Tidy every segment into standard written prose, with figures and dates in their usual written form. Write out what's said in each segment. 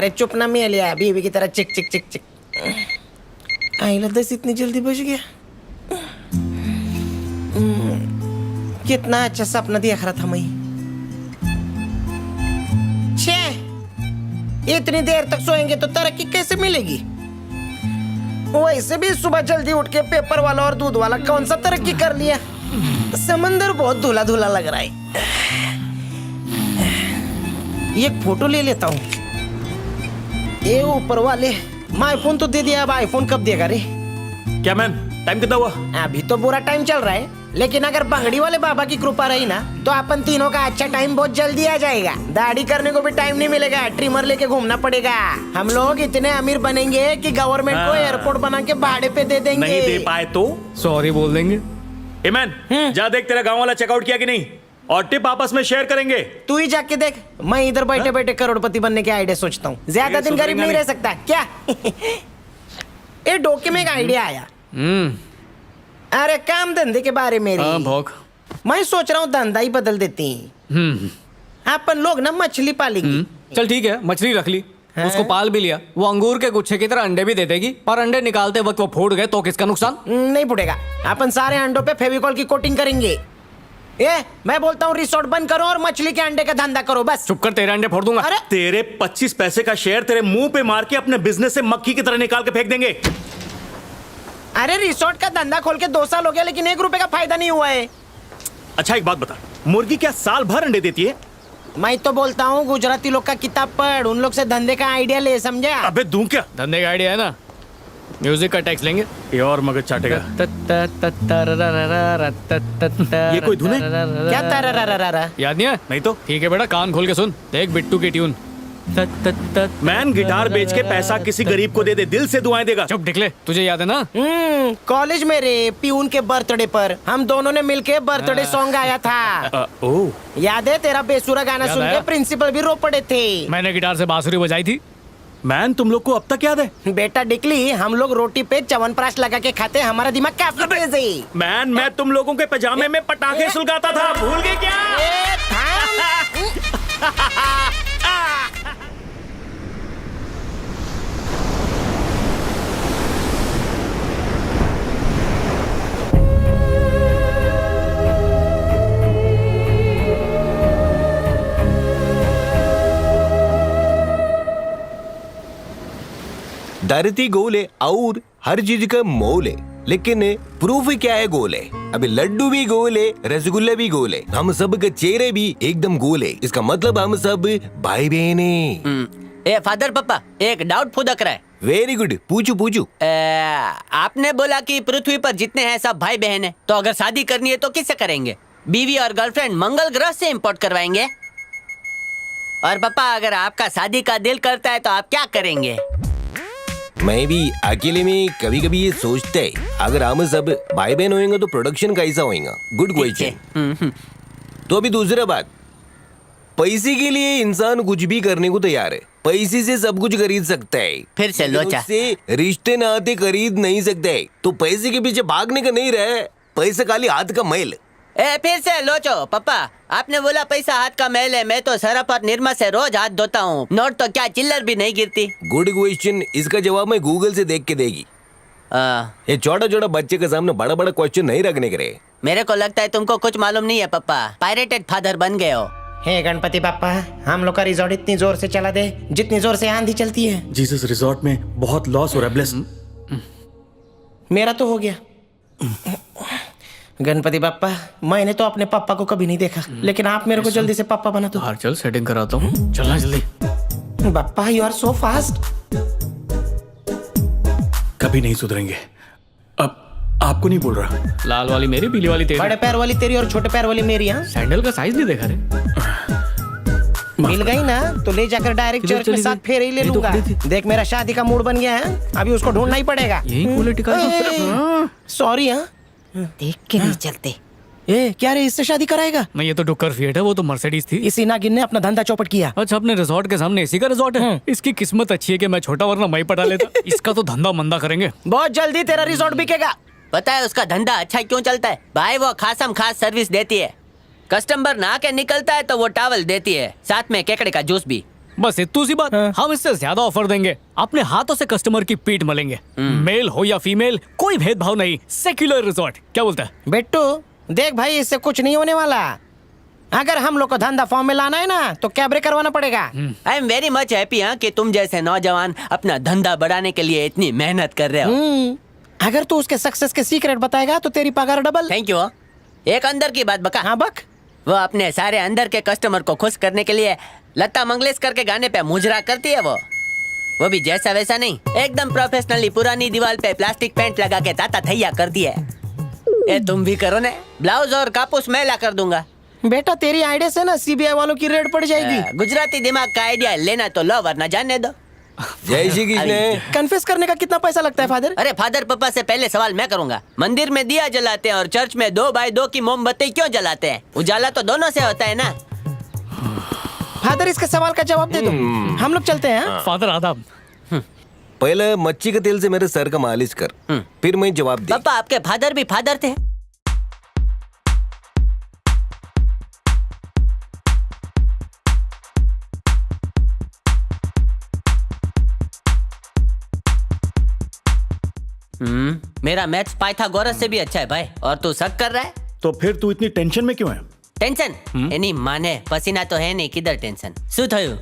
अरे चुप ना मैं लिया बीवी की तरह चिक चिक चिक चिक। आईला 10 इतनी जल्दी बज गया। कितना अच्छा सपना देख रहा था मैं। छे इतनी देर तक सोएंगे तो तरक्की कैसे मिलेगी? वैसे भी सुबह जल्दी उठ के पेपर वाला और दूध वाला कौन सा तरक्की कर लिया। समंदर बहुत धुला धुला लग रहा है। एक फोटो ले लेता हूँ। ये ऊपर वाले आईफोन तो दे दिया, अब आईफोन कब देगा रे? क्या मैन, टाइम कितना हुआ? अभी तो बुरा टाइम चल रहा है, लेकिन अगर बंगड़ी वाले बाबा की कृपा रही ना तो अपन तीनों का अच्छा टाइम बहुत जल्दी आ जाएगा। दाढ़ी करने को भी टाइम नहीं मिलेगा, ट्रिमर लेके घूमना पड़ेगा। हम लोग इतने अमीर बनेंगे कि गवर्नमेंट को एयरपोर्ट बना के भाड़े पे दे देंगे। नहीं दे पाए तो सॉरी बोल देंगे। ए मैन, जा देख तेरा गांव वाला चेकआउट किया कि नहीं, और टिप आपस में शेयर करेंगे। तू ही जाके देख, मैं इधर बैठे बैठे करोड़पति बनने के आइडिया सोचता हूँ। ज्यादा दिन गरीब नहीं रह सकता क्या? ये डोके में एक आइडिया आया। अरे काम धंधे के बारे में भौक। मैं सोच रहा हूँ धंधा ही बदल देती हैं। अपन लोग ना मछली पालेंगे। चल ठीक है, मछली रख ली, उसको पाल भी लिया। वो अंगूर के गुच्छे की तरह अंडे भी दे देगी, पर अंडे निकालते वक्त वो फूट गए तो किसका नुकसान? नहीं फूटेगा। अपन सारे अंडों पे फेविकॉल की कोटिंग करेंगे। मैं बोलता हूँ रिसोर्ट बंद करो और मछली के अंडे का धंधा करो बस। चुप कर, तेरे अंडे फोड़ दूंगा। अरे तेरे 25 पैसे का शेयर तेरे मुंह पे मार के अपने बिजनेस से मक्खी की तरह निकाल के फेंक देंगे। अरे रिसोर्ट का धंधा खोल के 2 साल हो गया, लेकिन 1 रुपए का फायदा नहीं हुआ है। अच्छा एक बात बता, मुर्गी क्या साल भर अंडे देती है? मैं तो बोलता हूँ गुजराती लोग का किताब पढ़, उन लोग से धंधे का आइडिया ले, समझा? अबे दूं क्या? धंधे का आइडिया है ना, म्यूजिक का टैक्स लेंगे। ये और मगज चाटेगा। ये कोई धुन है? क्या तारा? याद नहीं है? नहीं तो। ठीक है बेटा, कान खोल के सुन, देख बिट्टू की ट्यून। मैन गिटार बेच के पैसा किसी गरीब को दे दे, दिल से दुआएं देगा। चुप निकले, तुझे याद है ना? कॉलेज में रे प्यून के बर्थडे पर हम दोनों ने मिलके बर्थडे सॉन्ग गाया था। ओह याद है? तेरा बेसुरा गाना सुन के प्रिंसिपल भी रो पड़े थे। मैंने गिटार से बांसुरी बजाई थी। मैन, तुम लोग को अब तक याद है? बेटा डिकली, हम लोग रोटी पे च्यवनप्राश लगा के खाते, हमारा दिमाग काफी तेज है। मैन, मैं तुम लोगों के पजामे में पटाखे सुलगाता था, भूल गए क्या? धरती गोल है और हर चीज का मोल है, लेकिन प्रूफ क्या है गोल है? अभी लड्डू भी गोल है, रसगुल्ला भी गोल है, हम सब के चेहरे भी एकदम गोल है। इसका मतलब हम सब भाई बहन हैं। ए फादर पापा, एक डाउट फुदक रहा है। वेरी गुड, पूछो पूछो। आपने बोला कि पृथ्वी पर जितने हैं सब भाई बहन हैं, तो अगर शादी करनी है तो किससे करेंगे? बीवी और गर्लफ्रेंड मंगल ग्रह से इंपोर्ट करवाएंगे? और पापा, अगर आपका शादी का दिल करता है तो आप क्या करेंगे? मैं भी अकेले में कभी कभी ये सोचता है, अगर हम सब भाई बहन होएंगे तो प्रोडक्शन कैसा होएगा? Good question. तो अभी दूसरा बात, पैसे के लिए इंसान कुछ भी करने को तैयार है। पैसे से सब कुछ खरीद सकता है, फिर से लोचा। से रिश्ते नाते खरीद नहीं सकता है। तो पैसे के पीछे भागने का नहीं रहा, पैसा खाली हाथ का मैल। फिर से लोचो। पापा, आपने बोला पैसा हाथ का मैल है, मैं तो सरफ और निरमा से रोज हाथ धोता हूँ, नोट तो क्या चिल्लर भी नहीं गिरती। गुड क्वेश्चन, इसका जवाब मैं गूगल से देख के देगी। ये छोटा छोटा बच्चे के सामने बड़ा बड़ा क्वेश्चन नहीं रखने के रहे। मेरे को लगता है तुमको कुछ मालूम नहीं है पापा, पायरेटेड फादर बन गए हो। हे गणपति पापा, हम लोग का रिजॉर्ट इतनी जोर से चला दे जितनी जोर से आंधी चलती है। जीसस रिजॉर्ट में बहुत लॉस हो रहा है, ब्लेस। मेरा तो हो गया। गणपति पापा, मैंने तो अपने पापा को कभी नहीं देखा, लेकिन आप मेरे को जल्दी से पापा बना दो। बाहर चल, सेटिंग कराता हूँ, चलना जल्दी। पापा, यू आर सो फास्ट। कभी नहीं सुधरेंगे। अब आपको नहीं बोल रहा। लाल वाली मेरी, पीली वाली तेरी। बड़े पैर वाली तेरी और छोटे पैर वाली मेरी। हाँ, सैंडल का साइज नहीं देखा रे। मिल गई ना तो ले जाकर डायरेक्ट चर्च में साथ फेरे ही ले लूंगा। देख, मेरा शादी का मूड बन गया है, अभी उसको ढूंढना ही पड़ेगा। यही क्वालिटी का। सॉरी। हाँ, देख के नहीं चलते। क्या रे, इससे शादी कराएगा? मैं, ये तो डुक्कर फिएट है, वो तो मर्सिडीज थी। इसी नागिन ने अपना धंधा चौपट किया। अच्छा, अपने रिजॉर्ट के सामने इसी का रिजॉर्ट है। इसकी किस्मत अच्छी है कि मैं छोटा, वरना मैं पटा लेता। इसका तो धंधा मंदा करेंगे। बहुत जल्दी तेरा रिजॉर्ट बिकेगा। पता है उसका धंधा अच्छा क्यों चलता है? भाई, वो खासम खास सर्विस देती है। कस्टमर नहा के निकलता है तो वो टॉवल देती है, साथ में केकड़े का जूस भी। बस इतनी सी बात। हम इससे ज्यादा ऑफर देंगे, अपने हाथों से कस्टमर की पीठ मलेंगे। मेल हो या फीमेल, कोई भेदभाव नहीं। सेक्युलर रिजॉर्ट, क्या बोलता है? बेट्टू देख भाई, इससे कुछ नहीं होने वाला। अगर हम लोग को धंधा फॉर्म में लाना है ना तो कैबरे करवाना पड़ेगा। I am very much happy कि तुम जैसे नौजवान अपना धंधा बढ़ाने के लिए इतनी मेहनत कर रहे हो। अगर तू उसके सक्सेस के सीक्रेट बताएगा तो तेरी पगार डबल। Thank you. एक अंदर की बात बका। हाँ बक। वो अपने सारे अंदर के कस्टमर को खुश करने के लिए लता मंगेशकर के गाने पे मुजरा करती है। वो भी जैसा वैसा नहीं, एकदम प्रोफेशनली पुरानी दीवार पे प्लास्टिक पेंट लगा के ताता थैया करती है। ये तुम भी करो ना, ब्लाउज और कापूस मैं ला कर दूंगा। बेटा तेरी आइडिया से ना सीबीआई वालों की रेड पड़ जाएगी। गुजराती दिमाग का आइडिया लेना तो लो, वरना जाने दो। जय श्री कृष्ण। कन्फेस करने का कितना पैसा लगता है फादर? अरे फादर पापा से पहले सवाल मैं करूंगा। मंदिर में दिया जलाते हैं और चर्च में 2 बाय 2 की मोमबत्ती क्यों जलाते हैं? उजाला तो दोनों से होता है ना। फादर इसके सवाल का जवाब दे दो, हम लोग चलते हैं। फादर आदाब। पहले मच्छी के तेल से मेरे सर का मालिश कर, फिर मैं जवाब दे। पापा आपके फादर भी फादर थे। मेरा मैथ्स पाइथागोरस से भी अच्छा है भाई। और तू शक कर रहा है? तो फिर तू इतनी टेंशन में क्यों है? टेंशन एनी माने पसीना तो है नहीं, किधर टेंशन? શું થયું?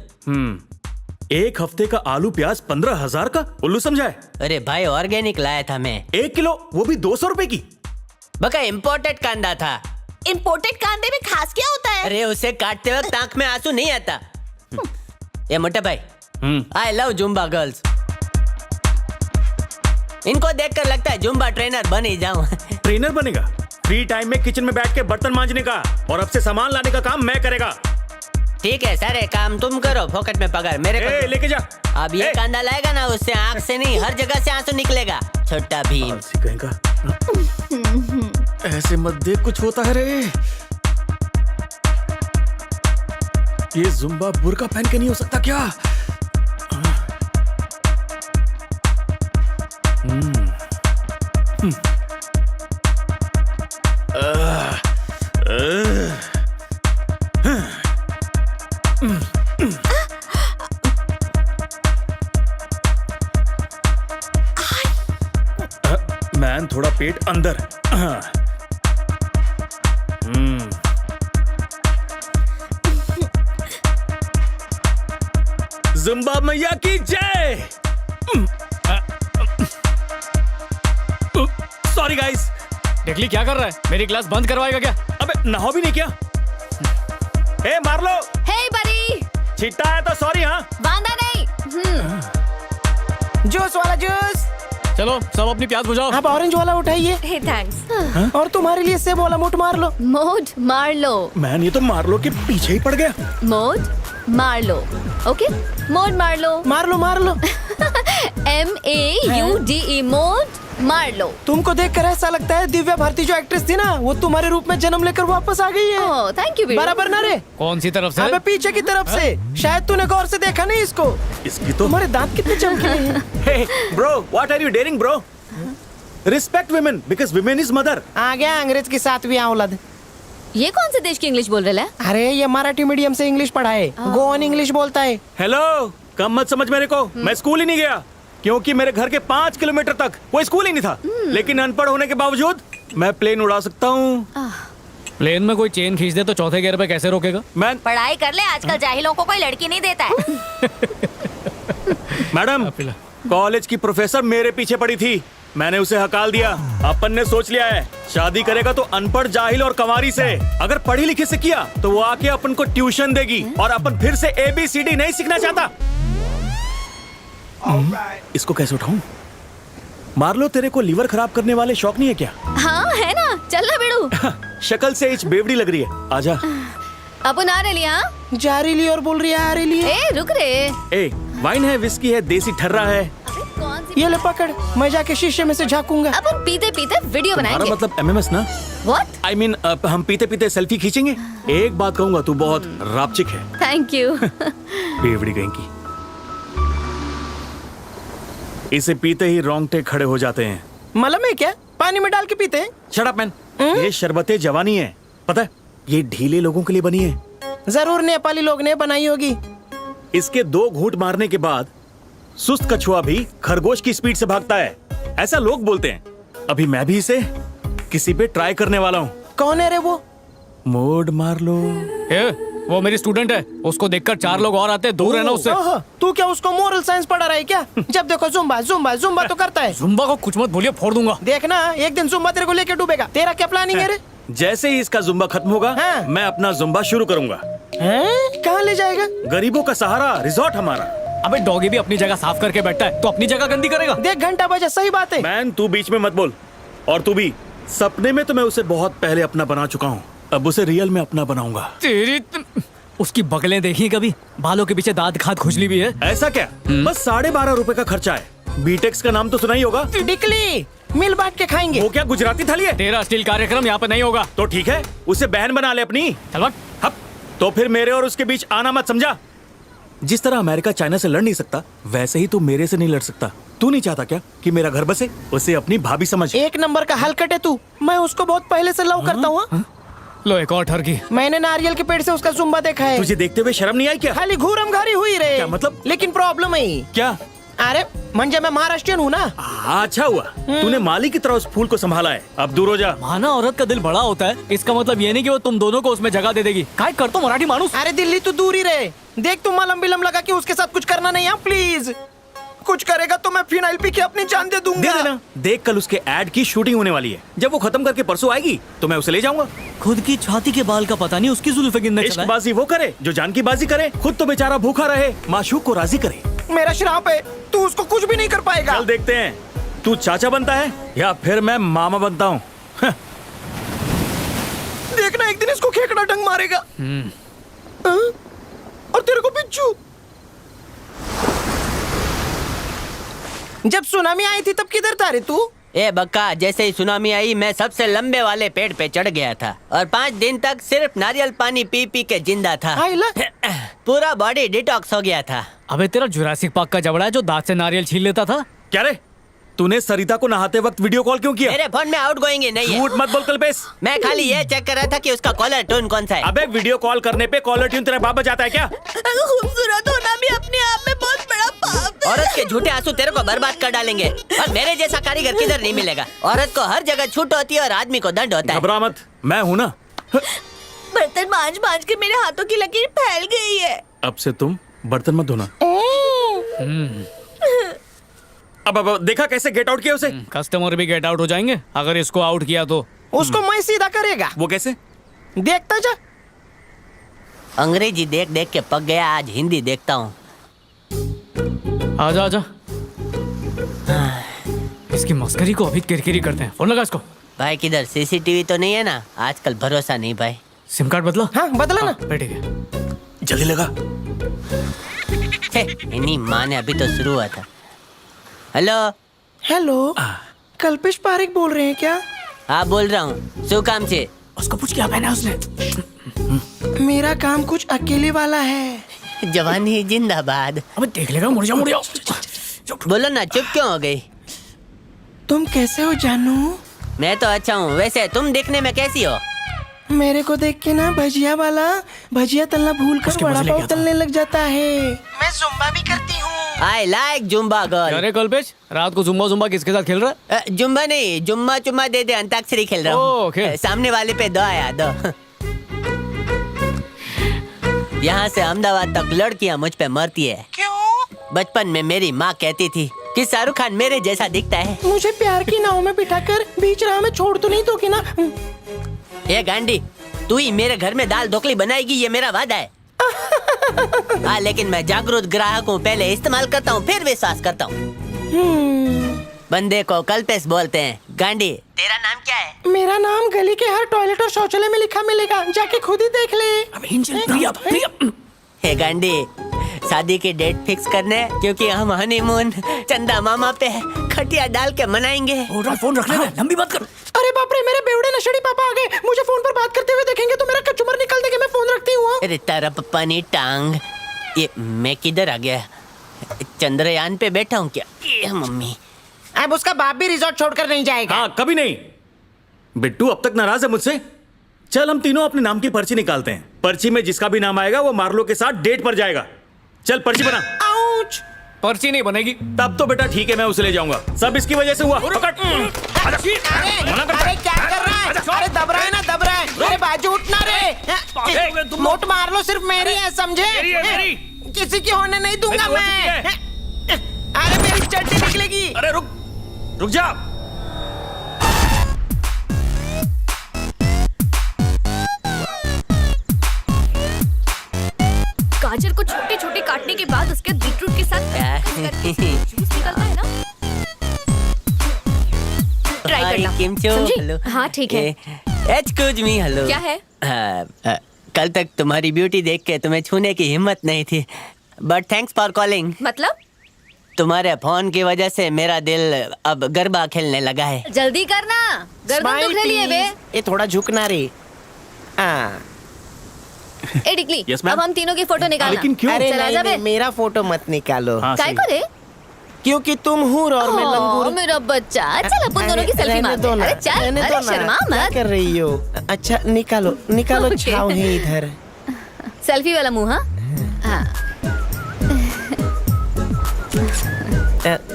एक हफ्ते का आलू प्याज 15,000 का उल्लू समझा है? अरे भाई ऑर्गेनिक लाया था मैं। 1 किलो, वो भी 200 रुपए की। बका इम्पोर्टेड कांदा था। इम्पोर्टेड कांदे में खास क्या होता है? अरे उसे काटते वक्त आंख में आंसू नहीं आता। ये मोटे भाई, आई लव जुम्बा गर्ल्स। इनको देखकर लगता है जुम्बा ट्रेनर बन ही जाऊं। ट्रेनर बनेगा? फ्री टाइम में किचन में बैठ के बर्तन मांजने का और अब से सामान लाने का काम मैं करेगा। ठीक है, सारे काम तुम करो, फोकट में पगार मेरे को। ए, लेके जा। अब ये कांदा लाएगा ना, उससे आंख से नहीं हर जगह से आंसू निकलेगा। छोटा भीम। आलसी कहेगा। ऐसे मत देख, कुछ होता है रे। ये जुम्बा बुर्का पहन के नहीं हो सकता क्या? मैन थोड़ा पेट अंदर। जुम्बा मैया की जय। Sorry guys. देखली क्या कर रहा है? मेरी क्लास बंद करवाएगा क्या? अबे नहाओ भी नहीं क्या? ए मार लो। हे बड़ी, छिट्टा है तो सॉरी। हाँ बांधा नहीं। जूस वाला जूस। चलो सब अपनी प्यास बुझाओ। आप ऑरेंज वाला उठाइए। हे थैंक्स। और तुम्हारे लिए सेब वाला मोट मार लो। मोड मार लो। मैन, ये तो मार लो के पीछे ही पड़ गया। मोड मार लो। ओके, मोड मार लो। मार लो मार लो। MAUDE मोड मार लो। तुमको देखकर ऐसा लगता है दिव्या भारती जो एक्ट्रेस थी ना, वो तुम्हारे रूप में जन्म लेकर वापस आ गई है। Oh thank you. बराबर ना रे? कौन सी तरफ से? अबे पीछे की तरफ से। शायद तूने गौर से देखा नहीं इसको। इसकी तो तुम्हारे दांत कितने चमकीले हैं। Hey, bro, what are you daring, bro? Respect women because women is mother. आ गया अंग्रेज की 7वीं औलाद। ये कौन से देश की इंग्लिश बोल रहे हैं? अरे ये मराठी मीडियम से इंग्लिश पढ़ा है, गोवन इंग्लिश बोलता है। हेलो, कम मत समझ मेरे को। मैं स्कूल ही नहीं गया क्योंकि मेरे घर के 5 किलोमीटर तक कोई स्कूल ही नहीं था। लेकिन अनपढ़ होने के बावजूद मैं प्लेन उड़ा सकता हूँ। प्लेन में कोई चेन खींच दे तो चौथे गियर पे कैसे रोकेगा? मैं पढ़ाई कर ले, आजकल जाहिलों को कोई लड़की नहीं देता है। मैडम, कॉलेज की प्रोफेसर मेरे पीछे पड़ी थी, मैंने उसे हकाल दिया। अपन ने सोच लिया है शादी करेगा तो अनपढ़, जाहिल और कंवारी से। अगर पढ़ी लिखी से किया तो वो आके अपन को ट्यूशन देगी और अपन फिर से ABCD नहीं सीखना चाहता। इसको कैसे उठाऊं? मार लो, तेरे को लीवर खराब करने वाले शौक नहीं है क्या? हाँ है ना, चल ना बेड़ू। शक्ल से इच बेवड़ी लग रही है, आजा। अपन आ रही हाँ? जा रही और बोल रही है आ रही है। ए रुक रे। ए, वाइन है, विस्की है, देसी ठर्रा है। अबे कौन सी? ये ले पकड़, मैं जाके शीशे में से झांकूंगा। अपन पीते पीते वीडियो तुम्हारा बनाएंगे। मतलब MMS ना? व्हाट? I mean, हम पीते पीते सेल्फी खींचेंगे। एक बात कहूंगा, तू बहुत रापचिक है। Thank you. बेवड़ी गई की। इसे पीते ही रोंगटे खड़े हो जाते हैं। मलम है क्या? पानी में डाल के पीते हैं? Shut up man. ये शरबते जवानी है, पता है? ये ढीले लोगों के लिए बनी है। जरूर नेपाली लोग ने बनाई होगी। इसके 2 घूंट मारने के बाद सुस्त कछुआ भी खरगोश की स्पीड से भागता है, ऐसा लोग बोलते हैं। अभी मैं भी इसे किसी पे ट्राई करने वाला हूँ। कौन है रे वो? मोड मार लो। वो मेरी स्टूडेंट है, उसको देखकर 4 लोग और आते हैं, दूर रहना उससे। ओह, तू क्या उसको मोरल साइंस पढ़ा रहा है क्या? जब देखो जुम्बा जुम्बा जुम्बा तो करता है। जुम्बा को कुछ मत बोलिए, फोड़ दूंगा। देखना एक दिन जुम्बा तेरे को लेके डूबेगा। तेरा क्या प्लानिंग है रे? जैसे ही इसका जुम्बा खत्म होगा, हाँ। मैं अपना जुम्बा शुरू करूंगा। कहाँ ले जाएगा? गरीबों का सहारा रिजॉर्ट हमारा। अबे डॉगी भी अपनी जगह साफ करके बैठा है, तो अपनी जगह गंदी करेगा। देख घंटा बजा, सही बात है। मैन तू बीच में मत बोल। और तू भी, सपने में तो मैं उसे बहुत पहले अपना बना चुका हूँ, अब उसे रियल में अपना बनाऊंगा। तेरी उसकी बगलें देखी कभी? बालों के पीछे दांत खाद खुजली भी है। ऐसा क्या? बस 12.5 रुपए का खर्चा है। बीटेक्स का नाम तो सुना ही होगा। डिकली मिल बांट के खाएंगे। वो क्या गुजराती थाली है? तेरा स्टील कार्यक्रम यहाँ पे नहीं होगा। तो ठीक है, उसे बहन बना ले अपनी। चल भाग। हप। तो फिर मेरे और उसके बीच आना मत, समझा? जिस तरह अमेरिका चाइना से लड़ नहीं सकता, वैसे ही तू मेरे से नहीं लड़ सकता। तू नहीं चाहता क्या कि मेरा घर बसे? उसे अपनी भाभी समझ। एक नंबर का हलकट है तू। मैं उसको बहुत पहले से लव करता हूँ। लो एक और ठरकी। मैंने नारियल के पेड़ से उसका जुम्बा देखा है। तुझे देखते हुए शर्म नहीं आई क्या? खाली घूरम घारी हुई रे। क्या मतलब? लेकिन प्रॉब्लम है क्या? अरे म्हणजे मैं महाराष्ट्रियन हूँ ना। अच्छा हुआ तूने माली की तरह उस फूल को संभाला है। अब दूर हो जा। माना औरत का दिल बड़ा होता है, इसका मतलब ये नहीं कि वो तुम दोनों को उसमें जगह दे देगी। काय कर तो मराठी मानुस। अरे दिल्ली तू दूर ही रहे। देख तुम मलम बिलम लगा कि उसके साथ कुछ करना नहीं है प्लीज। कुछ करेगा तो मैं फिनाइल पी के अपनी जान दे दूंगा। दे देना। देख कल उसके एड की शूटिंग होने वाली है। जब वो खत्म करके परसों आएगी तो मैं उसे ले जाऊंगा। खुद की छाती के बाल का पता नहीं, उसकी जुल्फे गिनने चला है। इश्कबाजी वो करे जो जान की बाजी करे। खुद तो बेचारा भूखा रहे, माशूक को राजी करे। मेरा श्राप है, तू उसको कुछ भी नहीं कर पाएगा। चल देखते हैं, तू चाचा बनता है या फिर मैं मामा बनता हूँ। देखना एक दिन इसको खेकड़ा डंग मारेगा। हाँ? और तेरे को बिच्छू। जब सुनामी आई थी तब किधर था रे तू? ए बक्का, जैसे ही सुनामी आई मैं सबसे लंबे वाले पेड़ पे चढ़ गया था और 5 दिन तक सिर्फ नारियल पानी पी पी के जिंदा था। आइला। पूरा बॉडी डिटॉक्स हो गया था। अबे तेरा जुरासिक पार्क का जबड़ा है जो दांत से नारियल छील लेता था। क्या रे? तूने सरिता को नहाते वक्त वीडियो कॉल क्यों किया? मेरे फोन में आउट गोइंग नहीं है। झूठ मत बोल कल्पेश। मैं खाली ये चेक कर रहा था कि उसका कॉलर टोन कौन सा है। अबे वीडियो कॉल करने पे कॉलर ट्यून तेरा बाप बजाता है क्या? खूबसूरत होना भी अपने आप में बहुत बड़ा पाप है। औरत के झूठे आंसू तेरे को बर्बाद कर डालेंगे और मेरे जैसा कारीगर किधर नहीं मिलेगा। औरत को हर जगह छूट होती है और आदमी को दंड होता है। घबरा मत, मैं हूँ ना। बर्तन मांज मांज के मेरे हाथों की लकीर फैल गई है। अब से तुम बर्तन मत धोना। अब देखा कैसे गेट आउट किया उसे? कस्टमर भी गेट आउट हो जाएंगे अगर इसको आउट किया तो। उसको मैं सीधा करेगा। वो कैसे? देखता जा। अंग्रेजी देख देख के पक गया, आज हिंदी देखता हूँ। आजा आजा। इसकी मस्करी को अभी किरकिरी करते हैं। फोन लगा इसको। भाई किधर सीसीटीवी तो नहीं है ना? आजकल भरोसा नहीं भाई। सिम कार्ड बदला? हाँ बदला ना। ठीक है। जल्दी लगा। इन्हीं माँ ने अभी तो शुरू हुआ था। हेलो। हेलो, कल्पेश पारेख बोल रहे हैं क्या? हाँ बोल रहा हूँ। शू काम से? उसको पूछ क्या पहना है उसने? मेरा काम कुछ अकेले वाला है। जवानी जिंदाबाद। अबे देख लेगा, मुड़ जाओ मुड़ जाओ। बोलो ना, चुप क्यों हो गई? तुम कैसे हो जानू? मैं तो अच्छा हूँ, वैसे तुम देखने में कैसी हो? मेरे को देख के ना भजिया वाला भजिया तलना भूल कर उसके बड़ा मजे ले पाव गया था। तलने लग जाता है। मैं जुम्बा भी करती हूँ। I like Zumba girl. अरे कल्पेश, रात को जुम्बा जुम्बा किसके साथ खेल रहा है? जुम्बा नहीं, जुम्मा चुम्मा दे दे, अंताक्षरी खेल रहा ओह, हूँ। खेल। सामने वाले पे दो आया दो। यहाँ से अहमदाबाद तक लड़कियाँ मुझ पे मरती है। क्यों? बचपन में मेरी माँ कहती थी कि शाहरुख खान मेरे जैसा दिखता है। मुझे प्यार की नाव में बिठाकर बीच राह में छोड़ तो नहीं दोगे ना? ये गांडी, तू ही मेरे घर में दाल ढोकली बनाएगी, ये मेरा वादा है। हाँ लेकिन मैं जागरूक ग्राहक हूँ, पहले इस्तेमाल करता हूँ फिर विश्वास करता हूँ। बंदे को कल्पेश बोलते हैं। गांडी, तेरा नाम क्या है? मेरा नाम गली के हर टॉयलेट और शौचालय में लिखा मिलेगा, जाके खुद ही देख ले। हे गांडी, शादी की डेट फिक्स करने, क्योंकि हम हनीमून चंदा मामा पे खटिया डाल के मनाएंगे। फोन रख ले, लंबी बात कर। अरे बाप रे, मेरे बेवड़े नशेड़ी पापा आ गए। मुझे फोन पर बात करते हुए देखेंगे तो मेरा कचुमर निकल देंगे। मैं फोन रखती हूँ। अरे तारा पप्पा नी टांग। ये मैं किधर आ गया? चंद्रयान पे बैठा हूँ क्या? ये मम्मी। अब उसका बाप भी रिजॉर्ट छोड़कर नहीं जाएगा। हाँ कभी नहीं। बिट्टू अब तक नाराज है मुझसे। चल हम तीनों अपने नाम की पर्ची निकालते हैं। पर्ची में जिसका भी नाम आएगा वो मार्लो के साथ डेट पर जाएगा। चल पर्ची बना। आउच! पर्ची नहीं बनेगी। तब तो बेटा ठीक है, मैं उसे ले जाऊंगा। सब इसकी वजह से हुआ। पकड़। आजा। मना कर। अरे क्या कर रहा है? अरे दब रहा है ना, दब रहा है। अरे बाजू उठना रे। नोट मार लो, सिर्फ मेरी है, समझे? मेरी। किसी की होने नहीं दूंगा हो चुकी मैं। है। अरे मेरी चड्डी निकलेगी। अरे रुक जा। गाजर को छोटे छोटे काटने के बाद उसके बीटरूट के साथ जूस निकलता है ना। ट्राई हाय करना, किमचो, समझी? हेलो। हाँ ठीक है। Excuse me, hello. क्या है? कल तक तुम्हारी ब्यूटी देख के तुम्हें छूने की हिम्मत नहीं थी, बट थैंक्स फॉर कॉलिंग। मतलब? तुम्हारे फोन की वजह से मेरा दिल अब गरबा खेलने लगा है। जल्दी करना, गर्दन Smile, दुख रही है बे। please. ये थोड़ा झुकना रे। ए डिकली, Yes, ma'am. अब हम तीनों की फोटो निकालना। लेकिन क्यों? अरे चला नहीं, जा बे। नहीं, मेरा फोटो मत निकालो। हाँ, काय सही। को रे? क्योंकि तुम हूर और मैं ओह, लंगूर। मेरा बच्चा, चल अपन दोनों की सेल्फी रहने मारते दो हैं। ना, अरे चल, रहने दो अरे ना। शर्मा क्या मत। कर रही हो? अच्छा निकालो निकालो, Okay. छाव है इधर। सेल्फी वाला मुंह। हाँ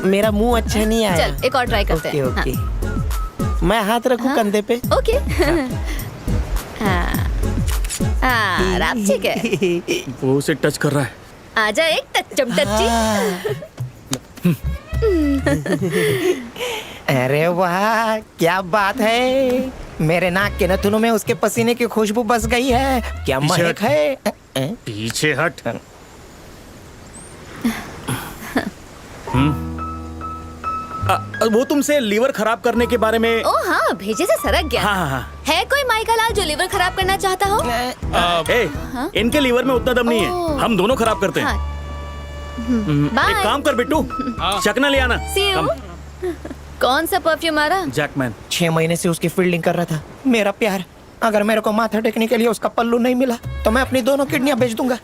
मेरा मुंह अच्छा नहीं आया। चल एक और ट्राई करते ओके हैं। ओके। मैं हाथ रखूं कंधे पे? हाँ, ओके। हाँ रात ठीक है। वो उसे टच कर रहा है। आजा एक टच्चम टच्ची। अरे वाह क्या बात है, मेरे नाक के नथुनों में उसके पसीने की खुशबू बस गई है। क्या पीछे महक है। पीछे हट। वो तुमसे लीवर खराब करने के बारे में। ओ हाँ, भेजे से सरक गया। हाँ हाँ हाँ। है कोई माइका लाल जो लिवर खराब करना चाहता हो? इनके लीवर में उतना दम नहीं है, ओह। हम दोनों खराब करते हैं। हाँ। एक बाय। काम कर बिट्टू, चकना ले आना। See you। कौन सा परफ्यूम आ रहा? जैकमैन। 6 महीने से उसकी फील्डिंग कर रहा था मेरा प्यार। अगर मेरे को माथा टेकने के लिए उसका पल्लू नहीं मिला तो मैं अपनी दोनों किडनियां बेच दूंगा।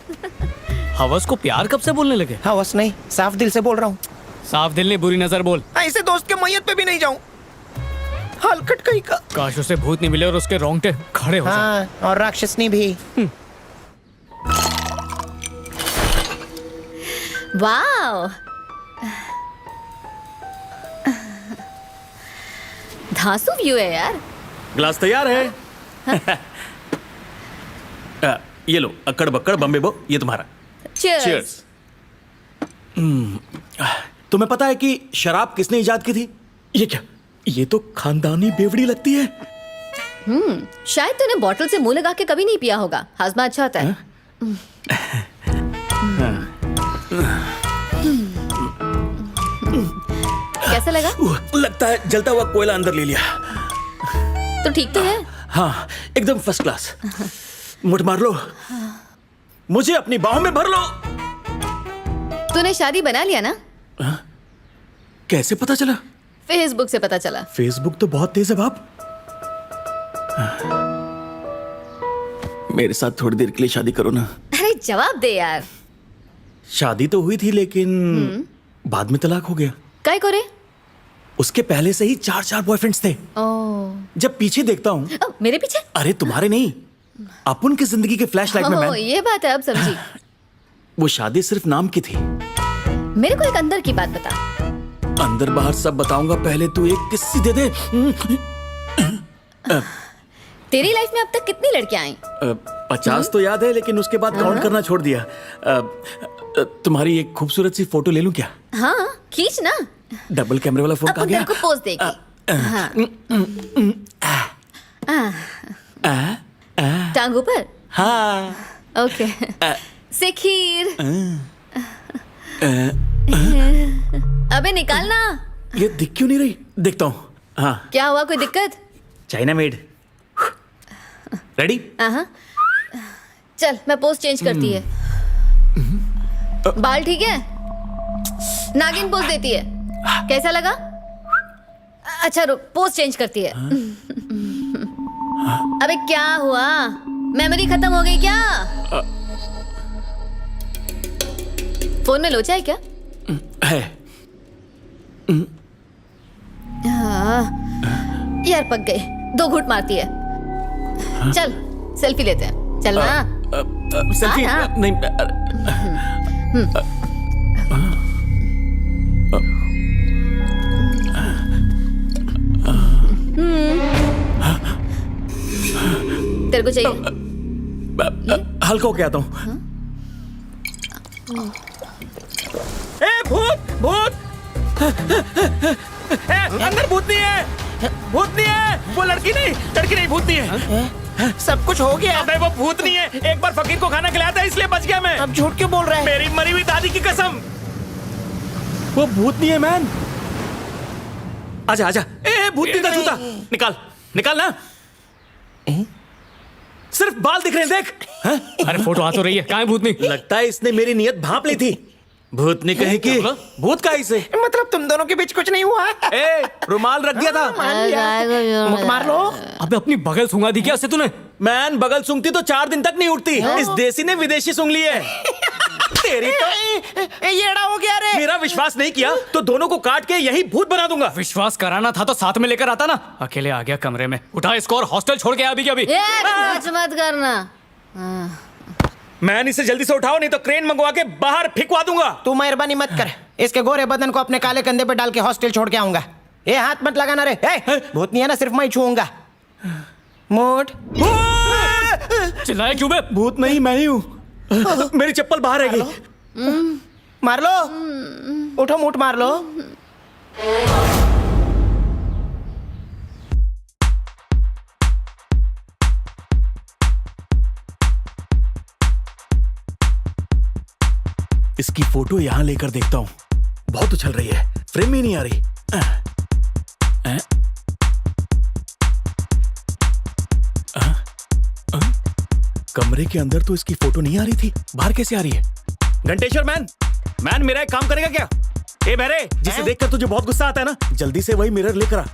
हवस को प्यार कब से बोलने लगे? हवस नहीं, साफ दिल से बोल रहा हूँ। साफ दिल ने बुरी नजर बोल। ऐसे दोस्त के मैयत पे भी नहीं जाऊं। हलकट कहीं का। काश उसे भूत नहीं मिले और उसके रोंगटे खड़े हो जाएं। हाँ, और राक्षसनी भी। वाओ, धांसू व्यू है यार। ग्लास तैयार है। ये लो, अक्कड़ बक्कड़ बम्बे बो, ये तुम्हारा। Cheers। चीयर्स। तुम्हें पता है कि शराब किसने इजाद की थी? ये क्या? ये तो खानदानी बेवड़ी लगती है। शायद तूने बॉटल से मुंह लगा के कभी नहीं पिया होगा। हाजमा अच्छा होता है। कैसा लगा? लगता है जलता हुआ कोयला अंदर ले लिया। तो ठीक तो है। हाँ, एकदम फर्स्ट क्लास। मुठ मार लो, मुझे अपनी बाहों में भर लो। तूने शादी बना लिया ना? कैसे पता चला? फेसबुक से पता चला। फेसबुक तो बहुत तेज है बाप। मेरे साथ थोड़ी देर के लिए शादी करो ना। अरे जवाब दे यार। शादी तो हुई थी लेकिन बाद में तलाक हो गया। काय को रे? उसके पहले से ही 4 बॉयफ्रेंड्स थे। ओह, जब पीछे देखता हूँ, मेरे पीछे? अरे तुम्हारे नहीं, अपन की जिंदगी के फ्लैशलाइट में ओह, मैं। ये बात है, अब समझी। वो शादी सिर्फ नाम की थी। मेरे को एक अंदर की बात बता। अंदर बाहर सब बताऊंगा, पहले तू एक किस्सी दे दे। तेरी लाइफ में अब तक कितनी लड़कियां आई? 50 तो याद है, लेकिन उसके बाद काउंट करना छोड़ दिया। तुम्हारी एक खूबसूरत सी फोटो ले लूं क्या? हाँ खींच ना। डबल कैमरे वाला फोन कहाँ अपन गया? तेरे को पोज देगी। हाँ। टांग ऊपर। हाँ। ओके। से खीर। अबे निकालना। ये दिख क्यों नहीं रही? देखता हूँ। हाँ, क्या हुआ, कोई दिक्कत? China made. रेडी? हाँ। चल मैं पोज चेंज करती है। बाल ठीक है? नागिन पोज देती है। कैसा लगा? अच्छा रुक, पोज चेंज करती है। अबे क्या हुआ? मेमोरी खत्म हो गई क्या? फोन में लोचा है क्या? है। हाँ। यार पक गए, 2 घूंट मारती है। चल सेल्फी लेते हैं, चल ना। सेल्फी हाँ। नहीं। तेरे को चाहिए? हल्का होके आता हूँ। ए भूत भूत! ए, अंदर भूत नहीं है, भूत नहीं है, वो लड़की नहीं भूत नहीं है। सब कुछ हो गया। अबे वो भूत नहीं है, एक बार फकीर को खाना खिलाया था इसलिए बच गया मैं। अब झूठ क्यों बोल रहा है? मेरी मरी हुई दादी की कसम, वो भूत नहीं है मैन। आजा आजा। ए भूतनी का जूता निकाल, निकाल ना। सिर्फ बाल दिख रहे हैं, देख। हाँ? अरे फोटो आ तो रही है, कहाँ है भूतनी? लगता है इसने मेरी नियत भांप ली थी। भूतनी कहीं की भूत का इसे। मतलब तुम दोनों के बीच कुछ नहीं हुआ? ए रुमाल रख दिया था। मुख मार लो। अबे अपनी बगल सूंघा दी क्या से तूने? मैन बगल सूंघती तो 4 दिन तक नहीं उठती। इस देसी ने विदेशी सूंघ ली है। तेरी तो येड़ा हो गया रे। मेरा विश्वास नहीं किया तो दोनों को काट के यही भूत बना दूंगा। विश्वास कराना था तो साथ में लेकर आता ना। अकेले आ गया कमरे में। उठा इसको और हॉस्टल छोड़ के आ अभी के अभी। कुछ मत करना। मैन इसे जल्दी से उठाओ नहीं तो क्रेन मंगवा के बाहर फेंकवा दूंगा। तू मेहरबानी मत कर। इसके गोरे बदन को अपने काले कंधे पे डाल के हॉस्टल छोड़ के आऊंगा। ये हाथ मत लगाना रे। भूत नहीं है ना, सिर्फ मैं ही छूऊंगा। मोट चिल्लाए क्यों बे? भूत नहीं मैं ही हूँ। मेरी चप्पल बाहर है गई। मार लो, उठो मूठ मार लो। इसकी फोटो यहाँ लेकर देखता हूँ। बहुत उछल रही है, फ्रेम ही नहीं आ रही। कमरे के अंदर तो इसकी फोटो नहीं आ रही थी, बाहर कैसे आ रही है? घंटेश्वर मैन मेरा एक काम करेगा क्या? ए बहरे, जिसे देखकर तुझे बहुत गुस्सा आता है ना, जल्दी से वही मिरर लेकर आ।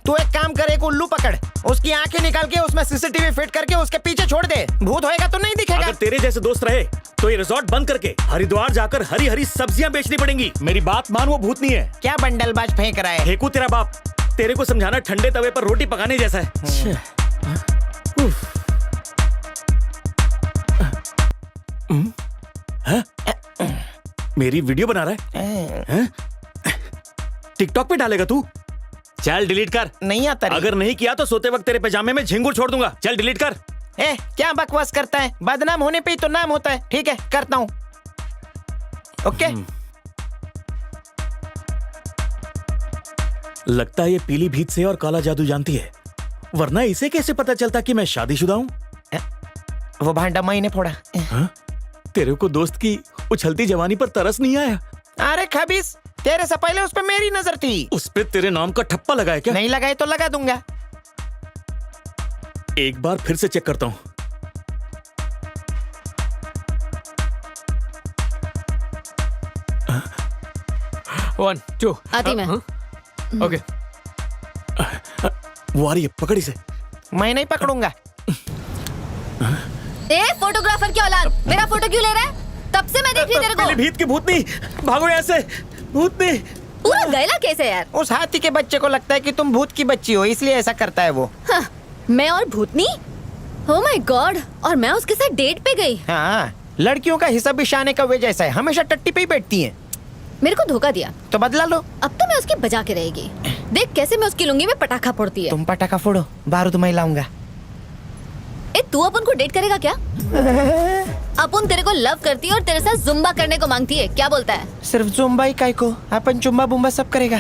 तू एक काम कर, एक उल्लू पकड़, उसकी आंखें निकाल के उसमें सीसीटीवी फिट करके उसके पीछे छोड़ दे। भूत होएगा तो नहीं दिखेगा। अगर तेरे जैसे दोस्त रहे तो ये रिजॉर्ट बंद करके हरिद्वार जाकर हरी हरी सब्जियां बेचनी पड़ेंगी। मेरी बात मान, वो भूत नहीं है। क्या बंडलबाज फेंक रहा है? फेंकू तेरा बाप। तेरे को समझाना ठंडे तवे पर रोटी पकाने जैसा है। मेरी वीडियो बना रहा है? टिकटॉक पे डालेगा तू? चल डिलीट कर। नहीं आता रे। अगर नहीं किया तो सोते वक्त तेरे पैजामे में झिंगुर छोड़ दूंगा। चल डिलीट कर। क्या बकवास करता है? बदनाम होने पे ही तो नाम होता है। ठीक है, करता हूँ। ओके। लगता है ये पीली भीत से और काला जादू जानती है, वरना इसे कैसे पता चलता कि मैं शादीशुदा हूँ? वो भांडा मैंने फोड़ा। तेरे को दोस्त की उछलती जवानी पर तरस नहीं आया? अरे खबीस, तेरे से पहले उस पे मेरी नजर थी। उस पे तेरे नाम का ठप्पा लगा है क्या? नहीं लगाए तो लगा दूंगा। एक बार फिर से चेक करता हूँ। वन टू आती मैं। ओके। वो आ रही है, पकड़ इसे। मैं नहीं पकड़ूंगा। ए फोटोग्राफर की औलाद, मेरा फोटो क्यों ले रहा है? तब से मैं देख रही तेरे पीली को। भीत की भूतनी, भागो यहाँ से। भूतनी पूरा गैला कैसे यार? उस हाथी के बच्चे को लगता है कि तुम भूत की बच्ची हो, इसलिए ऐसा करता है वो। हाँ, मैं और भूतनी? Oh my God! और मैं उसके साथ डेट पे गई। हाँ, लड़कियों का हिसाब भी शाने का वे जैसा है, हमेशा टट्टी पे ही बैठती हैं। मेरे को धोखा दिया तो बदला लो। अब तो मैं उसकी बजा के रहेगी। देख कैसे मैं उसकी लुंगी में पटाखा फोड़ती है। तुम पटाखा फोड़ो, बारूद मैं लाऊंगा। ए तू अपन को डेट करेगा क्या? अपन तेरे को लव करती है और तेरे साथ जुम्बा करने को मांगती है, क्या बोलता है? सिर्फ जुम्बाई काय को, अपन चुम्बा बुम्बा सब करेगा।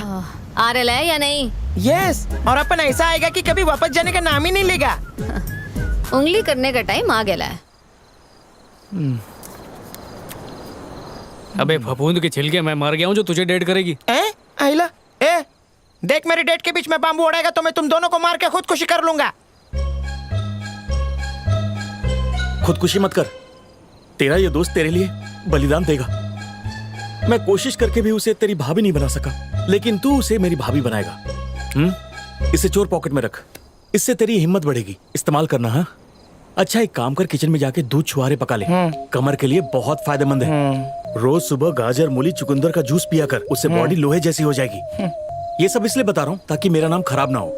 आ रहा है या नहीं? यस, और अपन ऐसा आएगा कि कभी वापस जाने का नाम ही नहीं लेगा। उंगली करने का टाइम आ गया है। अबे फफूंद के छिलके, मैं मर गया हूँ जो तुझे डेट करेगी। आइला, देख मेरी डेट के बीच में बाम्बू उड़ाएगा तो मैं तुम दोनों को मार के खुदकुशी कर लूंगा। खुदकुशी मत कर, तेरा ये दोस्त तेरे लिए बलिदान देगा। मैं कोशिश करके भी उसे तेरी भाभी नहीं बना सका, लेकिन तू उसे मेरी भाभी बनाएगा। इसे चोर पॉकेट में रख, इससे तेरी हिम्मत बढ़ेगी। इस्तेमाल करना। हाँ अच्छा, एक काम कर, किचन में जाके दूध छुआरे पका ले। कमर के लिए बहुत फायदेमंद है। रोज सुबह गाजर, मूली, चुकंदर का जूस पिया कर, उससे बॉडी लोहे जैसी हो जाएगी। ये सब इसलिए बता रहा हूँ ताकि मेरा नाम खराब ना हो।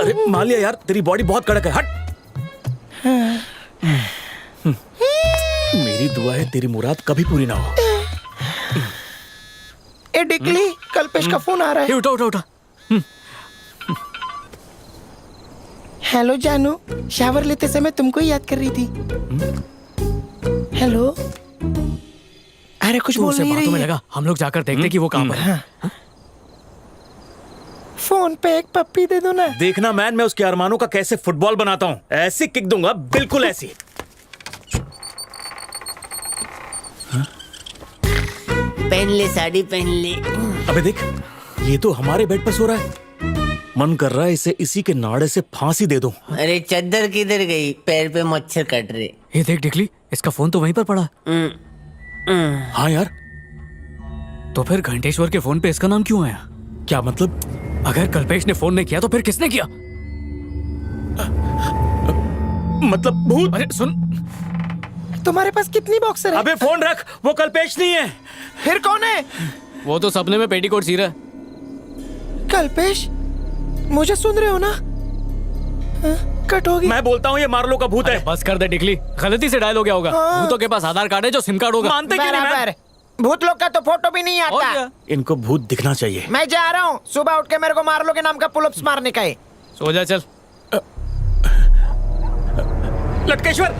अरे मान लिया यार, तेरी बॉडी बहुत कड़क है। हट। मेरी दुआ है तेरी मुराद कभी पूरी ना हो। ए डिकली, कल्पेश का फोन आ रहा है। उठा उठा उठा। हेलो जानू, शावर लेते समय तुमको ही याद कर रही थी। हेलो। अरे कुछ बोल उसे नहीं बातों में रही है। लगा, हम लोग जाकर देखते कि वो कहाँ पर है। फोन पे एक पप्पी दे दो ना। देखना मैन, मैं उसके अरमानों का कैसे फुटबॉल बनाता हूँ। ऐसी किक दूंगा, बिल्कुल ऐसी। पहन ले साड़ी, पहन ले। अबे देख, ये तो हमारे बेड पर सो रहा है। मन कर रहा है इसे इसी के नाड़े से फांसी दे दूं। अरे चद्दर किधर गई? पैर पे मच्छर कट रहे। ये देख डिकली, इसका फोन तो वहीं पर पड़ा। हाँ यार, तो फिर घंटेश्वर के फोन पे इसका नाम क्यों आया? क्या मतलब? अगर कल्पेश ने फोन नहीं किया तो फिर किसने किया? मतलब भूत। अरे सुन, तुम्हारे पास कितनी बॉक्सर है? अबे फोन रख, वो कल्पेश नहीं है। फिर कौन है? वो तो सपने में पेटीकोट सी रहा है। कल्पेश, मुझे सुन रहे हो ना? कट होगी। मैं बोलता हूँ ये मार्लो का भूत है। बस कर दे डिकली, गलती से डायल हो गया होगा। हाँ। भूतों के पास आधार कार्ड है जो सिम कार्ड होगा। मानते क्यों नहीं मैन? बराबर। भूत लोग का तो फोटो भी नहीं और आता। क्या? इनको भूत दिखना चाहिए। मैं जा रहा हूँ, सुबह उठ के मेरे को मार्लो के नाम का पुलअप्स मारने का है। सो जा चल। लटकेश्वर,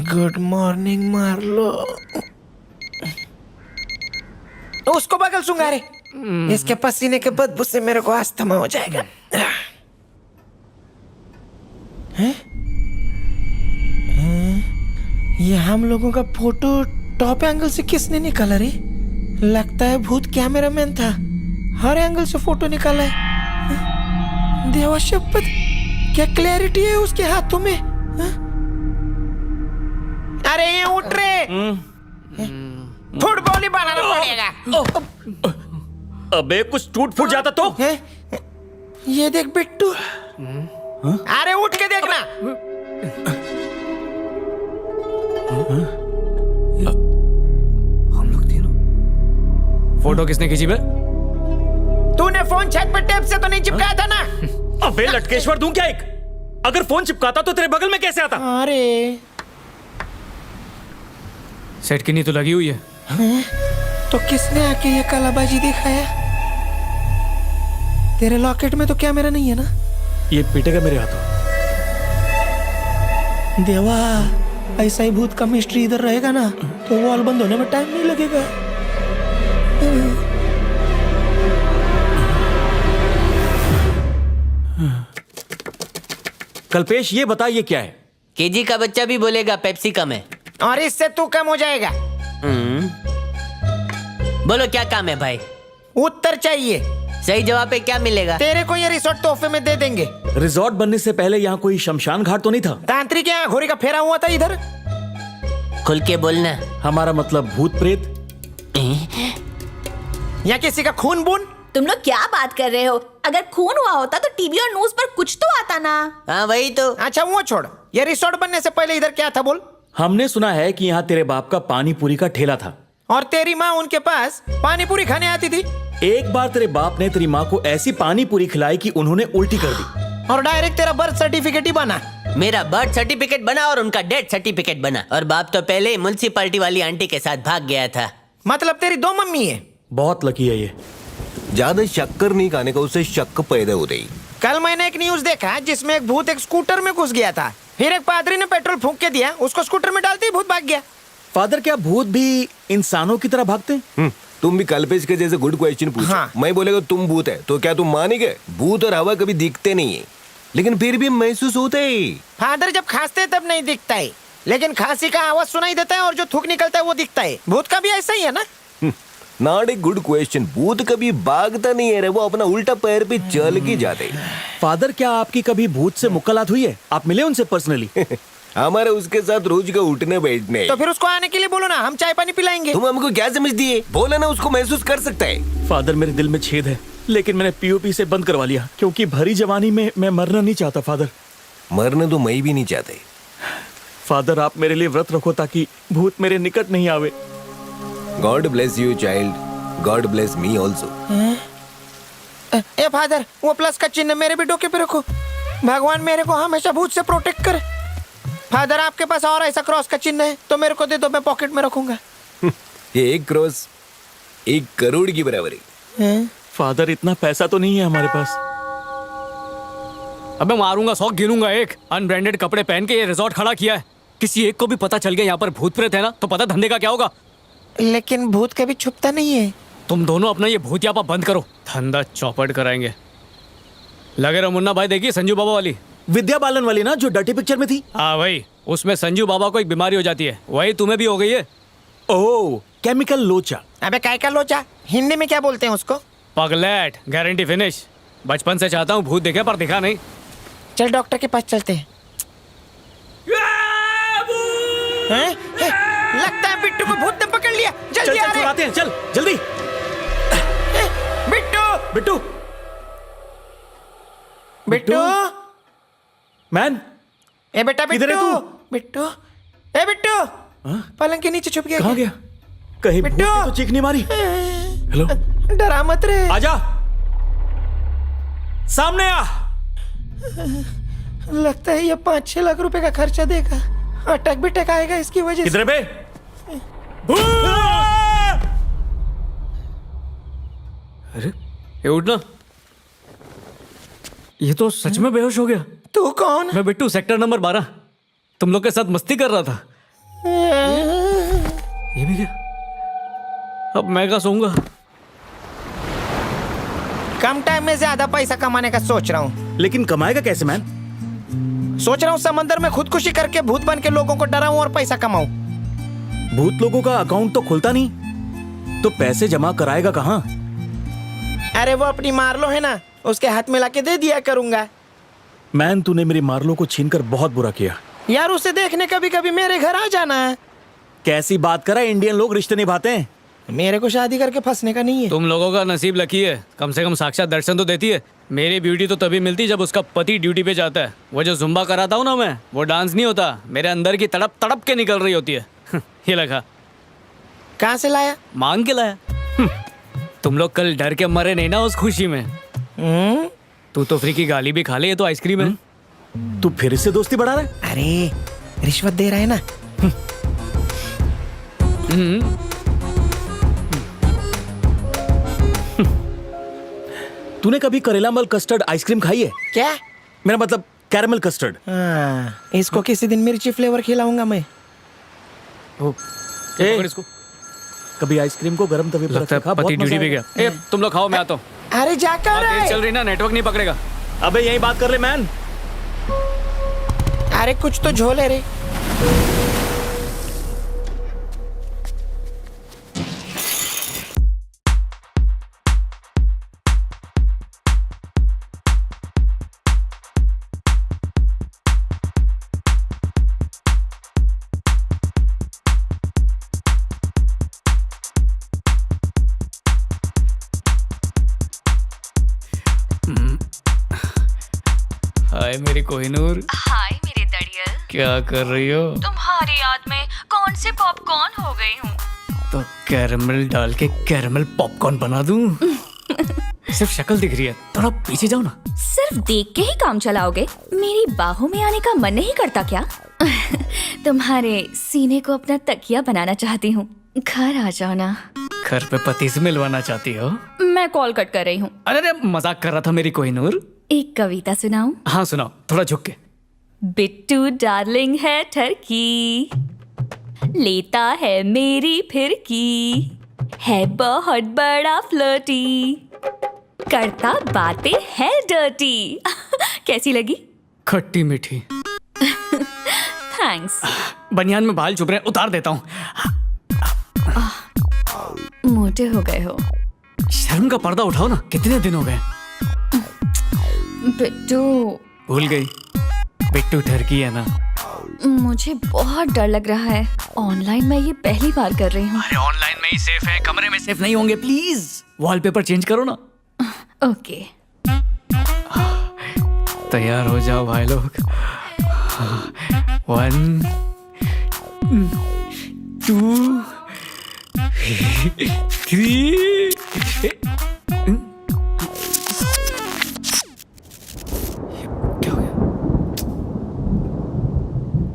गुड मॉर्निंग मार्लो। उसको बगल सूंगा रे। इसके पसीने के बदबू से मेरे को अस्थमा हो जाएगा। हैं? ये हम लोगों का फोटो टॉप एंगल से किसने निकाला रे? लगता है भूत कैमरामैन था, हर एंगल से फोटो निकाला है। देवा शपथ, क्या क्लैरिटी है उसके हाथों में। अरे ये उठ रे, फुटबॉल ही बनाना पड़ेगा। अबे कुछ टूट फूट जाता तो। हैं? ये देख बिट्टू। अरे उठ के देखना। हम लोग तीनों। फोटो किसने खींची बे? तूने फोन छत पर टेप से तो नहीं चिपकाया था ना? अबे लटकेश्वर, दूं क्या एक? अगर फोन चिपकाता तो तेरे बगल में कैसे आता? अरे सेट की नहीं तो लगी हुई है। तो किसने आके ये कालाबाजी दिखाया? तेरे लॉकेट में तो कैमरा नहीं है ना? ये पीटेगा मेरे हाथों। देवा, ऐसा ही भूत का मिस्ट्री इधर रहेगा ना तो वॉल बंद होने में टाइम नहीं लगेगा। कल्पेश, ये बता ये क्या है? केजी का बच्चा भी बोलेगा पेप्सी कम है। और इससे तू कम हो जाएगा। बोलो क्या काम है भाई? उत्तर चाहिए। सही जवाब पे क्या मिलेगा? तेरे को ये रिसोर्ट तोहफे में दे देंगे। रिजॉर्ट बनने से पहले यहाँ कोई शमशान घाट तो नहीं था? तांत्रिक यहाँ घोड़ी का फेरा हुआ था इधर। खुल के बोलना। हमारा मतलब भूत प्रेत। या किसी का खून बून। तुम लोग क्या बात कर रहे हो? अगर खून हुआ होता तो टीवी और न्यूज पर कुछ तो आता ना। हाँ वही तो। अच्छा वो छोड़, ये रिसोर्ट बनने से पहले इधर क्या था बोल? हमने सुना है कि यहाँ तेरे बाप का पानी पूरी का ठेला था और तेरी माँ उनके पास पानी पूरी खाने आती थी। एक बार तेरे बाप ने तेरी माँ को ऐसी पानी पूरी खिलाई कि उन्होंने उल्टी कर दी और डायरेक्ट तेरा बर्थ सर्टिफिकेट ही बना। मेरा बर्थ सर्टिफिकेट बना और उनका डेथ सर्टिफिकेट बना, और बाप तो पहले ही म्युनिसिपैलिटी वाली आंटी के साथ भाग गया था। मतलब तेरी दो मम्मी है। बहुत लकी है ये। ज्यादा शक्कर नहीं खाने का, उससे शक पैदा हो रही। कल मैंने एक न्यूज देखा जिसमें एक भूत एक स्कूटर में घुस गया था, फिर एक पादरी ने पेट्रोल फूंक के दिया, उसको स्कूटर में डालते ही भूत भाग गया। फादर, क्या भूत भी इंसानों की तरह भागते हैं? तुम भी कल्पेश के जैसे गुड क्वेश्चन पूछो। हाँ। मैं बोलेगा तुम भूत है तो क्या तुम मानेंगे? भूत और हवा कभी दिखते नहीं है, लेकिन फिर भी महसूस होते ही। फादर जब खांसते हैं तब नहीं दिखता है, लेकिन खांसी का आवाज सुनाई देता है और जो थूक निकलता है वो दिखता है। भूत का भी ऐसा ही है ना? Not a good question. भूत कभी भागता नहीं है रे, वो अपना उल्टा पैर पे चल के जाते। फादर, क्या आपकी कभी भूत से मुलाकात हुई है? आप मिले उनसे पर्सनली? हमारे उसके साथ रोज का उठने बैठने। तो फिर उसको आने के लिए बोलो ना, हम चाय पानी पिलाएंगे। तुम हमको क्या समझ दिए? बोला ना उसको महसूस कर सकता है। फादर, मेरे दिल में छेद है, लेकिन मैंने पीओपी से बंद करवा लिया क्योंकि भरी जवानी में मैं मरना नहीं चाहता। फादर, मरने तो मैं भी नहीं चाहते। फादर, आप मेरे लिए व्रत रखो ताकि भूत मेरे निकट नहीं आवे। God bless you child, God bless me also. A father, वो प्लस का चिन्ह मेरे भी डोके पे रखो, भगवान मेरे को हमेशा भूत से प्रोटेक्ट करे। फादर आपके पास और ऐसा क्रॉस का चिन्ह है तो मेरे को दे दो, मैं पॉकेट में रखूंगा। ये एक क्रॉस 1 करोड़ की बराबर है। फादर इतना पैसा तो नहीं है हमारे पास। अबे मारूंगा 100 गिनूंगा। एक अनब्रांडेड कपड़े पहन के ये रिजॉर्ट खड़ा किया है। किसी एक को भी पता चल गया यहाँ पर भूत प्रेत है ना, तो पता धंधे का क्या होगा। लेकिन भूत कभी छुपता नहीं है। तुम दोनों अपना ये भूतियापा बंद करो, धंधा चौपट कराएंगे। लगे रहो मुन्ना भाई, देखिए संजू बाबा वाली, विद्या बालन वाली ना, जो डर्टी पिक्चर में थी। हाँ भाई, उसमें संजू बाबा को एक बीमारी हो जाती है, वही तुम्हें भी हो गई है। ओह, केमिकल लोचा। अबे काय का लोचा, हिंदी में क्या बोलते हैं उसको? Pagglait, guarantee finish. बचपन से चाहता हूँ भूत दिखे पर दिखा नहीं। चल डॉक्टर के पास चलते हैं। हैं? लगता है बिट्टू को भूत ने पकड़ लिया। चल जल्दी चल आ रे। छुड़ाते हैं, चल जल्दी। बिट्टू बिट्टू बिट्टू मैन, ए बेटा किधर है बिट्टू तू? बिट्टू ए बिट्टू पलंग के नीचे छुप गया। कहाँ गया? कहीं भूत बिट्टू! ने तो चीख नहीं मारी? हेलो, डरा मत रे। आजा, सामने आ। लगता है ये 5-6 लाख रुपए का खर्चा देगा। अटक बिटक आएगा इसकी वजह से। किधर है बे? अरे ये उठना, ये तो सच में बेहोश हो गया। तू कौन? मैं बिट्टू, सेक्टर नंबर 12, तुम लोग के साथ मस्ती कर रहा था। ये भी क्या? अब मैं क्या सोऊंगा? कम टाइम में ज्यादा पैसा कमाने का सोच रहा हूँ। लेकिन कमाएगा कैसे मैन? सोच रहा हूँ समंदर में खुदकुशी करके भूत बन के लोगों को डराऊं और पैसा कमाऊं। भूत लोगों का अकाउंट तो खुलता नहीं, तो पैसे जमा कराएगा कहाँ? अरे वो अपनी मार्लो है ना, उसके हाथ में लाके दे दिया करूंगा। मैन, तूने मेरी मार्लो को छीनकर बहुत बुरा किया। यार उसे देखने कभी कभी मेरे घर आ जाना। कैसी बात करा, इंडियन लोग रिश्ते निभाते हैं। मेरे को शादी करके फंसने का नहीं है। तुम लोगों का नसीब लकी है, कम से कम साक्षात दर्शन तो देती है। मेरी ब्यूटी तो तभी मिलती जब उसका पति ड्यूटी पे जाता है। वो जो जुम्बा कराता हूँ ना मैं, वो डांस नहीं होता, मेरे अंदर की तड़प तड़प के निकल रही होती है। ये लगा। कहाँ से लाया? मांग के लाया। तुम लोग कल डर के मरे नहीं ना उस खुशी में। तू तो फ्री की गाली भी खा ले, ये तो आइसक्रीम है। तू फिर इससे दोस्ती बढ़ा रहा है? अरे रिश्वत दे रहा है ना। तूने कभी करेला मल कस्टर्ड आइसक्रीम खाई है? क्या? मेरा मतलब कैरमल कस्टर्ड। इसको किसी दिन मिर्ची फ्लेवर खिलाऊंगा मैं। पकड़ इसको। कभी आइसक्रीम को गर्म तवे पर लगता रखा, है बहुत पति मजा ड्यूटी पे आएगा। गया। ए, तुम लोग खाओ, मैं आता हूँ। अरे जाकर तेज चल रही ना, नेटवर्क नहीं पकड़ेगा। अबे यही बात कर ले मैन। अरे कुछ तो झोले रे। हाय मेरी कोहिनूर, हाय मेरे दड़ियल, क्या कर रही हो? तुम्हारी याद में कौन से पॉपकॉर्न हो गई हूँ। तो कैरमल डाल के कैरमल पॉपकॉर्न बना दूं? सिर्फ शक्ल दिख रही है, थोड़ा पीछे जाओ ना। सिर्फ देख के ही काम चलाओगे? मेरी बाहों में आने का मन नहीं करता क्या? तुम्हारे सीने को अपना तकिया बनाना चाहती हूँ, घर आ जाओ ना। घर पे पति से मिलवाना चाहती हो? मैं कॉल कट कर रही हूँ। अरे मजाक कर रहा था मेरी कोहिनूर। एक कविता सुनाऊं? हाँ सुनाओ, थोड़ा झुक के। बिट्टू डार्लिंग है ठरकी, लेता है मेरी फिरकी, है बहुत बड़ा फ्लर्टी, करता बातें है डर्टी। कैसी लगी? खट्टी मीठी। थैंक्स। बनियान में बाल चुभ रहे हैं, उतार देता हूँ। मोटे हो गए हो। शर्म का पर्दा उठाओ ना, कितने दिन हो गए। बिट्टू, भूल गई, बिट्टू ठरकी है ना। मुझे बहुत डर लग रहा है। ऑनलाइन मैं ये पहली बार कर रही हूँ। अरे ऑनलाइन में ही सेफ है, कमरे में सेफ नहीं होंगे। प्लीज वॉलपेपर चेंज करो ना। ओके। तैयार हो जाओ भाई लोग। 1 2 3। क्या हो गया?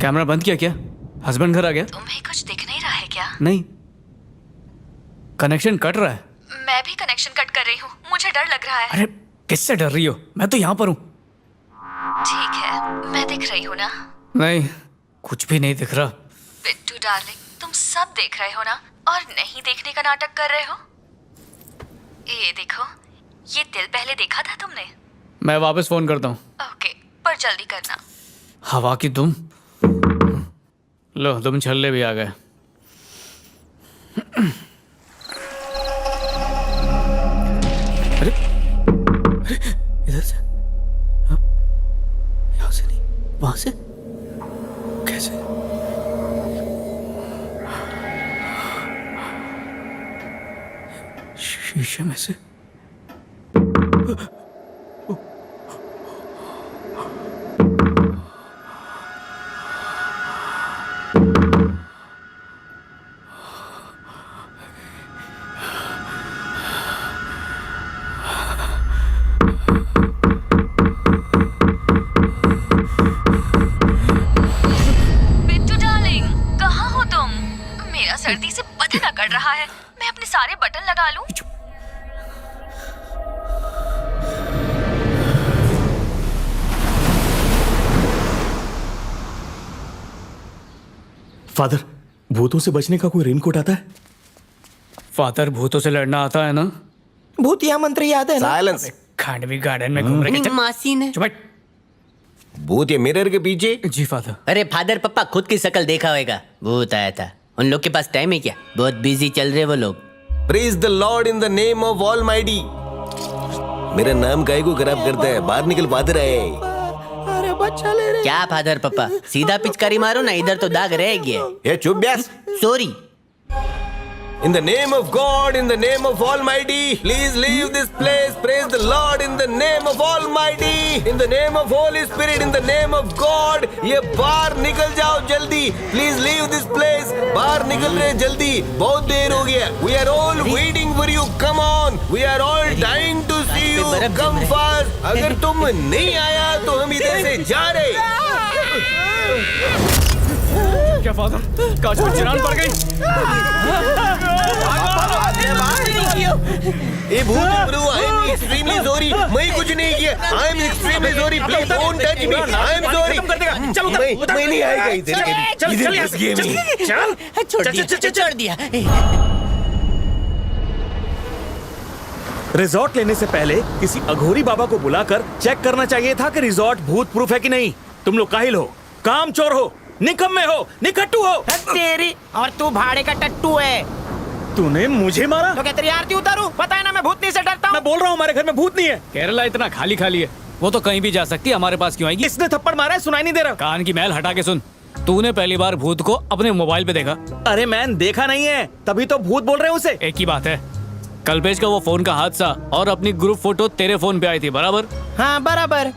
कैमरा बंद किया क्या? हस्बैंड घर आ गया? तुम्हें कुछ दिख नहीं रहा है क्या? नहीं, कनेक्शन कट रहा है। मैं भी कनेक्शन कट कर रही हूँ, मुझे डर लग रहा है। अरे किससे डर रही हो? मैं तो यहाँ पर हूँ। ठीक है, मैं दिख रही हूँ ना? नहीं, कुछ भी नहीं दिख रहा। बिट्टू डार्लिंग, तुम सब देख रहे हो ना, और नहीं देखने का नाटक कर रहे हो? ये देखो, ये दिल पहले देखा था तुमने? मैं वापस फोन करता हूँ। ओके, पर जल्दी करना। हवा की दुम। लो, दुम छल्ले भी आ गए। अरे इधर से, यहाँ से नहीं, वहां से कैसे? शीशे में से। बिट्टू डार्लिंग, कहाँ हो तुम? मेरा सर्दी से पता न कर रहा है, मैं अपने सारे बटन लगा लूं? फादर, भूतों से बचने का कोई रेनकोट आता है? फादर, भूतों से लड़ना आता है ना? भूतिया मंत्र याद है ना? साइलेंस। खांडवी गार्डन में घूम रहे नहीं, थे। मासी ने। चुप बैठ। भूत ये मिरर के पीछे। जी फादर। अरे फादर, पप्पा खुद की शक्ल देखा होगा। भूत आया था। उन लोग के पास टाइम है क्या? बहुत बिजी चल रहे वो लोग। Praise the Lord in the name of almighty. मेरा नाम काहे को खराब करता है? बाहर निकल फादर आए। अरे बच्चा ले रहे। क्या फादर पप्पा, सीधा पिचकारी मारो ना, इधर तो दाग रह गया। ये चुप Beas. Sorry. In the name of God, in the name of Almighty, please leave this place. Praise the Lord in the name of Almighty, in the name of Holy Spirit, in the name of God. ये बाहर निकल जाओ जल्दी. Please leave this place. बाहर निकल रहे जल्दी. बहुत देर हो गया. We are all waiting for you. Come on. We are all dying to see you. Come fast. अगर तुम नहीं आया तो हम इधर से जा रहे. क्या फादर, कांच में चिरान पड़ गई? ए भूत bro, I am extremely sorry. मैं कुछ नहीं किया. I am extremely sorry. Please don't touch me. I am sorry. मैं नहीं आएगा इधर के. इधर फंस गए मैं. छोड़ दिया। रिजॉर्ट लेने से पहले किसी अघोरी बाबा को बुलाकर चेक करना चाहिए था कि रिजॉर्ट भूत प्रूफ है कि नहीं। तुम लोग काहिल हो, कामचोर हो, निकम्मे हो, निकट्टू हो। तेरी और तू भाड़े का टट्टू है। तूने मुझे मारा? तो क्या तेरी आरती उतारूं? पता है ना मैं भूतनी से डरता मैं हूँ। बोल रहा हूँ हमारे घर में भूत नहीं है। केरला इतना खाली खाली है, वो तो कहीं भी जा सकती है, हमारे पास क्यों आएगी? इसने थप्पड़ मारा है, सुनाई नहीं दे रहा। कान की मैल हटा के सुन। तूने पहली बार भूत को अपने मोबाइल पे देखा? अरे मैंने देखा नहीं है, तभी तो भूत बोल रहे हैं उसे। एक ही बात है, कल्पेश का वो फोन का हादसा और अपनी ग्रुप फोटो तेरे फोन पे आई थी, बराबर? हाँ बराबर।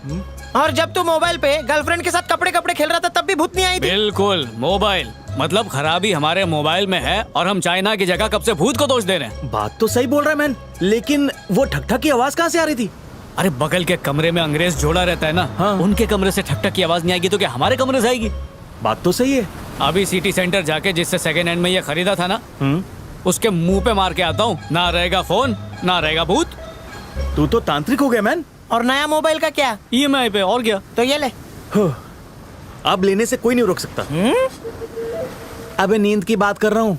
और जब तू मोबाइल पे गर्लफ्रेंड के साथ कपड़े कपड़े खेल रहा था तब भी भूत नहीं आई थी। बिल्कुल, मोबाइल मतलब खराबी हमारे मोबाइल में है और हम चाइना की जगह कब से भूत को दोष दे रहे हैं। बात तो सही बोल रहा है मैन, लेकिन वो ठक ठक की आवाज कहाँ से आ रही थी? अरे बगल के कमरे में अंग्रेज जोड़ा रहता है ना, हाँ। उनके कमरे से ठक ठक की आवाज नहीं आएगी तो क्या हमारे कमरे से आएगी? बात तो सही है। अभी सिटी सेंटर जाके जिससे सेकेंड हैंड में ये खरीदा था ना, उसके मुंह पे मार के आता हूँ, ना रहेगा फोन ना रहेगा भूत। तू तो तांत्रिक हो गया मैन। और नया मोबाइल का क्या? EMI पे, और क्या? तो ये ले। अब लेने से कोई नहीं रोक सकता। अबे नींद की बात कर रहा हूँ।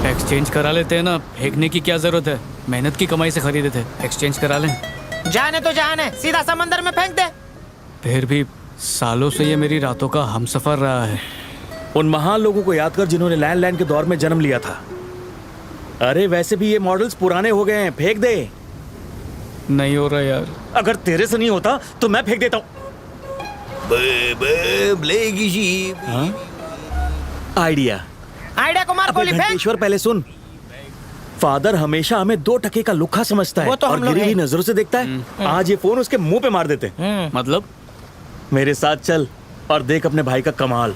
एक्सचेंज करा लेते हैं ना, फेंकने की क्या जरूरत है? मेहनत की कमाई से खरीदे थे, एक्सचेंज करा लें। जाने तो जान है, सीधा समंदर में फेंक दे। फिर भी सालों से ये मेरी रातों का हमसफर रहा है। उन महान लोगों को याद कर जिन्होंने लैंडलाइन के दौर में जन्म लिया था। अरे वैसे भी ये मॉडल्स पुराने हो गए हैं, फेंक दे। नहीं हो रहा यार। अगर तेरे से नहीं होता तो मैं फेंक देता हूँ। आइडिया आइडिया को मार गोली फेंक। घंटेश्वर पहले सुन। फादर हमेशा हमें 2 टके का लुक्खा समझता है वो तो हम और लोग गिरी हुई हैं। नजरों से देखता है। आज ये फोन उसके मुंह पे मार देते। मतलब मेरे साथ चल और देख अपने भाई का कमाल।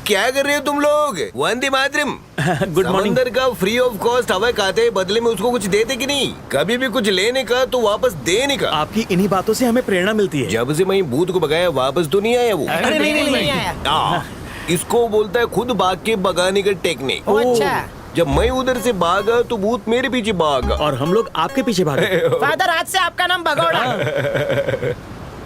क्या कर रहे हो तुम लोग? वंदे मातरम। Good morning. समंदर का फ्री ऑफ कॉस्ट हवा खाते, बदले में उसको कुछ देते कि नहीं? कभी भी कुछ लेने का तो वापस देने का। आपकी इन्हीं बातों से हमें प्रेरणा मिलती है। जब से मैं भूत को भगाया वापस तो नहीं आया वो। अरे नहीं आया। इसको बोलता है खुद भाग के भगाने का टेक्निक। ओ, अच्छा। जब मैं उधर से भागा तो भूत मेरे पीछे भागा। और हम लोग आपके पीछे भागे। फादर, आज से आपका नाम भगोड़ा।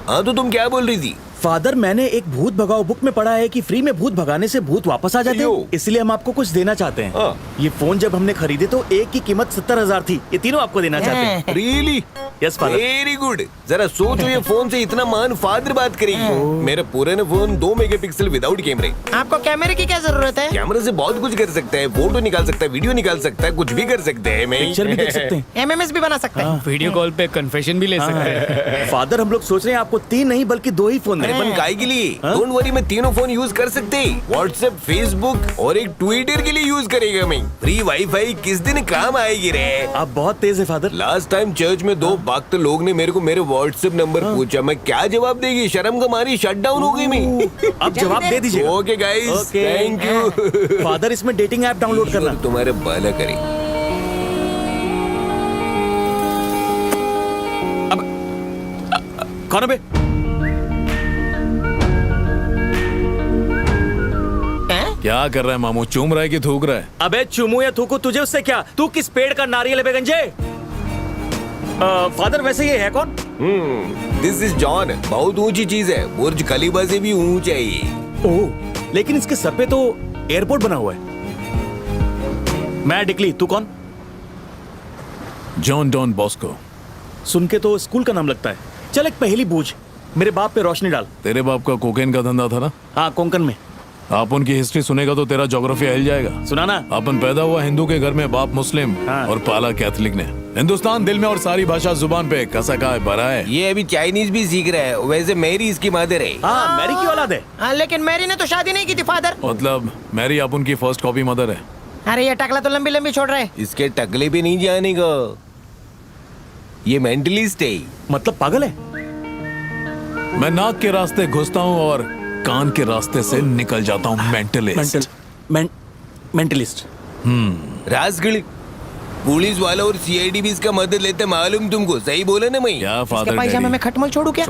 हाँ तो तुम क्या बोल रही थी? फादर, मैंने एक भूत भगाओ बुक में पढ़ा है कि फ्री में भूत भगाने से भूत वापस आ जाते हैं। इसलिए हम आपको कुछ देना चाहते हैं। हाँ। ये फोन जब हमने खरीदे तो एक की कीमत 70,000 थी। ये तीनों आपको देना चाहते हैं। Really? Yes father. Very good. जरा सोचो, ये फोन से इतना महान फादर बात करेगी। मेरा पुराना फोन 2 मेगापिक्सल विदाउट कैमरे। आपको कैमरे की क्या जरूरत है? कैमरे से बहुत कुछ कर सकता है, फोटो निकाल सकता है, वीडियो निकाल सकता है, कुछ भी कर सकते हैं। मैं पिक्चर भी देख सकते हैं। MMS भी बना सकते हैं। वीडियो कॉल पे कन्फेशन भी ले सकते हैं। फादर, हम लोग सोच रहे हैं आपको 3 नहीं बल्कि 2 ही फोन दें। अपन काय के लिए? डोंट वरी, मैं तीनों फोन यूज कर सकते। व्हाट्सएप, फेसबुक और एक ट्विटर के लिए यूज करेगा मैं। फ्री वाईफाई किस दिन काम आएगी रे? आप बहुत तेज है फादर। लास्ट टाइम चर्च में 2 भक्त लोग ने मेरे को मेरे व्हाट्सएप नंबर पूछा, मैं क्या जवाब देगी? शर्म का मारी शट डाउन हो गई मैं। अब जवाब दे दीजिए। Okay guys, thank you. Father, इसमें डेटिंग ऐप डाउनलोड करना। तुम्हारे भला करे। कौन है बे? क्या कर रहा है मामू? चूम रहा है कि थूक रहा है? अबे चुमू या थूकू, तुझे उससे क्या? तू किस पेड़ का नारियल है बे गंजे? फादर, वैसे ये है कौन? This is John. बहुत ऊंची चीज है, बुर्ज खलीफा से भी ऊंचा है ये। ओह, लेकिन इसके सर पे तो एयरपोर्ट बना हुआ है। मैं डिकली, तू कौन? John Donne Bosco. सुन के तो स्कूल का नाम लगता है। चल एक पहेली पूछ, मेरे बाप पे रोशनी डाल। तेरे बाप का कोकेन का धंधा था ना? हाँ, कोंकण में। आप उनकी हिस्ट्री सुनेगा तो तेरा ज्योग्राफी हिल जाएगा। सुना ना? अपन पैदा हुआ हिंदू के घर में, बाप मुस्लिम हाँ। और पाला कैथलिक ने। हिंदुस्तान दिल में और सारी भाषा जुबान पे, कसा का है, भरा है। ये अभी चाइनीज भी सीख रहा है। वैसे मैरी इसकी मदर है। हाँ, मैरी की औलाद है। हाँ, लेकिन मैरी ने तो शादी नहीं की थी फादर। मतलब मैरी आप उनकी फर्स्ट कॉपी मदर है। अरे ये टकला तो लंबी लंबी छोड़ रहा है। इसके टकले पे नहीं जाने का। ये मेंटलिस्ट है। मतलब पागल है। मैं नाक के रास्ते घुसता हूँ और कान के रास्ते से निकल जाता हूँ। मेंटलिस्ट। मेंटलिस्ट। राजगढ़ पुलिस वाला और सीआईडी भी इसका मदद लेते, मालूम तुमको? सही बोला ना मैं? क्या इसके फादर पायजामे डैडी? में खटमल छोड़ू क्या?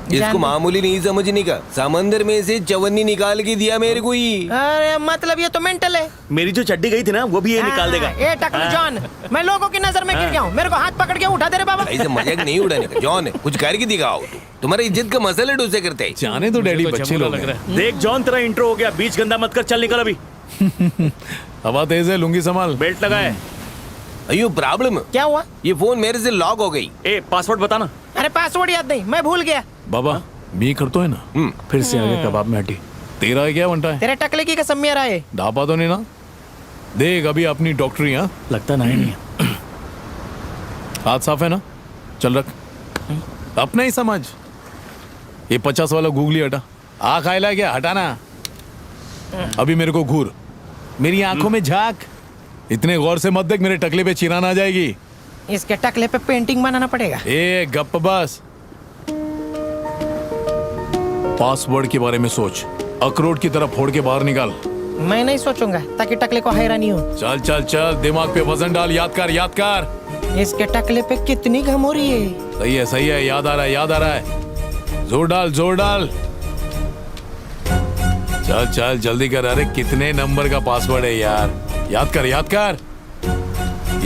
इसको मामूली नहीं समझने का। समंदर में से चवन्नी निकाल के दिया मेरे को ही। अरे मतलब ये तो मेंटल है। मेरी जो चड्डी गई थी ना, वो भी ये निकाल देगा। ए टकलू जॉन, मैं लोगों की नजर में गिर गया हूँ। मेरे को हाथ पकड़ के उठा दे रे बाबा। ऐसे मजाक नहीं उड़ाने का जॉन। कुछ करके दिखाओ। तुम्हारी इज्जत का मसला डोसे करते हैं। जाने तो डैडी, बच्चे लोग लग हैं। रहा है। देख जॉन, तेरा इंट्रो हो गया। बीच गंदा मत कर, चल निकल अभी। हवा तेज है, लुंगी संभाल। बेल्ट लगाए। अयो प्रॉब्लम। क्या हुआ? ये फोन मेरे से लॉक हो गई। ए, पासवर्ड बताना। अरे पासवर्ड याद नहीं, मैं भूल गया। बाबा मी करतो है ना? फिर से आगे कबाब में हड्डी। तेरा क्या बनता है? तेरे टकले की कसम मेरा है। ढापा तो नहीं ना? देख अभी अपनी डॉक्टरी। हाँ, लगता नहीं है। हाथ साफ है ना? चल रख। अपना ही समझ। ये 50 वाला गूगली हटा। आ खाएला क्या? हटाना। अभी मेरे को घूर, मेरी आंखों में झांक। इतने गौर से मत देख, मेरे टकले पे चिरान आ जाएगी। इसके टकले पे पेंटिंग बनाना पड़ेगा। ए गप बस। पासवर्ड के बारे में सोच। अखरोट की तरह फोड़ के बाहर निकाल। मैं नहीं सोचूंगा ताकि टकले को हैरानी हो। चल चल चल, दिमाग पे वजन डाल। याद कर, याद कर। इसके टकले पे कितनी घम हो रही है। सही है, सही है। याद आ रहा है, याद आ रहा है। जोर डाल, जोर डाल। चल चल जल्दी कर। अरे कितने नंबर का पासवर्ड है यार? याद कर, याद कर।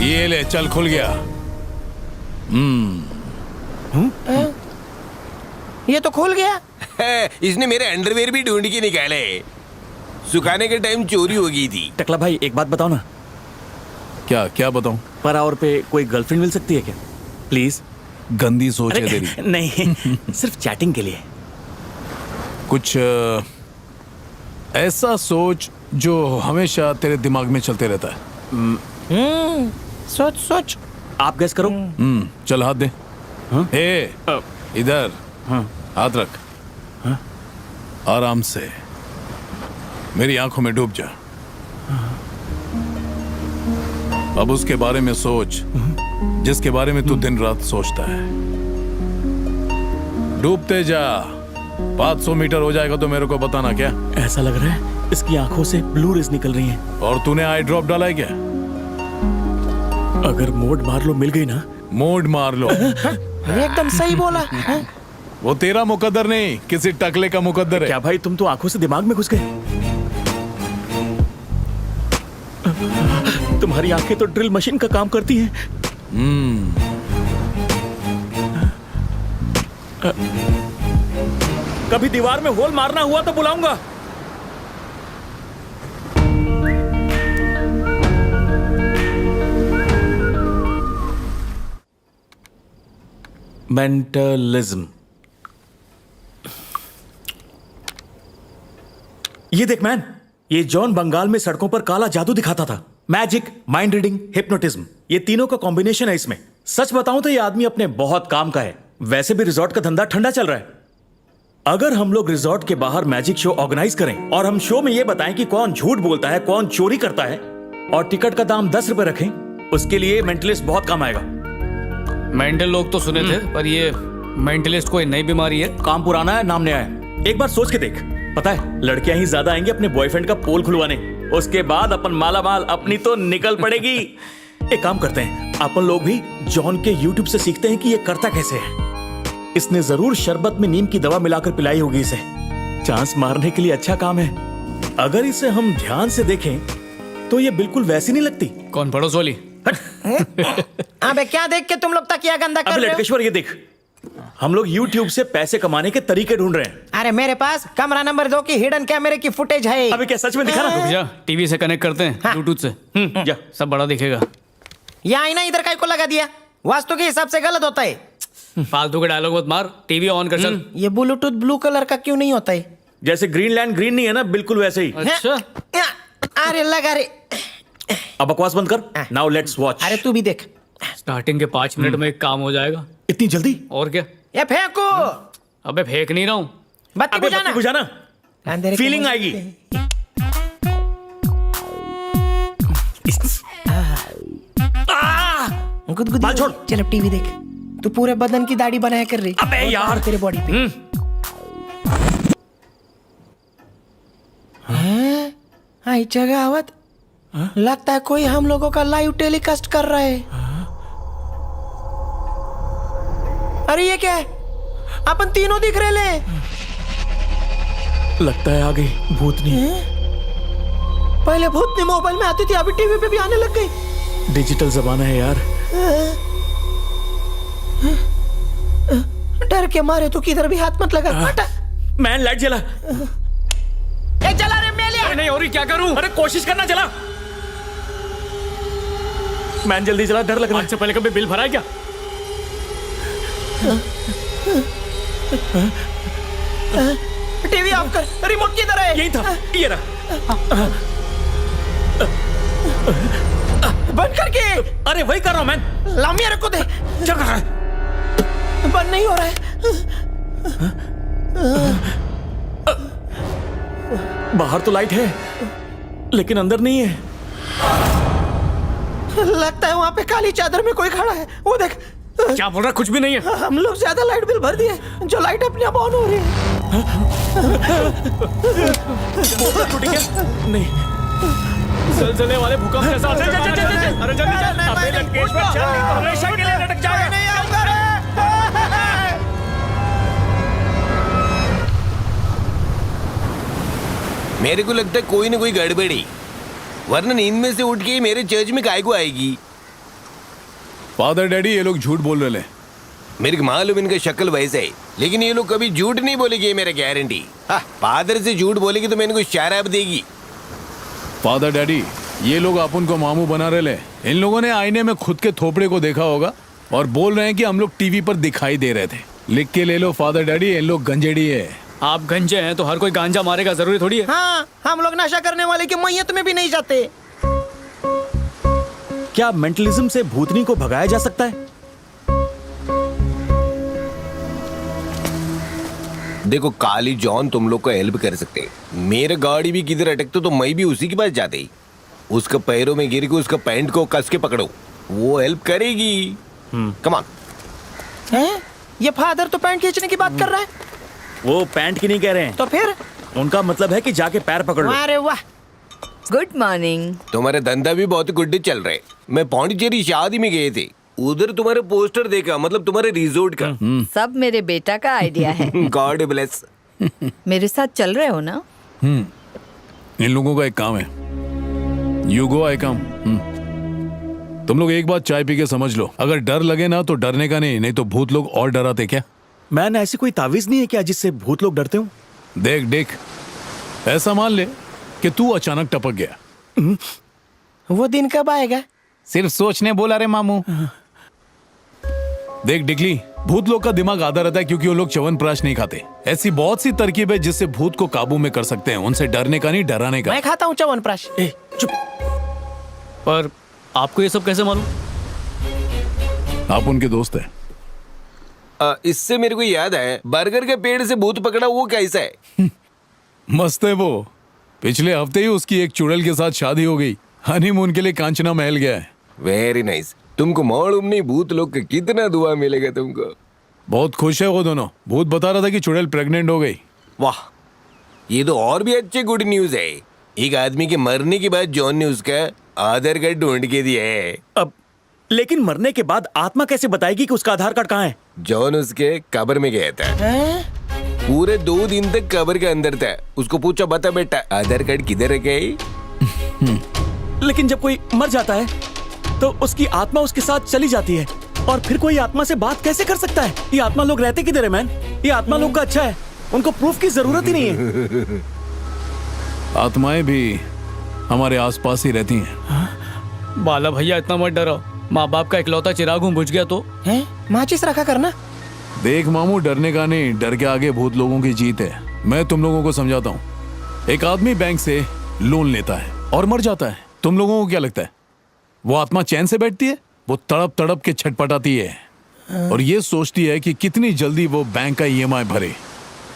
ये ले, चल खुल गया। ये तो खुल गया। इसने मेरे अंडरवेयर भी ढूंढ के निकाले। सुखाने के टाइम चोरी हो गई थी। टकला भाई, एक बात बताओ ना। क्या क्या बताऊं? पर आवर पे कोई गर्लफ्रेंड मिल सकती है क्या? प्लीज। गंदी सोच है तेरी। नहीं, सिर्फ चैटिंग के लिए। कुछ ऐसा सोच जो हमेशा तेरे दिमाग में चलते रहता है। सोच सोच। आप गैस करो। चल हाथ दे। ए इधर हाथ रख। आराम से मेरी आंखों में डूब जा। अब उसके बारे में सोच जिसके बारे में तू दिन रात सोचता है। डूबते जा। 500 मीटर हो जाएगा तो मेरे को बताना। क्या ऐसा लग रहा है इसकी आंखों से ब्लू रेज निकल रही हैं। और तूने आई ड्रॉप डाला है क्या? अगर मोड मार लो मिल गई ना। मोड मार लो। ये एकदम सही बोला। हाँ? वो तेरा मुकद्दर नहीं, किसी टकले का मुकद्दर है। क्या भाई तुम तो आंखों से दिमाग में घुस गए। तुम्हारी आंखें तो ड्रिल मशीन का काम करती हैं। कभी दीवार में होल मारना हुआ तो बुलाऊंगा। मेंटलिज्म। ये देख मैन, ये जॉन बंगाल में सड़कों पर काला जादू दिखाता था। मैजिक, माइंड रीडिंग, हिप्नोटिज्म, ये तीनों का कॉम्बिनेशन है इसमें। सच बताऊं तो ये आदमी अपने बहुत काम का है। वैसे भी रिजॉर्ट का धंधा ठंडा चल रहा है। अगर हम लोग रिजॉर्ट के बाहर मैजिक शो ऑर्गेनाइज करें और हम शो में ये बताएं कि कौन झूठ बोलता है, कौन चोरी करता है, और टिकट का दाम 10 रुपए रखें, उसके लिए मेंटलिस्ट बहुत काम आएगा। मेंटल लोग तो सुने थे, पर ये मेंटलिस्ट कोई नई बीमारी है। काम पुराना है, नाम नया है। एक बार सोच के देख, पता है लड़कियां ही ज्यादा आएंगी अपने बॉयफ्रेंड का पोल खुलवाने। उसके बाद अपन माला माल, अपनी तो निकल पड़ेगी। एक काम करते हैं, अपन लोग भी जॉन के यूट्यूब से सीखते हैं कि ये करता कैसे है। इसने जरूर शरबत में नीम की दवा मिलाकर पिलाई होगी इसे। चांस मारने के लिए अच्छा काम है। अगर इसे हम ध्यान से देखें तो ये बिल्कुल वैसी नहीं लगती। कौन पड़ोस वाली? अबे क्या देख के तुम लोग तकिया गंदा कर अबे रहे हो? लटकेश्वर ये देख, हम लोग YouTube से पैसे कमाने के तरीके ढूंढ रहे हैं। अरे मेरे पास कमरा नंबर 2 की हिडन कैमरे की फुटेज है। अबे क्या सच में दिखा ना? भैया टीवी से कनेक्ट करते हैं, हाँ। ब्लूटूथ से। जा। सब बड़ा दिखेगा। ये आईना इधर काय को लगा दिया? वास्तु के हिसाब से गलत होता है। फालतू के डायलॉग मत मार, टीवी ऑन कर चल। ये ब्लूटूथ ब्लू कलर का क्यों नहीं होता है? जैसे ग्रीनलैंड ग्रीन नहीं है ना, बिल्कुल वैसे ही। अच्छा, अरे लगा रे। अब बकवास बंद कर। Now let's watch. अरे तू भी देख। स्टार्टिंग के 5 मिनट में एक काम हो जाएगा। इतनी जल्दी? और क्या? ये फेंको। अबे फेंक नहीं रहा हूँ। बत्ती अबे बत्ती बुझाना, अंधेरे की फीलिंग मौज आएगी। गुदगुदी बाल छोड़। चल अब टीवी देख। तू पूरे बदन की दाढ़ी बनाया कर रही। अबे और यार। तेरे बॉडी पे। हाँ जगह आवत। लगता है कोई हम लोगों का लाइव टेलीकास्ट कर रहा है। अरे ये क्या है? अपन तीनों दिख रहे ले। लगता है आ गई भूतनी। पहले भूतनी मोबाइल में आती थी, अभी टीवी पे भी आने लग गई। डिजिटल जमाना है यार। डर के मारे तो किधर भी हाथ मत लगा। हटा। मैन लाइट जला। ए चला रे मेले। अरे नहीं, और क्या करूं? अरे कोशिश करना, चला। मैन जल्दी चला, डर लग रहा आज से पहले कभी बिल भरा है क्या? टीवी ऑफ कर। रिमोट किधर है? यही था, ये रहा। बंद करके। अरे वही कर रहा हूं मैन। ला मेरे को दे। क्या कर रहा है? बंद नहीं हो रहा है। बाहर तो लाइट है लेकिन अंदर नहीं है। लगता है वहाँ पे काली चादर में कोई खड़ा है। वो देख। क्या बोल रहा? कुछ भी नहीं है। हम लोग ज्यादा लाइट बिल भर दिए, जो लाइट अपने आप ऑन हो रही है। टूट गया? नहीं। जलजले वाले भूकंप जैसा असर चल, चल, चल, चल, चल। अरे जल्दी चल। अबे लटकेश्वर, चल, नहीं तो हमेशा के लिए लटक जाएगा। नहीं आऊंगा रे। मेरे को लगता है कोई ना कोई गड़बड़ी, वरना नींद में से उठ के ही मेरे चर्च में काय को आएगी। फादर डैडी ये लोग झूठ बोल रहे हैं। मेरे को मालूम इनका शक्ल वैसे है, लेकिन ये लोग कभी झूठ नहीं बोलेगी, ये मेरा गारंटी। फादर से झूठ बोलेगी तो मैंने को शराब देगी। फादर डैडी ये लोग अपन को मामू बना रहे। इन लोगों ने आईने में खुद के थोपड़े को देखा होगा और बोल रहे हैं कि हम लोग टीवी पर दिखाई दे रहे थे। लिख के ले लो फादर डैडी, इन लोग गंजेड़ी है। आप गंजे हैं तो हर कोई गांजा मारेगा जरूरी थोड़ी है। हाँ, हम लोग नशा करने वाले की मैयत में भी नहीं जाते। क्या मेंटलिज्म से भूतनी को भगाया जा सकता है? देखो काली जॉन तुम लोग को हेल्प कर सकते। मेरे गाड़ी भी किधर अटकते तो मैं भी उसी के पास जाते। उसका पैरों में गिर के उसका पैंट को कस के पकड़ो, वो हेल्प करेगी। Come on. हैं? ये फादर तो पैंट खींचने की बात कर रहा है। वो पैंट की नहीं कह रहे हैं, तो फिर उनका मतलब है कि जाके पैर पकड़ लो। अरे वाह, गुड मॉर्निंग। तुम्हारे धंधा भी बहुत गुड चल रहे। मैं पौंडीचेरी शादी में गए थे, उधर तुम्हारे पोस्टर देखा, मतलब तुम्हारे रिजोर्ट का। सब मेरे बेटा का आइडिया है। God bless. मेरे साथ चल रहे हो ना? इन लोगों का एक काम है, यू गो आई कम। तुम लोग एक बात चाय पी के समझ लो, अगर डर लगे ना तो डरने का नहीं तो भूत लोग और डराते क्या? मैन, ऐसी कोई तावीज नहीं है क्या जिससे भूत लोग डरते हो? देख देख, ऐसा मान ले कि तू अचानक टपक गया। वो दिन कब आएगा? सिर्फ सोचने बोला रे मामू। देख डिकली, भूत लोग का दिमाग आधा रहता है क्योंकि वो लोग च्यवनप्राश नहीं खाते। ऐसी बहुत सी तरकीब है जिससे भूत को काबू में कर सकते हैं। उनसे डरने का नहीं, डराने का। मैं खाता हूँ च्यवनप्राश। चुप। पर आपको ये सब कैसे मालूम? आप उनके दोस्त हैं। इससे मेरे को याद है, बर्गर के पेड़ से भूत पकड़ा वो कैसा है? मस्त है वो। पिछले हफ्ते ही उसकी एक चुड़ैल के साथ शादी हो गई। हनीमून के लिए कांचना महल गया है। Very nice. तुमको मालूम नहीं भूत लोग का कितना दुआ मिलेगा तुमको। बहुत खुश है वो दोनों। भूत बता रहा था कि चुड़ैल प्रेग्नेंट हो गई। वाह, ये तो और भी अच्छे गुड न्यूज है। एक आदमी के मरने के बाद जॉन ने उसका आधार कार्ड ढूंढ के दिया है। अब लेकिन मरने के बाद आत्मा कैसे बताएगी कि उसका आधार कार्ड कहाँ है? जॉन उसके कब्र में गया था। पूरे 2 दिन तक कब्र के अंदर था। उसको पूछा, बता बेटा आधार कार्ड किधर रखा है? लेकिन जब कोई मर जाता है तो उसकी आत्मा उसके साथ चली जाती है, और फिर कोई आत्मा से बात कैसे कर सकता है? ये आत्मा लोग रहते किधर है मैन? ये आत्मा लोग का अच्छा है, उनको प्रूफ की जरूरत ही नहीं है। आत्माएं भी हमारे आसपास ही रहती हैं। बाला भैया इतना मत डरो, माँ बाप का इकलौता चिराग हूँ, बुझ गया तो। हैं? माचिस रखा करना। देख मामू, डरने का नहीं, डर के आगे भूत लोगों की जीत है। मैं तुम लोगों को समझाता हूँ। एक आदमी बैंक से लोन लेता है और मर जाता है। तुम लोगों को क्या लगता है वो आत्मा चैन से बैठती है? वो तड़प तड़प के छटपटाती है और ये सोचती है कि कितनी जल्दी वो बैंक का ईएमआई भरे,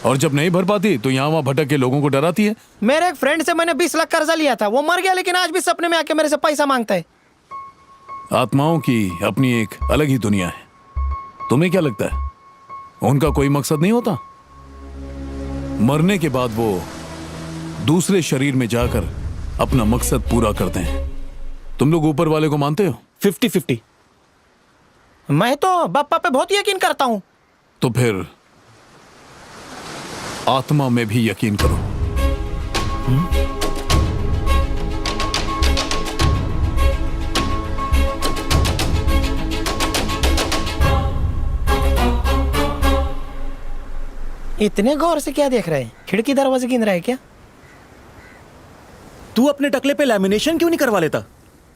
और जब नहीं भर पाती तो यहाँ वहाँ भटक के लोगों को डराती है। मेरे एक फ्रेंड से मैंने 20 लाख कर्जा लिया था, वो मर गया लेकिन आज भी सपने में आके मेरे से पैसा मांगता है। आत्माओं की अपनी एक अलग ही दुनिया है। तुम्हें क्या लगता है उनका कोई मकसद नहीं होता? मरने के बाद वो दूसरे शरीर में जाकर अपना मकसद पूरा करते हैं। तुम लोग ऊपर वाले को मानते हो? 50-50। मैं तो बाप्पा पे बहुत यकीन करता हूँ। तो फिर आत्मा में भी यकीन करो। इतने गौर से क्या देख रहे हैं? खिड़की दरवाजे गिन रहा है क्या? तू अपने टकले पे लैमिनेशन क्यों नहीं करवा लेता?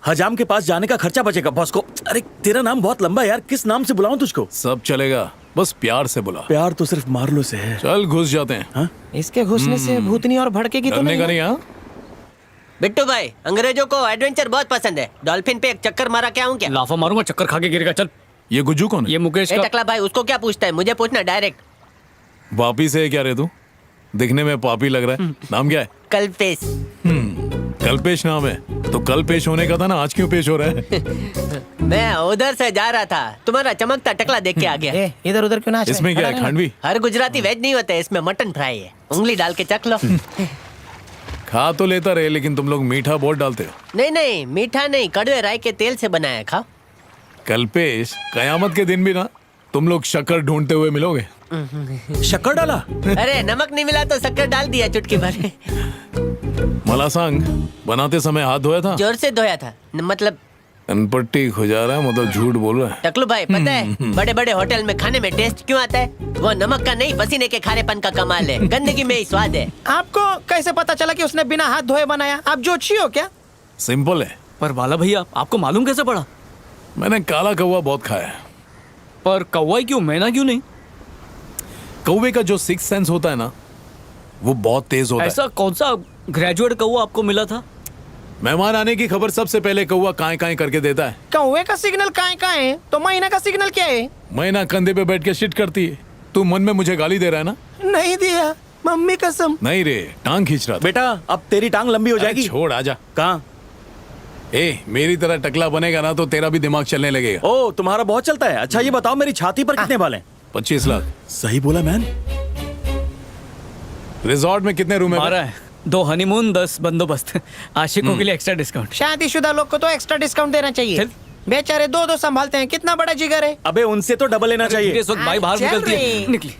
हजाम के पास जाने का खर्चा बचेगा बॉस को। अरे तेरा नाम बहुत लंबा है यार, किस नाम से बुलाऊं तुझको? सब चलेगा, बस प्यार से बुला। प्यार तो सिर्फ मार्लो से है। चल घुस जाते हैं। हाँ? इसके घुसने से भूतनी और भड़केगी तो डरने नहीं? का नहीं। हाँ, बिट्टू भाई, अंग्रेजों को एडवेंचर बहुत पसंद है। डॉल्फिन पे एक चक्कर मारा क्या हूँ क्या? लाफा मारूंगा, चक्कर खा के गिरेगा। चल, ये गुज्जू कौन है? ये मुकेश ए का। टकला भाई, उसको क्या पूछता है? मुझे पूछना डायरेक्ट। वापी से है क्या रे तू? दिखने में पापी लग रहा है। नाम क्या है? कल्पेश। कल्पेश नाम है तो कल पेश होने का था ना, आज क्यों पेश हो रहा है? मैं उधर से जा रहा था, तुम्हारा चमकता टकला देख के आ गया। ए, इधर उधर क्यों नाच रहे? इसमें क्या है? खड़ा रहना। खांडवी हर गुजराती वेज नहीं होते, इसमें मटन फ्राई है। उंगली डाल के चख लो। खा तो लेता रहे, लेकिन तुम लोग मीठा बहुत डालते हो। नहीं नहीं, मीठा नहीं, कड़वे राई के तेल से बनाया। खाओ। कल्पेश, कयामत के दिन भी ना तुम लोग शक्कर ढूंढते हुए मिलोगे। शक्कर डाला? अरे नमक नहीं मिला तो शक्कर डाल दिया चुटकी भर। मलासांग बनाते समय हाथ धोया था? जोर से धोया था, मतलब अनपट्टी खुजा रहा है, मतलब झूठ बोल रहा है। टकलू भाई, पता है बड़े बड़े होटल में खाने में टेस्ट क्यों आता है? वो नमक का नहीं, पसीने के खारेपन का कमाल है। गंदगी में ही स्वाद है। आपको कैसे पता चला कि उसने बिना हाथ धोए बनाया? आप जोशी हो क्या? सिंपल है। पर बाला भैया, आपको मालूम कैसे पड़ा? मैंने काला कौवा बहुत खाया है। पर कौवा ही क्यों, मैना क्यों नहीं? कौवे का जो सिक्स सेंस होता है ना, वो बहुत तेज होता है। ऐसा कौन सा ग्रेजुएट कौवा आपको मिला था? मेहमान आने की खबर सबसे पहले कौवा काए काए करके देता है। कौवे का सिग्नल काय है तो महीना का सिग्नल क्या है? मैना कंधे पे बैठ के शिट करती है। तू मन में मुझे गाली दे रहा है ना? नहीं दिया, मम्मी कसम। नहीं रे, टांग खींच रहा था। बेटा अब तेरी टांग लंबी हो अरे जाएगी। छोड़, आजा। कहाँ? ए, मेरी तरह टकला बनेगा ना तो तेरा भी दिमाग चलने लगेगा। ओ, तुम्हारा बहुत चलता है। अच्छा ये बताओ, मेरी छाती पर कितने बाल हैं? 25 लाख। सही बोला मैन। रिजॉर्ट में कितने रूम है? 12 है, 2 हनीमून, 10 बंदोबस्त। आशिकों के लिए एक्स्ट्रा डिस्काउंट। शादीशुदा लोग को तो एक्स्ट्रा डिस्काउंट देना चाहिए। चल। बेचारे दो दो संभालते हैं, कितना बड़ा जिगर है। अबे उनसे तो डबल लेना चाहिए। इस वक्त भाई बाहर चल निकलती है, रही। निकली।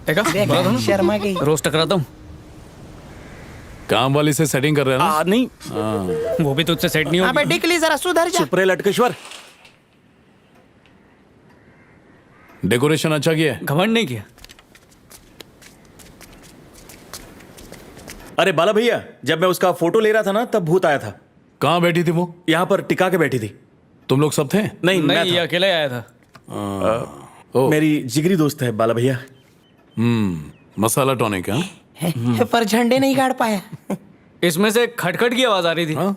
देखा? देखा, बोला था ना? शर्मा गई। रोज टकराता हूँ। काम वाली से सेटिंग कर रहे हैं ना? नहीं, वो भी तुझसे सेट नहीं अबे होगी। डिकली जरा सुधर जा। चुप रहे लटकेश्वर। डेकोरेशन अच्छा किया है? घमंड नहीं किया। अरे बाला भैया, जब मैं उसका फोटो ले रहा था ना, तब भूत आया था। कहाँ बैठी थी वो? यहाँ पर टिका के बैठी थी। तुम लोग सब थे? नहीं, मैं नहीं, ये था। अकेला ही आया था। ओ, मेरी जिगरी दोस्त है बाला भैया। मसाला टॉनिक हाँ? पर झंडे नहीं गाड़ पाया। इसमें से खटखट की आवाज आ रही थी। हाँ?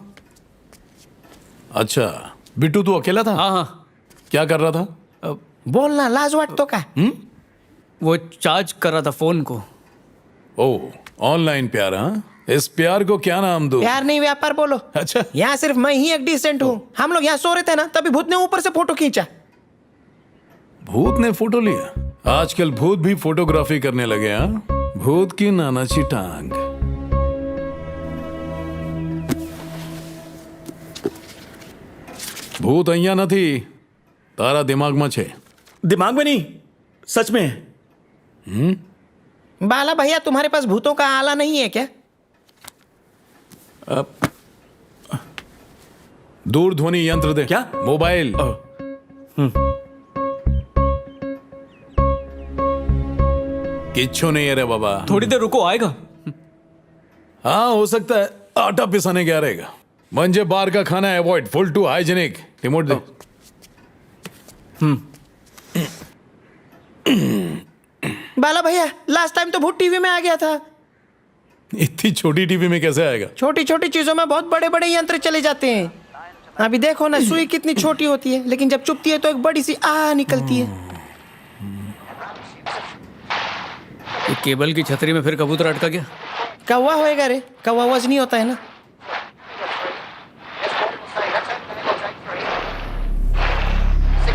अच्छा, बिट्टू तू अकेला था? हाँ हाँ। क्या कर रहा था? बोलना लाज वाटतो का? वो चार्ज कर रहा था फोन को। ओ, ऑनलाइन प्यार हाँ? इस प्यार को क्या नाम दूं? प्यार नहीं व्यापार बोलो। अच्छा, यहाँ सिर्फ मैं ही एक डिसेंट हूँ। हम लोग यहाँ सो रहे थे ना, तभी भूत ने ऊपर से फोटो खींचा। भूत ने फोटो लिया? आजकल भूत भी फोटोग्राफी करने लगे हाँ? भूत की नानाची टांग। भूत અહીંયા નથી, તારા દિમાગમાં છે। दिमाग में नहीं, सच में है। बाला भैया, तुम्हारे पास भूतों का आला नहीं है क्या? दूरध्वनि यंत्र दे। क्या? मोबाइल। किच्छु नहीं है रे बाबा। थोड़ी देर रुको, आएगा। हाँ हो सकता है आटा पिसाने गया रहेगा। मंजे बाहर का खाना avoid, full to hygienic. Remote दे। बाला भैया, लास्ट टाइम तो भूत टीवी में आ गया था। इतनी छोटी टीवी में कैसे आएगा? छोटी छोटी चीजों में बहुत बड़े बड़े यंत्र चले जाते हैं। अभी देखो ना, सुई कितनी छोटी होती है, लेकिन जब चुभती है तो एक बड़ी सी आ निकलती है। ये केबल की छतरी में फिर कबूतर अटका गया। कौवा होएगा रे, कौवा वजनी होता है ना।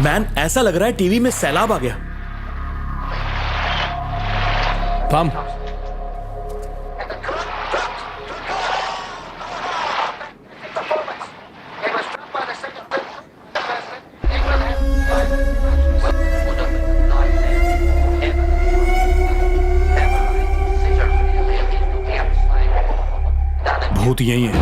मैन, ऐसा लग रहा है टीवी में सैलाब आ गया। थाम। भूत यही है।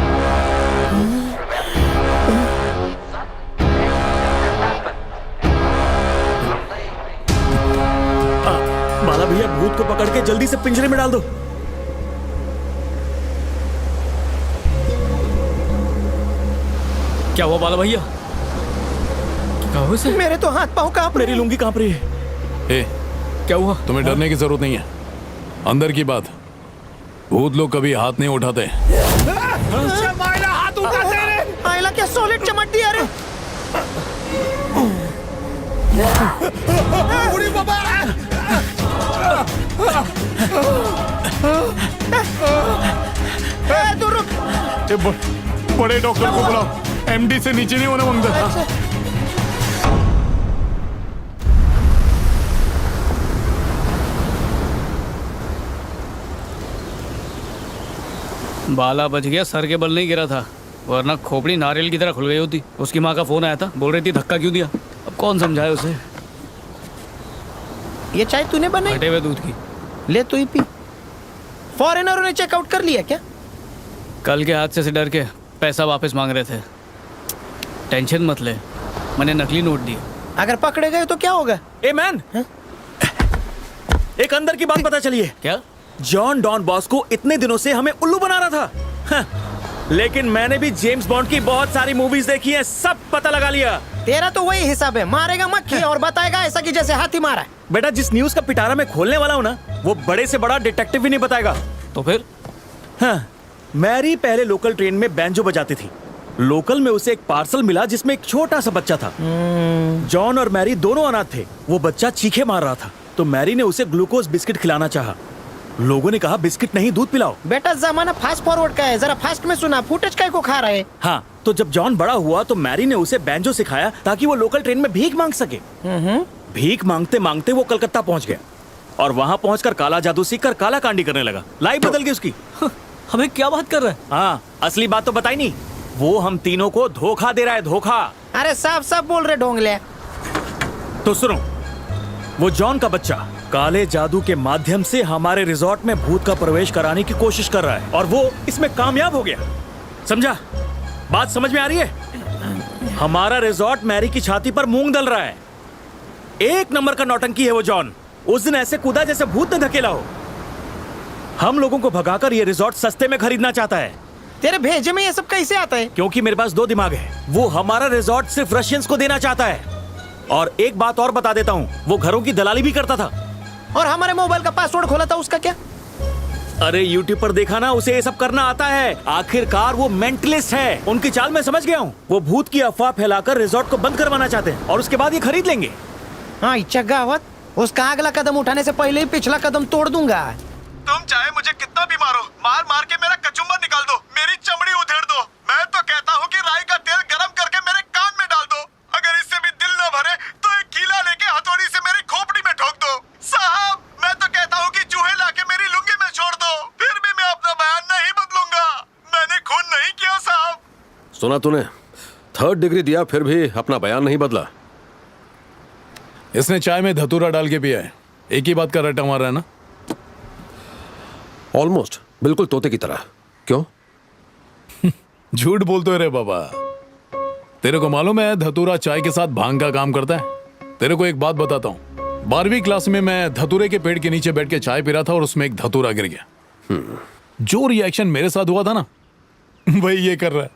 बाला भैया, भूत को पकड़ के जल्दी से पिंजरे में डाल दो। क्या हुआ बाला भैया? क्या हुआ इसे? मेरे तो हाथ पाँव कांप रहे मेरी लुंगी कांप रही है। ए, क्या हुआ? तुम्हें डरने की जरूरत नहीं है। अंदर की बात, भूत लोग कभी हाथ नहीं उठाते। आयला क्या सॉलिड चमक दिया रे। तू रुक। बड़े डॉक्टर को बुलाओ, एमडी से नीचे नहीं होना मांगता। बाला बच गया, सर के बल नहीं गिरा था, वरना खोपड़ी नारियल की तरह खुल गई होती। उसकी माँ का फोन आया था, बोल रही थी धक्का क्यों दिया। अब कौन समझाए उसे। ये चाय तूने बनाई? फटे हुए दूध की। ले तू ही पी। फॉरेनरों ने चेकआउट कर लिया क्या? कल के हादसे से डर के पैसा वापस मांग रहे थे। टेंशन मत ले, मैंने नकली नोट दिए। अगर पकड़े गए तो क्या होगा? ए मैन, एक अंदर की बात पता चली है। क्या? जॉन डॉन बॉस्को इतने दिनों से हमें उल्लू बना रहा था। हाँ, लेकिन मैंने भी जेम्स बॉन्ड की बहुत सारी मूवीज देखी हैं, सब पता लगा लिया। तेरा तो वही हिसाब है, मारेगा मक्खी और बताएगा ऐसा कि जैसे हाथी मारा है। बेटा, जिस न्यूज का पिटारा मैं खोलने वाला हूँ ना, वो बड़े से बड़ा डिटेक्टिव भी नहीं बताएगा। तो फिर? हाँ, मैरी पहले लोकल ट्रेन में बैंजो बजाती थी। लोकल में उसे एक पार्सल मिला जिसमें एक छोटा सा बच्चा था। जॉन और मैरी दोनों अनाथ थे। वो बच्चा चीखे मार रहा था, तो मैरी ने उसे ग्लूकोज बिस्किट खिलाना चाहा। लोगों ने कहा बिस्किट नहीं, दूध पिलाओ। बेटा, जमाना फास्ट फॉरवर्ड का है, जरा फास्ट में सुना। फुटेज काय को खा रहे? हाँ, तो जब जॉन बड़ा हुआ तो मैरी ने उसे बैंजो सिखाया ताकि वो लोकल ट्रेन में भीख मांग सके। भीख मांगते मांगते वो कलकत्ता पहुंच गया। और वहां पहुंचकर काला जादू सीखकर काला कांडी करने लगा। लाइफ बदल गई उसकी। हमें क्या बात कर रहा है? हाँ, असली बात तो बताई नहीं। वो हम तीनों को धोखा दे रहा है, धोखा। अरे साफ साफ बोल रहे ढोंगले। तो सुनो, वो जॉन का बच्चा काले जादू के माध्यम से हमारे रिजॉर्ट में भूत का प्रवेश कराने की कोशिश कर रहा है और वो इसमें कामयाब हो गया। समझा? बात समझ में आ रही है? हमारा रिजॉर्ट मैरी की छाती पर मूंग दल रहा है। एक नंबर का नौटंकी है वो जॉन। उस दिन ऐसे कूदा जैसे भूत ने धकेला हो। हम लोगों को भगाकर ये रिजॉर्ट सस्ते में खरीदना चाहता है। तेरे भेजे में ये सब कैसे आता है? क्योंकि मेरे पास 2 दिमाग है। वो हमारा रिजॉर्ट सिर्फ रशियंस को देना चाहता है। और एक बात और बता देता हूँ, वो घरों की दलाली भी करता था। और हमारे मोबाइल का पासवर्ड खोला था, उसका क्या? अरे यूट्यूब पर देखा ना, उसे ये सब करना आता है। आखिरकार वो मेंटलिस्ट है। उनकी चाल मैं समझ गया हूँ। वो भूत की अफवाह फैलाकर रिजॉर्ट को बंद करवाना चाहते हैं और उसके बाद ये खरीद लेंगे। हाँ, इच्छा गावत उसका अगला कदम उठाने से पहले ही पिछला कदम तोड़ दूंगा। तुम चाहे मुझे कितना भी मारो, मार मार के मेरा कचुम्बर निकाल दो, मेरी चमड़ी उधेड़ दो। मैं तो कहता हूँ कि राई का तेल गरम करके मेरे कान में डाल दो। अगर इससे भी दिल न भरे तो एक कीला लेके हथौड़ी से मेरी खोपड़ी में ठोक दो। साहब, मैं तो कहता हूँ कि चूहे लाके मेरी लुंगी में छोड़ दो, फिर भी मैं अपना बयान नहीं बदलूंगा। मैंने खून नहीं किया साहब। सुना तूने? 3rd डिग्री दिया फिर भी अपना बयान नहीं बदला। इसने चाय में धतूरा डाल के पिया है। एक ही बात का रट्टा मार रहा है ना? ऑलमोस्ट बिल्कुल तोते की तरह। क्यों? झूठ बोलते रे बाबा। तेरे को मालूम है धतूरा चाय के साथ भांग का काम करता है? तेरे को एक बात बताता हूँ। 12वीं क्लास में मैं धतूरे के पेड़ के नीचे बैठ के चाय पी रहा था और उसमें एक धतूरा गिर गया। जो रिएक्शन मेरे साथ हुआ था ना, वही ये कर रहा है।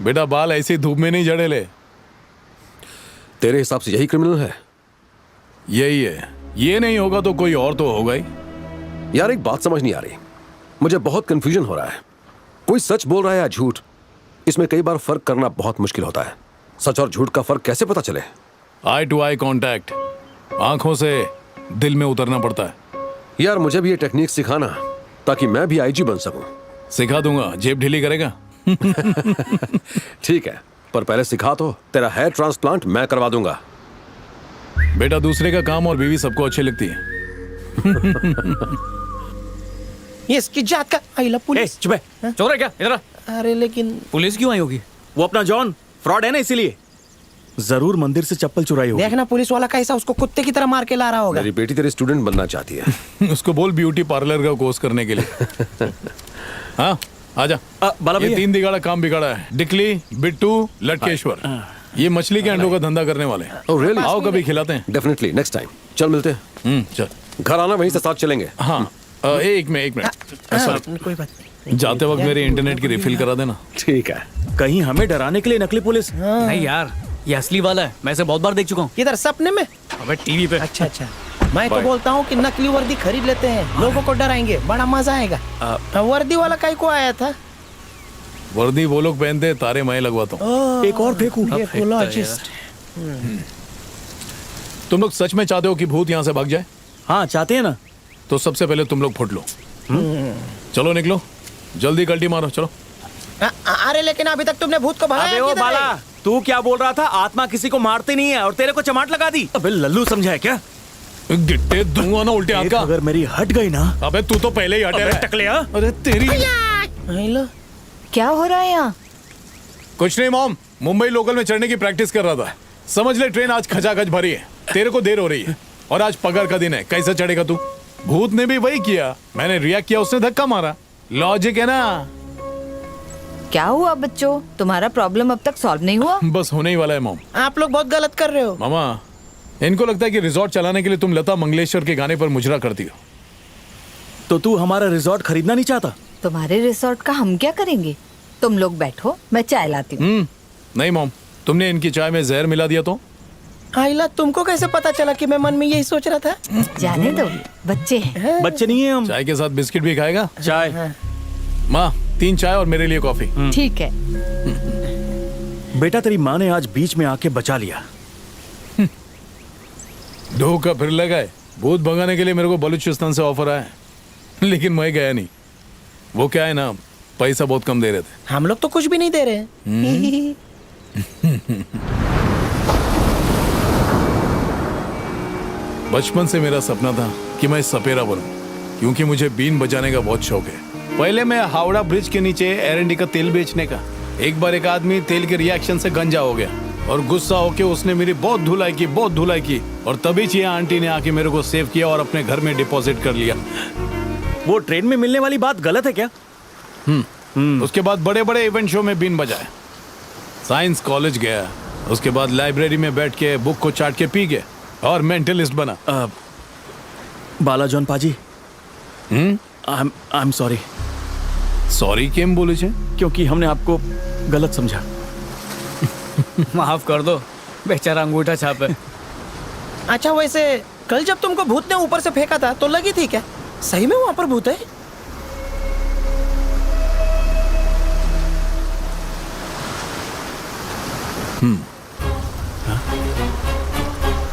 बेटा, बाल ऐसे धूप में नहीं जड़े ले। तेरे हिसाब से यही क्रिमिनल है? यही है। ये नहीं होगा तो कोई और तो होगा ही। यार, एक बात समझ नहीं आ रही। मुझे बहुत कंफ्यूजन हो रहा है। कोई सच बोल रहा है या झूठ, इसमें कई बार फर्क करना बहुत मुश्किल होता है। सच और झूठ का फर्क कैसे पता चले? आई टू आई कांटेक्ट, आंखों से दिल में उतरना पड़ता है। यार, मुझे भी ये टेक्निक सिखाना ताकि मैं भी आईजी बन सकूं। सिखा दूंगा। जेब ढीली करेगा? ठीक है, पर पहले सिखा तो। तेरा हेयर ट्रांसप्लांट मैं करवा दूंगा। बेटा, दूसरे का काम और बीवी सबको अच्छी लगती है। ये इसकी जात का आइला पुलिस। चुप है। चोर है क्या? इधर आ। अरे लेकिन पुलिस क्यों आई होगी? वो अपना जॉन फ्रॉड है ना, इसीलिए। जरूर मंदिर से चप्पल चुराई होगी। देखना पुलिस वाला कैसा उसको कुत्ते की तरह मार के ला रहा होगा। मेरी बेटी तेरी स्टूडेंट बनना चाहती है। उसको बोल ब्यूटी पार्लर का कोर्स करने के लिए। हाँ, आजा। बाला ये भैया। 3 दिगाड़ा काम बिगाड़ा है। डिकली, बिट्टू, लटकेश्वर, ये मछली के अंडों का धंधा करने वाले हैं। Oh, really? आओ कभी खिलाते हैं। Definitely, next time. चल मिलते हैं। चल। घर आना, वहीं से साथ चलेंगे। हाँ, एक मिनट। सॉरी, कोई बात नहीं। जाते वक्त मेरे इंटरनेट की रिफिल करा देना। ठीक है। कहीं हमें डराने के लिए नकली पुलिस? नहीं यार, ये असली वाला है। मैं इसे बहुत बार देख चुका हूँ। इधर सपने में? अबे टीवी पे। अच्छा अच्छा। मैं तो बोलता हूँ कि नकली वर्दी खरीद लेते हैं, लोगों को डराएंगे, बड़ा मजा आएगा। वर्दी वाला काहे को आया था? वर्दी वो लोग पहनते हैं, तारे मैं लगवाता हूँ। एक और फेंकू? ये फुलॉजिस्ट। तुम लोग सच में चाहते हो कि भूत यहाँ से भाग जाए? हाँ, चाहते हैं ना। तो सबसे पहले तुम लोग फुट लो। चलो निकलो, जल्दी कल्टी मारो, चलो। अरे लेकिन अभी तक तुमने भूत को भगाया अबे ओ किधर है? बाला, तू क्या बोल रहा था? आत्मा किसी को मारती नहीं है और तेरे को चमाट लगा दी। अबे लल्लू समझा है क्या? गिट्टे दूंगा ना उल्टे हाथ एक का। अगर मेरी हट गई ना। अबे तू तो पहले ही हटे अबे रहा। टकलिया। अरे तेरी। आइला। क्या हो रहा है यहाँ? कुछ नहीं मॉम, मुंबई लोकल में चढ़ने की प्रैक्टिस कर रहा था। समझ ले ट्रेन आज खचाखच भरी है। तेरे को देर हो रही है और आज पगार का दिन है। कैसे चढ़ेगा तू? भूत ने भी वही किया। मैंने रिएक्ट किया, उसने धक्का मारा। लॉजिक है ना? क्या हुआ बच्चों? तुम्हारा प्रॉब्लम अब तक सॉल्व नहीं हुआ? बस होने ही वाला है मॉम। आप लोग बहुत गलत कर रहे हो। मामा, इनको लगता है कि रिजॉर्ट चलाने के लिए तुम लता मंगेशकर के गाने पर मुजरा करती हो। तो तू हमारा रिजॉर्ट खरीदना नहीं चाहता? तुम्हारे रिसोर्ट का हम क्या करेंगे? तुम लोग बैठो, मैं चाय लाती हूँ। नहीं मॉम, तुमने इनकी चाय में जहर मिला दिया तो? आइला, तुमको कैसे पता चला कि मैं मन में यही सोच रहा था? जाने दो, बच्चे हैं। बच्चे नहीं है हम। चाय के साथ बिस्किट भी खाएगा? चाय। माँ, 3 चाय और मेरे लिए कॉफी। ठीक है। बेटा, तेरी माँ ने आज बीच में आके बचा लिया। धोखा फिर लगा है। भूत भगाने के लिए मेरे को बलूचिस्तान से ऑफर आया, लेकिन मैं गया नहीं। वो क्या है ना, पैसा बहुत कम दे रहे थे। हम लोग तो कुछ भी नहीं दे रहे। बचपन से मेरा सपना था कि मैं सपेरा बनूं, क्योंकि मुझे बीन बजाने का बहुत शौक है। पहले मैं हावड़ा ब्रिज के नीचे R&D का तेल बेचने का। एक बार एक आदमी तेल के रिएक्शन से गंजा हो गया और गुस्सा होके उसने मेरी बहुत धुलाई की और तभी चिया आंटी ने आके मेरे को सेव किया और अपने घर में डिपॉजिट कर लिया। वो ट्रेन में मिलने वाली बात गलत है क्या? उसके बाद बड़े बड़े इवेंट शो में बीन बजाए। साइंस कॉलेज गया, उसके बाद लाइब्रेरी में बैठ के बुक को चाट के पी गया और मेंटलिस्ट बना। बालाजॉन पाजी, आई एम सॉरी। सॉरी केम बोले छे? क्योंकि हमने आपको गलत समझा। माफ कर दो, बेचारा अंगूठा छाप है। अच्छा वैसे कल जब तुमको भूत ने ऊपर से फेंका था तो लगी थी क्या? सही में वहां पर भूत है?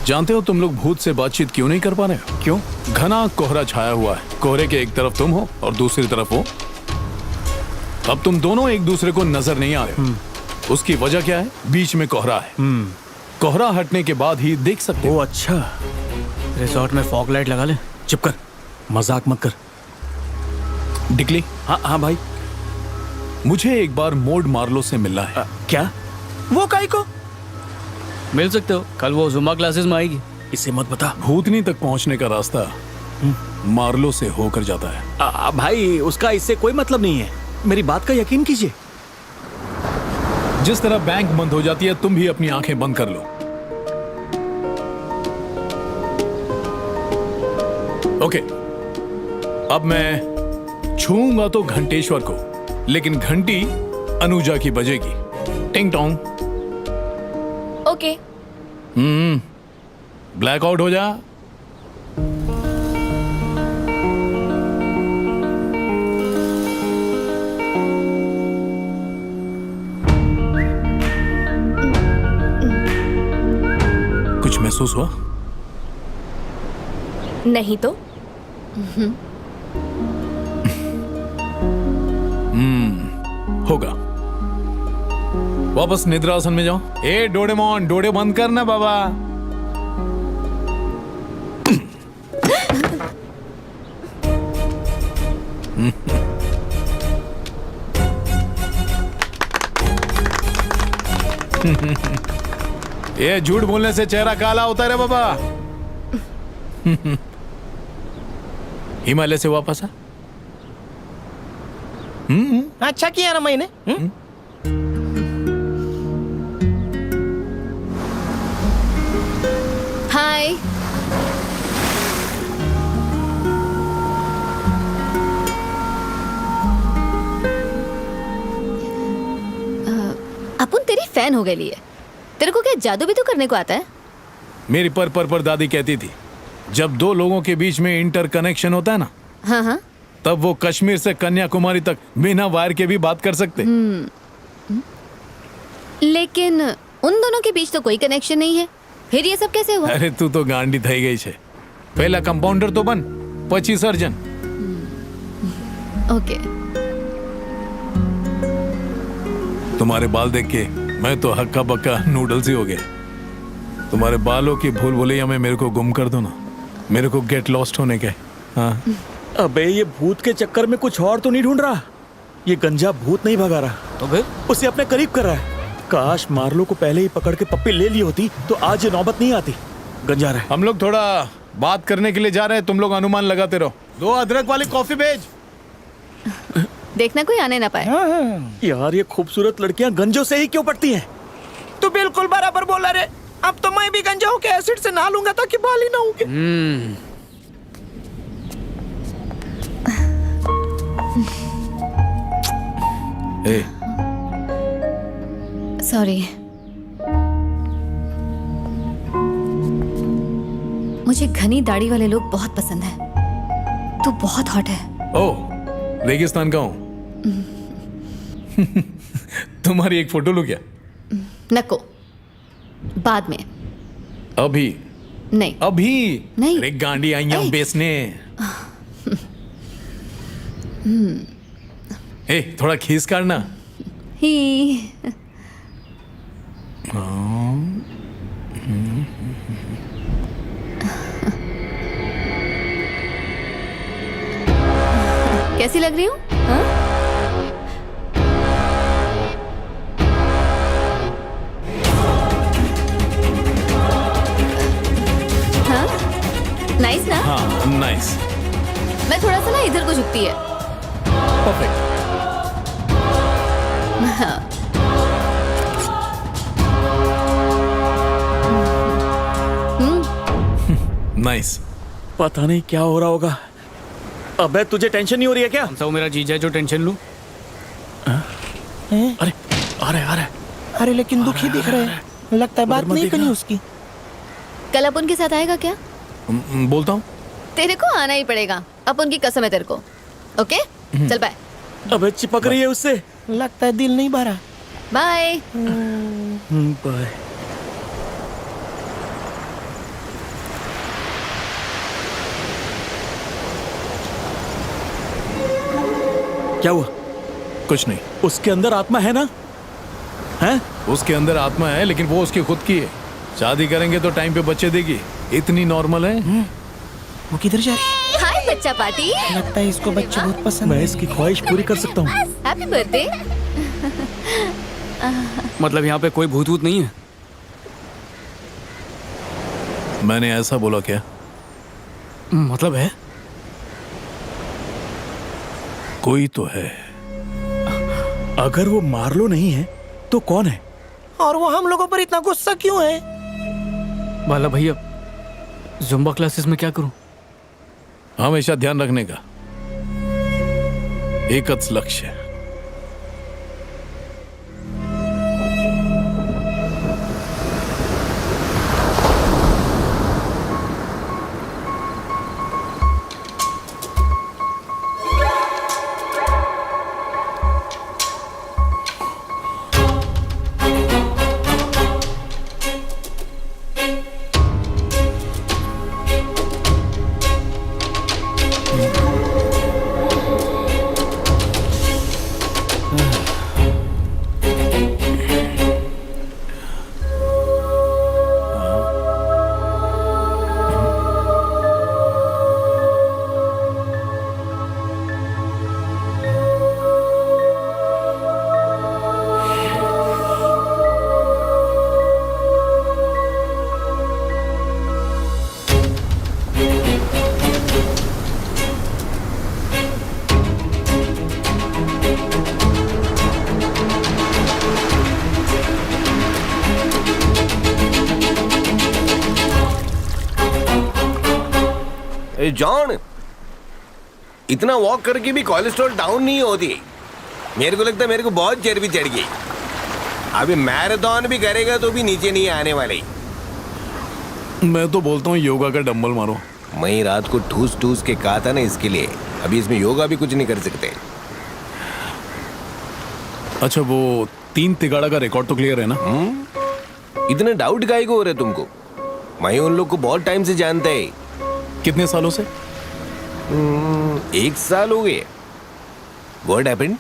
जानते हो तुम लोग भूत से बातचीत क्यों नहीं कर पा रहे हो? क्यों? घना कोहरा छाया हुआ है। कोहरे के एक तरफ तुम हो और दूसरी तरफ वो। अब तुम दोनों एक दूसरे को नजर नहीं आ रहे हो। उसकी वजह क्या है? बीच में कोहरा है। कोहरा हटने के बाद ही देख सकते हो। अच्छा, रिजॉर्ट में फॉग लाइट लगा ले। चुप कर, मजाक मत कर। डिकली, हाँ भाई। मुझे एक बार मोड मार्लो से मिलना है। क्या? वो काई को? मिल सकते हो, कल वो जुम्बा क्लासेस में आएगी। इसे मत बता। भूतनी तक पहुंचने का रास्ता मार्लो से होकर जाता है। भाई उसका इससे कोई मतलब नहीं है, मेरी बात का यकीन कीजिए। जिस तरह बैंक बंद हो जाती है, तुम भी अपनी आंखें बंद कर लो। ओके, अब मैं छूंगा तो घंटेश्वर को, लेकिन घंटी अनुजा की बजेगी। टिंग टोंग। ओके। ब्लैकआउट हो जा। कुछ महसूस हुआ? नहीं तो होगा। वापस निद्रासन में जाओ। ए डोरेमोन, डोरे बंद करना बाबा। ये झूठ बोलने से चेहरा काला होता है रे बाबा। हिमालय से वापस आ। अच्छा किया ना मैंने। हाय। अपुन तेरी फैन हो गई है। तेरे को क्या जादू भी तो करने को आता है? मेरी पर दादी कहती थी, जब दो लोगों के बीच में इंटर कनेक्शन होता है ना, हाँ हाँ, तब वो कश्मीर से कन्याकुमारी तक बिना वायर के भी बात कर सकते। लेकिन उन दोनों के बीच तो कोई कनेक्शन नहीं है, फिर ये सब कैसे हुआ? अरे तू तो गांडी થઈ गई છે। पहला कंपाउंडर तो बन, પછી सर्जन। ओके। तुम्हारे बाल देख के मैं तो हक्का बक्का नूडल्स ही हो गया। तुम्हारे बालों की भूल भुलैया में मेरे को गुम कर दो ना, मेरे को गेट लॉस्ट होने के। हाँ। अबे ये भूत के चक्कर में कुछ और तो नहीं ढूंढ रहा? ये गंजा भूत नहीं भगा रहा तो फिर उसे अपने करीब कर रहा है। काश मार्लो को पहले ही पकड़ के पप्पी ले ली होती तो आज ये नौबत नहीं आती। गंजा रहा है। हम लोग थोड़ा बात करने के लिए जा रहे हैं, तुम लोग अनुमान लगाते रहो। 2 अदरक वाली कॉफी भेज। देखना कोई आने ना पाए। यार ये खूबसूरत लड़कियां गंजों से ही क्यों पड़ती हैं? तू बिल्कुल बराबर बोला रे। अब तो मैं भी गंजा होके एसिड से नहा लूंगा ताकि बाल ही ना होंगे। सॉरी, मुझे घनी दाढ़ी वाले लोग बहुत पसंद है। तू बहुत हॉट है। ओह, रेगिस्तान का हूँ। तुम्हारी एक फोटो लो क्या? नको, बाद में। अभी नहीं। अभी नहीं। अरे गांडी आई हैं बेचने। ए, थोड़ा खींच काटना। ही। कैसी लग रही हूँ? हाँ? हाँ? नाइस ना? हाँ नाइस, मैं थोड़ा सा ना इधर को झुकती है। परफेक्ट। नाइस। पता नहीं क्या हो रहा होगा। अबे तुझे टेंशन नहीं हो रही है क्या? कौन सा वो मेरा जीजा है जो टेंशन लूं? अरे आ रहा है। अरे लेकिन दुखी दिख रहे हैं, लगता है बात नहीं करनी उसकी। कल अपन के साथ आएगा क्या? बोलता हूँ। तेरे को आना ही पड़ेगा, अपन की कसम है तेरे को। ओके चल बाय। अबे चिपक रही है उससे। लगता है दिल नहीं भरा। बाय। बाय। क्या हुआ? कुछ नहीं। उसके अंदर आत्मा है ना? हैं? उसके अंदर आत्मा है, लेकिन वो उसकी खुद की है। शादी करेंगे तो टाइम पे बच्चे देगी, इतनी नॉर्मल है। वो किधर जा रही है? हाय बच्चा पार्टी। लगता है इसको बच्चे बहुत पसंद मैं है। इसकी ख्वाहिश पूरी कर सकता हूँ। Happy birthday. मतलब यहाँ पे कोई भूत वूत नहीं है? मैंने ऐसा बोला क्या? मतलब है? कोई तो है। अगर वो मार्लो नहीं है तो कौन है? और वो हम लोगों पर इतना गुस्सा क्यों है? बाला भैया, जुम्बा क्लासेस में क्या करूं? हमेशा ध्यान रखने का एकच लक्ष्य। जॉन, इतना वॉक करके भी कोलेस्ट्रॉल डाउन नहीं होती। मेरे को लगता है मेरे को बहुत चर्बी चढ़ गई। अभी मैराथन भी करेगा तो भी नीचे नहीं आने वाले। मैं तो बोलता हूँ योगा का डंबल मारो। मैं रात को ठूस ठूस के कहा था ना इसके लिए। अभी इसमें योगा भी कुछ नहीं कर सकते। अच्छा, वो 3 तिगाड़ा का रिकॉर्ड तो क्लियर है ना? इतना डाउट काहे को हो रहा है तुमको? मैं उन लोग को बहुत टाइम से जानता है। कितने सालों से? 1 साल हो गए। What happened?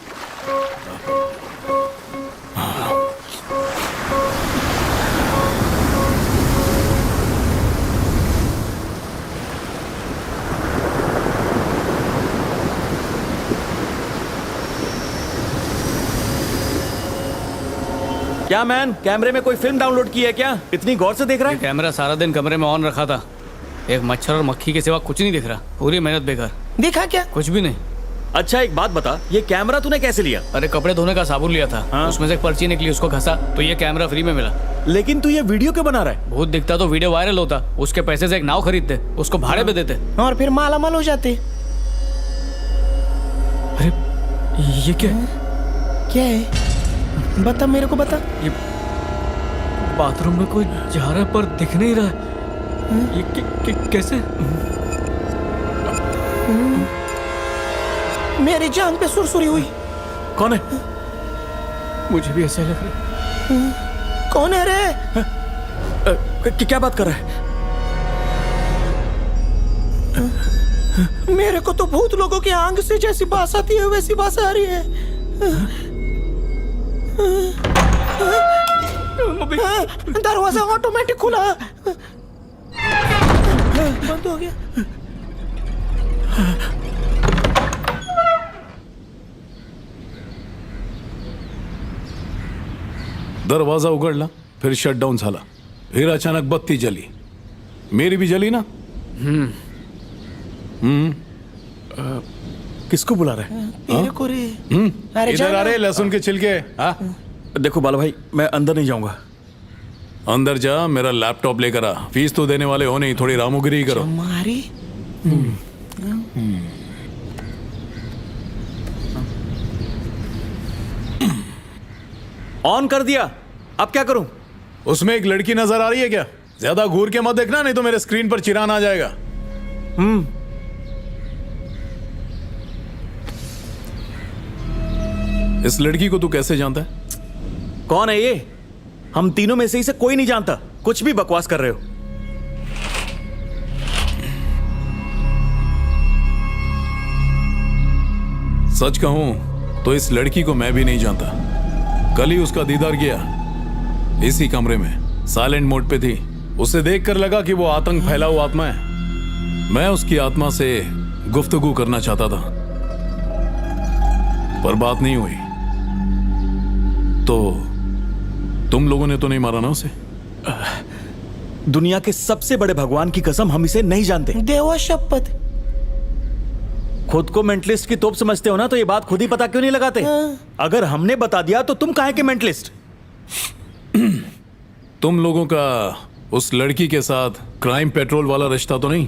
क्या मैन, कैमरे में कोई फिल्म डाउनलोड की है क्या? इतनी गौर से देख रहा ये है? कैमरा सारा दिन कमरे में ऑन रखा था। एक मच्छर और मक्खी के सिवा कुछ नहीं दिख रहा। पूरी मेहनत बेकार। देखा क्या? कुछ भी नहीं। अच्छा एक बात बता, ये कैमरा तूने कैसे लिया? अरे कपड़े धोने का साबुन लिया था। हाँ? उसमें से एक पर्ची निकली, उसको घसा तो ये कैमरा फ्री में मिला। लेकिन तू ये वीडियो क्यों बना रहा है? भूत दिखता तो वीडियो वायरल होता। उसके पैसे से एक नाव खरीदते, उसको भाड़े पे देते। और फिर मालामाल हो जाते। अरे ये क्या है? क्या है? बता, मेरे को बता। ये बाथरूम में कोई जा रहा है पर दिख नहीं रहा है। ये कैसे? मेरी जान पे सुरसुरी हुई। कौन है? मुझे भी ऐसा लग रहा है। कौन है रे? क्या बात कर रहा है? मेरे को तो भूत लोगों के आंग से जैसी बास आती है वैसी बास आ रही है। दरवाजा ऑटोमेटिक खुला, बंद हो गया। दरवाजा उघडला, फिर शटडाऊन झाला, फिर अचानक बत्ती जली, मेरी भी जली ना. किसको बुला रहे हैं? तेरे को रे। अरे इधर आ रहे लहसुन के छिलके. हाँ, देखो बाला भाई, मैं अंदर नहीं जाऊंगा. अंदर जा, मेरा लैपटॉप लेकर आ. फीस तो देने वाले हो नहीं, थोड़ी रामोगिरी करो. हमारी ऑन कर दिया, अब क्या करूं? उसमें एक लड़की नजर आ रही है क्या? ज्यादा घूर के मत देखना, नहीं तो मेरे स्क्रीन पर चिरान आ जाएगा. इस लड़की को तू कैसे जानता है? कौन है ये? हम तीनों में से इसे कोई नहीं जानता. कुछ भी बकवास कर रहे हो. सच कहूं तो इस लड़की को मैं भी नहीं जानता. कल ही उसका दीदार किया, इसी कमरे में, साइलेंट मोड पे थी. उसे देखकर लगा कि वो आतंक फैला हुआ आत्मा है. मैं उसकी आत्मा से गुफ्तगू करना चाहता था, पर बात नहीं हुई. तो तुम लोगों ने तो नहीं मारा ना उसे? दुनिया के सबसे बड़े भगवान की कसम, हम इसे नहीं जानते. देवा शपथ. खुद को मेंटलिस्ट की तोप समझते हो ना, तो ये बात खुद ही पता क्यों नहीं लगाते? अगर हमने बता दिया तो तुम काहे के मेंटलिस्ट? तुम लोगों का उस लड़की के साथ क्राइम पेट्रोल वाला रिश्ता तो नहीं?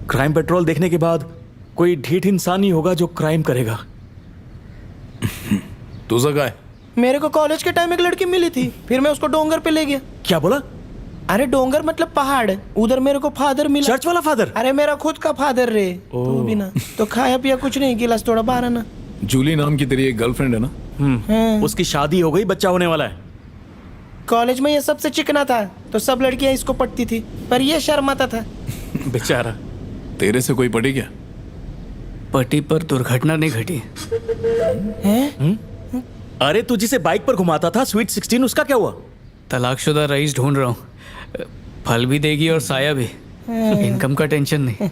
क्राइम पेट्रोल देखने के बाद कोई ढीठ इंसान ही होगा जो क्राइम करेगा. तू जगा है? मेरे को कॉलेज के टाइम एक लड़की मिली थी, फिर मैं उसको डोंगर पे ले गया. क्या बोला? अरे डोंगर मतलब पहाड़. उधर मेरे को फादर मिला. चर्च वाला फादर? अरे मेरा खुद का फादर रे. तू भी ना तो खाया पिया कुछ नहीं, गिलास थोड़ा बाहर ना. जूली नाम की तेरी एक गर्लफ्रेंड है ना? उसकी शादी हो गई, बच्चा होने वाला है. कॉलेज में ये सबसे चिकना था, तो सब लड़कियां इसको पटती थी, पर ये शर्माता था. बेचारा. तेरे से कोई पटी क्या? पति पर दुर्घटना नहीं घटी. अरे तू जिसे बाइक पर घुमाता था, स्वीट 16, उसका क्या हुआ? तलाकशुदा रईस ढूंढ रहा हूँ. फल भी देगी और साया भी. इनकम का टेंशन नहीं.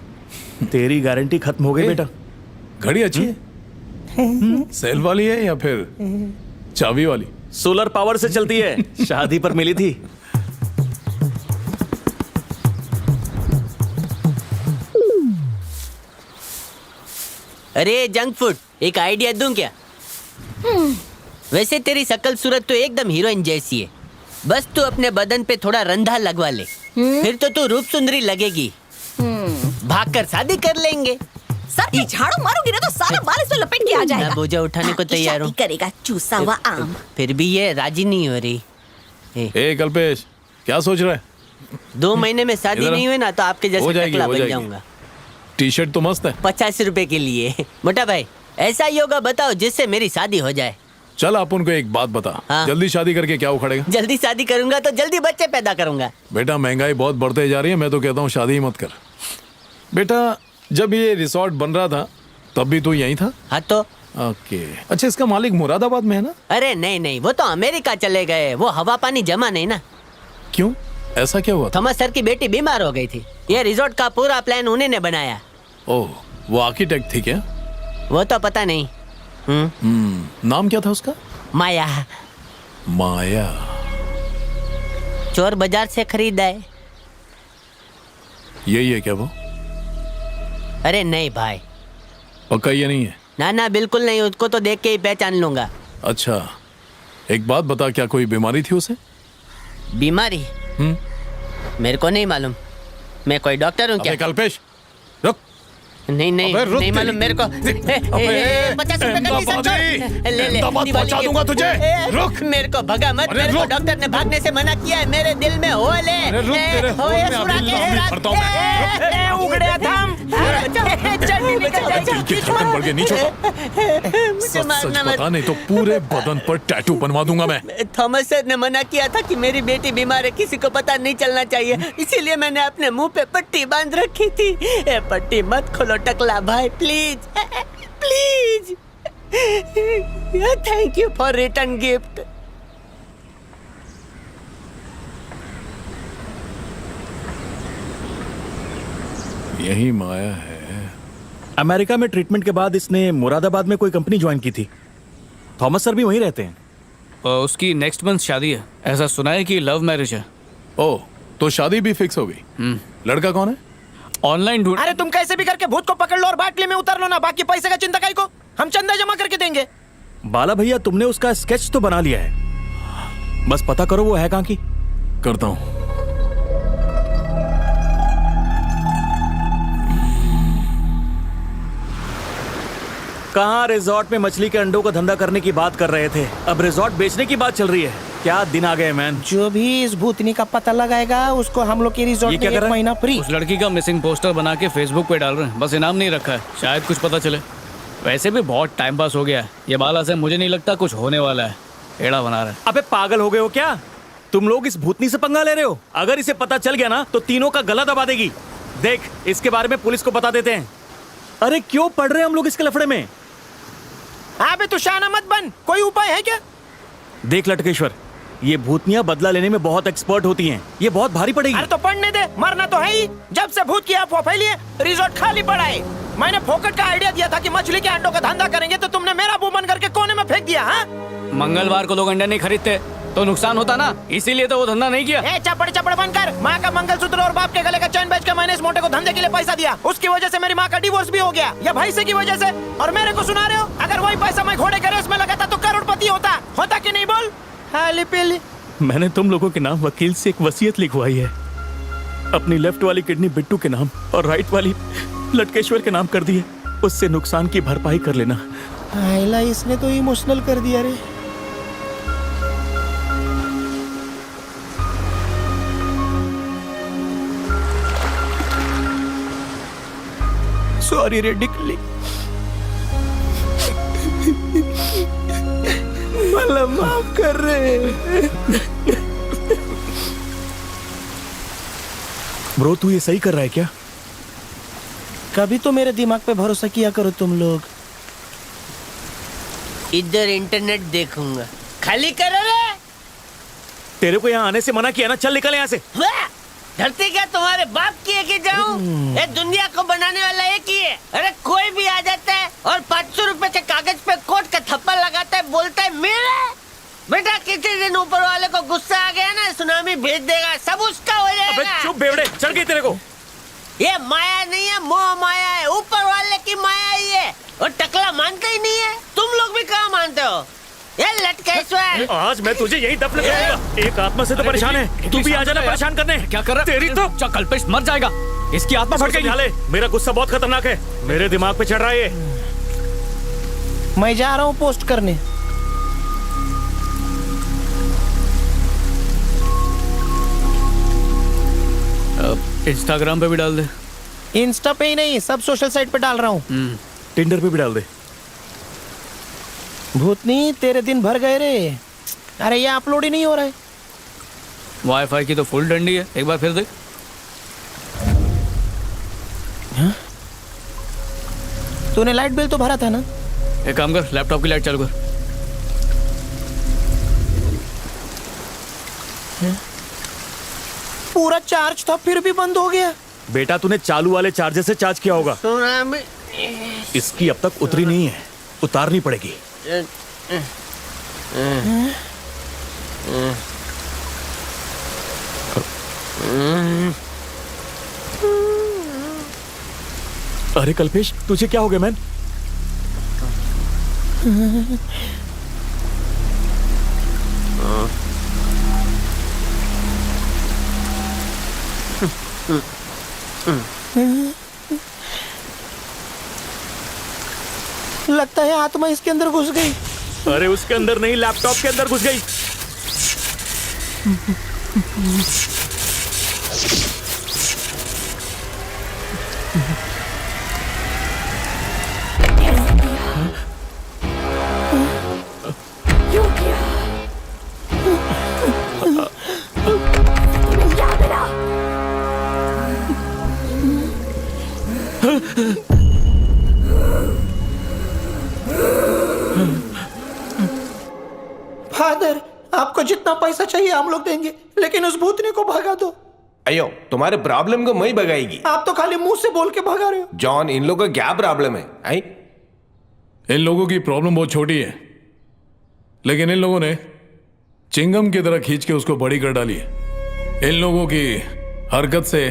तेरी गारंटी खत्म हो गई बेटा. घड़ी अच्छी है? सेल वाली है या फिर चाबी वाली? सोलर पावर से चलती है, शादी पर मिली थी. अरे जंक फूड, एक आइडिया दूं क्या? वैसे तेरी शकल सूरत तो एकदम हीरोइन जैसी है. बस तू अपने बदन पे थोड़ा रंधा लगवा ले, फिर तो तू रूप सुंदरी लगेगी. भागकर शादी कर लेंगे. सर ये झाड़ू मारूंगी ना तो सारा बाल इसमें लपेट के आ जाएगा. मैं बोझा उठाने को तैयार हूँ. करेगा चूसा हुआ आम. फिर भी ये राजी नहीं हो रही. ए कल्पेश, क्या सोच रहा है? 2 महीने में शादी इधर आ. नहीं हुई ना तो आपके हो जैसे जाएगी, टकला हो बन जाएगी. जाऊंगा. टी शर्ट तो मस्त है. 50 रुपए के लिए. मोटा भाई, ऐसा योगा बताओ जिससे मेरी शादी हो जाए. चल आप उनको एक बात बता. हाँ. जल्दी शादी करके क्या उखड़ेगा? जल्दी शादी करूंगा तो जल्दी बच्चे पैदा करूंगा. बेटा महंगाई बहुत बढ़ते जा रही है, मैं तो कहता हूँ शादी ही मत कर. बेटा जब ये रिसोर्ट बन रहा था तब भी तू यहीं था? हाँ तो. ओके. अच्छा, इसका मालिक मुरादाबाद में है ना? अरे नहीं नहीं, वो तो अमेरिका चले गए. वो हवा पानी जमा नहीं ना. क्यों, ऐसा क्या हुआ था? थॉमस सर की बेटी बीमार हो गई थी. ये रिसोर्ट का पूरा प्लान उन्हीं ने बनाया. ओह, वो आर्किटेक्ट थी क्या? वो तो पता नहीं. नाम क्या था उसका? माया. माया. चोर बाजार से खरीदा है. यही है क्या वो? अरे नहीं भाई. पक्का ये नहीं है? ना ना बिल्कुल नहीं, उसको तो देख के ही पहचान लूंगा. अच्छा, एक बात बता, क्या कोई बीमारी थी उसे? बीमारी? मेरे को नहीं मालूम. मैं कोई डॉक्टर हूँ क्या? कल्पेश रुक. नहीं नहीं अबे रुक नहीं मालूम मेरे को. 50 रुपए का टी-शर्ट छोड़. ले ले. पहुंचा दूंगा तुझे. रुक. मेरे को भगा मत. मेरे को डॉक्टर ने भागने से मना किया है. मेरे दिल में हो ले. रुक, तेरे होल में अभी लाभ भरता हूं मैं. उगड़े थम. दिल की धड़कन बढ़ गई. नीचे मुझे मारना मत. पता नहीं तो पूरे बदन पर टैटू बनवा दूंगा मैं. थॉमस सर ने मना किया था कि मेरी बेटी बीमार है, किसी को पता नहीं चलना चाहिए. इसीलिए मैंने अपने मुंह पे पट्टी बांध रखी थी. पट्टी मत खोलो टकला भाई, please please. Thank you for return gift. यही माया है. अमेरिका में ट्रीटमेंट के बाद इसने मुरादाबाद में कोई कंपनी ज्वाइन की थी. थॉमस सर भी वहीं रहते हैं. उसकी नेक्स्ट मंथ शादी है। ऐसा सुना है कि लव मैरिज है। ओ, तो शादी भी फिक्स हो गई। लड़का कौन है? ऑनलाइन ढूंढ। अरे तुम कैसे भी करके भूत को पकड़ लो और बाटली में उतर लो ना, बाकी पैसे का चिंता काई को, हम चंदा जमा करके देंगे। बाला भैया तुमने उसका स्केच तो बना लिया है, बस पता करो वो है कहाँ की। करता हूँ। कहाँ रिजॉर्ट में मछली के अंडों का धंधा करने की बात कर रहे थे, अब रिजॉर्ट बेचने की बात चल रही है। क्या दिन आ गए मैन। जो भी इस भूतनी का पता लगाएगा उसको हम लोग के रिजॉर्ट में 1 महीना फ्री। उस लड़की का मिसिंग पोस्टर बना के फेसबुक पे डाल रहे हैं, बस इनाम नहीं रखा है, शायद कुछ पता चले। वैसे भी बहुत टाइम पास हो गया है, ये बाला से मुझे नहीं लगता कुछ होने वाला है। एड़ा बना रहा है। अबे पागल हो गए हो क्या तुम लोग? इस भूतनी से पंगा ले रहे हो? अगर इसे पता चल गया ना तो तीनों का गला दबा देगी। देख, इसके बारे में पुलिस को बता देते हैं। अरे क्यों पढ़ रहे हैं हम लोग इसके लफड़े में? अबे तू शाना मत बन, कोई उपाय है क्या? देख लटकेश्वर, ये भूतनियां बदला लेने में बहुत एक्सपर्ट होती हैं, ये बहुत भारी पड़ेगी। अरे तो पढ़ने दे, मरना तो है ही। जब से भूत की अफवाह फैली है रिजॉर्ट खाली पड़ा है। मैंने फोकट का आइडिया दिया था कि मछली के अंडों का धंधा करेंगे, तो तुमने मेरा मुंह बंद करके कोने में फेंक दिया। हाँ, मंगलवार को लोग अंडे नहीं खरीदते तो नुकसान होता ना, इसीलिए तो वो धंधा नहीं किया। ए चपड़ चपड़ बंद कर। माँ का मंगलसूत्र और बाप के गले का चैन बेच के मैंने इस मोटे को धंधे के लिए पैसा दिया, उसकी वजह से मेरी माँ का डिवोर्स भी हो गया, या भाई से की वजह से। और मेरे को सुना रहे हो? अगर वही पैसा मैं घोड़े के रेस में लगाता तो करोड़पति होता कि नहीं? बोल। हाली पीली। मैंने तुम लोगों के नाम वकील से एक वसीयत लिखवाई है, अपनी लेफ्ट वाली किडनी बिट्टू के नाम और राइट वाली लटकेश्वर के नाम कर दी है, उससे नुकसान की भरपाई कर लेना। आइला, इसने तो इमोशनल कर दिया रे। सॉरी रे डिकली, मला माफ कर रे। ब्रो तू ये सही कर रहा है क्या? कभी तो मेरे दिमाग पे भरोसा किया करो तुम लोग। इधर इंटरनेट देखूंगा, खाली करो रे। तेरे को यहाँ आने से मना किया ना, चल निकल यहाँ से। वाह! धरती क्या तुम्हारे बाप की है कि जाऊं? ये दुनिया को बनाने वाला एक ही है। अरे कोई भी आ जाता है और 500 रुपए के कागज पे कोट का थप्पड़ लगाता है, बोलता है मेरे बेटा किसी दिन ऊपर वाले को गुस्सा आ गया ना, सुनामी भेज देगा, सब उसका हो अबे जाएगा। चुप बेवड़े, चढ़ गई तेरे को। ये माया नहीं है, मोह माया है, ऊपर वाले की माया ही है। और टकला मानते ही नहीं है। तुम लोग भी कहाँ मानते हो? ये लटकेश्वर, आज मैं तुझे यही दफन करूंगा। एक आत्मा से तो परेशान है, तू भी आ जाना परेशान करने। क्या कर रहा है? तेरी तो कल्पेश मर जाएगा, इसकी आत्मा भटक गई। मेरा गुस्सा बहुत खतरनाक है, मेरे दिमाग पे चढ़ रहा है ये। मैं जा रहा हूँ पोस्ट करने। इंस्टाग्राम पे भी डाल दे। इंस्टा पे ही नहीं, सब सोशल साइट पे डाल रहा हूँ। टिंडर पे भी डाल दे। भूतनी तेरे दिन भर गए रे। अरे ये अपलोड ही नहीं हो रहा है। वाईफाई की तो फुल डंडी है, एक बार फिर देख। तूने लाइट बिल तो भरा था ना? एक काम कर, लैपटॉप की लाइट चालू कर। पूरा चार्ज था फिर भी बंद हो गया। बेटा तूने चालू वाले चार्जर से चार्ज किया होगा। सुनामी इसकी अब तक उतरी नहीं है, उतारनी पड़ेगी। अरे कल्पेश, तुझे क्या हो गया मैन? लगता है आत्मा इसके अंदर घुस गई। अरे उसके अंदर नहीं, लैपटॉप के अंदर घुस गई। फादर, आपको जितना पैसा चाहिए हम लोग देंगे, लेकिन उस भूतनी को भगा दो। अयो, तुम्हारे प्रॉब्लम को मैं भगाएगी। आप तो खाली मुंह से बोल के भगा रहे हो। जॉन, इन लोगों का क्या प्रॉब्लम है? इन लोगों की प्रॉब्लम बहुत छोटी है, लेकिन इन लोगों ने चिंगम की तरह खींच के उसको बड़ी कर डाली। इन लोगों की हरकत से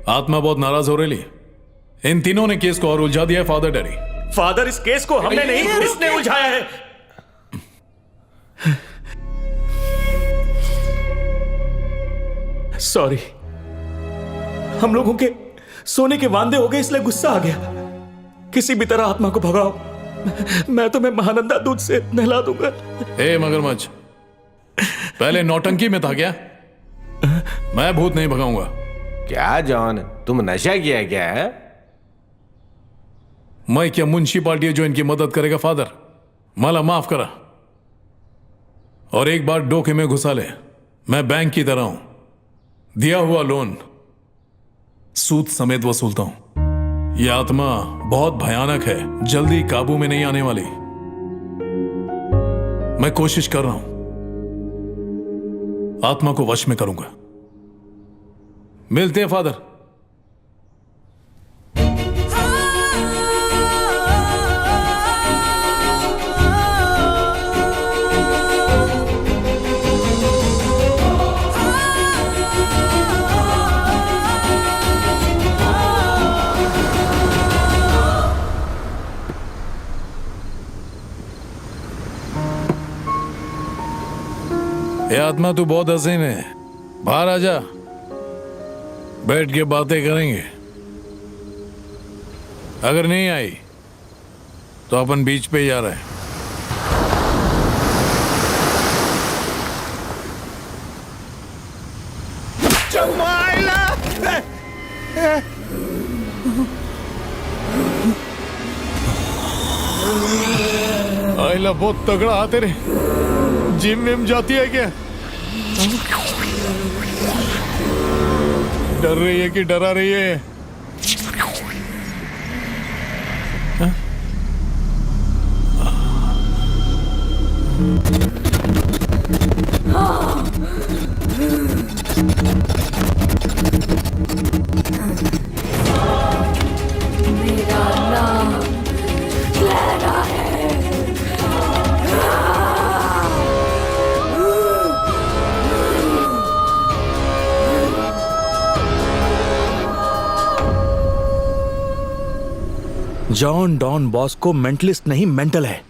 आत्मा बहुत नाराज हो रही। इन तीनों ने केस को और उलझा दिया है फादर डैडी। फादर, इस केस को हमने नहीं, इसने उलझाया है। सॉरी, हम लोगों के सोने के वांदे हो गए, इसलिए गुस्सा आ गया। किसी भी तरह आत्मा को भगाओ, मैं तुम्हें महानंदा दूध से नहला दूंगा। ए मगरमच्छ, पहले नौटंकी में था क्या? मैं भूत नहीं भगाऊंगा। क्या जॉन, तुम नशा किया क्या है? मैं क्या म्युनिसिपालिटी है जो इनकी मदद करेगा? फादर, मला माफ करा। और एक बार डोके में घुसा ले, मैं बैंक की तरह हूं। दिया हुआ लोन सूद समेत वसूलता हूं। यह आत्मा बहुत भयानक है, जल्दी काबू में नहीं आने वाली। मैं कोशिश कर रहा हूं, आत्मा को वश में करूंगा। मिलते हैं फादर। ये आत्मा तू बहुत हसीन है, बाहर आ जा, बैठ के बातें करेंगे। अगर नहीं आई तो अपन बीच पे जा रहे हैं। आइला बहुत तगड़ा हाथ है रे। जिम में जाती है क्या? डर रही है कि डरा रही है? हा? मेरा नाम क्लैरा है। जॉन डॉन बॉस्को मेंटलिस्ट नहीं, मेंटल है।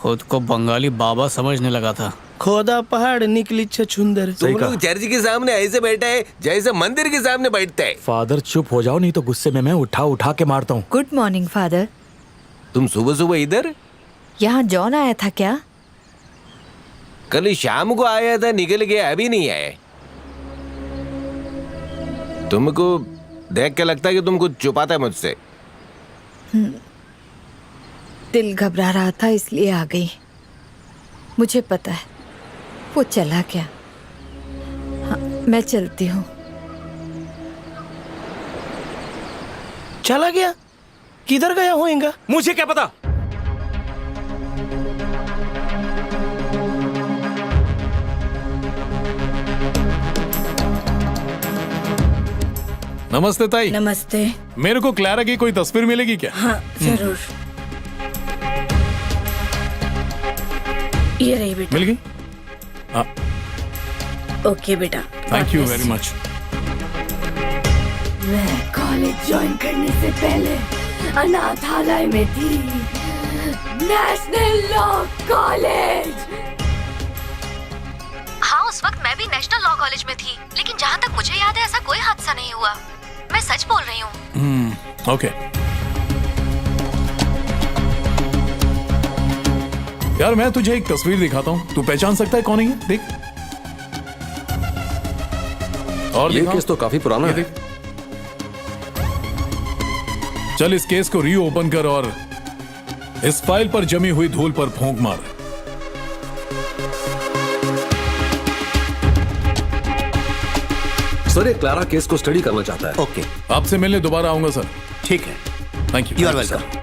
खुद को बंगाली बाबा समझने लगा था। खोदा पहाड़ निकली छछुंदर। तुम लोग चर्च के सामने ऐसे बैठे हैं जैसे मंदिर के सामने बैठते हैं। फादर चुप हो जाओ, नहीं तो गुस्से में मैं उठा उठा के मारता हूँ। Good morning father. तुम सुबह सुबह इधर? यहाँ जॉन आया था क्या? कल शाम को आया था, निकल गया, अभी नहीं आए। तुमको देख के लगता है कि तुम कुछ छुपाता है मुझसे। दिल घबरा रहा था इसलिए आ गई। मुझे पता है वो चला क्या। हाँ, मैं चलती हूँ। चला गया? किधर गया होएगा? मुझे क्या पता। नमस्ते ताई। नमस्ते। मेरे को क्लैरा की कोई तस्वीर मिलेगी क्या? हाँ जरूर। ये रही बेटा। मिल गई? हाँ, ओके बेटा। Thank you very much. मैं कॉलेज ज्वाइन करने से पहले अनाथालय में थी। National law college. हाँ, उस वक्त मैं भी नेशनल लॉ कॉलेज में थी, लेकिन जहाँ तक मुझे याद है ऐसा कोई हादसा नहीं हुआ। मैं सच बोल रही हूँ। ओके। यार मैं तुझे एक तस्वीर दिखाता हूँ, तू पहचान सकता है कौन है ये? देख। और ये दिखाओ। केस तो काफी पुराना ये है। देख। चल इस केस को रीओपन कर और इस फाइल पर जमी हुई धूल पर फूंक मार। सर ये क्लारा केस को स्टडी करना चाहता है। ओके, आपसे मिलने दोबारा आऊंगा सर। ठीक है। Thank you. You are welcome.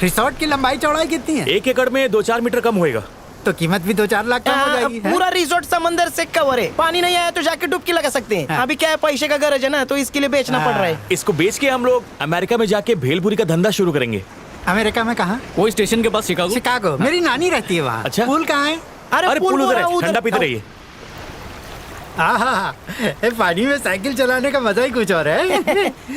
Resort की लंबाई चौड़ाई कितनी है? 1 एकड़ में 2-4 मीटर कम होएगा। तो कीमत भी 2-4 लाख कम हो जाएगी। पूरा रिसोर्ट समंदर से कवर है, पानी नहीं आया तो जाके डुबकी लगा सकते हैं। अभी क्या है, पैसे का गरज है ना, तो इसके लिए बेचना पड़ रहा है। इसको बेच के हम लोग अमेरिका में जाके भेलपुरी का धंधा शुरू करेंगे। अमेरिका में कहाँ? वही स्टेशन के पास शिकागो। शिकागो। मेरी नानी रहती है वहाँ। अच्छा। पूल कहाँ है? अरे पुल उधर है, ठंडा पीते रहिए। पानी में साइकिल चलाने का मजा ही कुछ और है।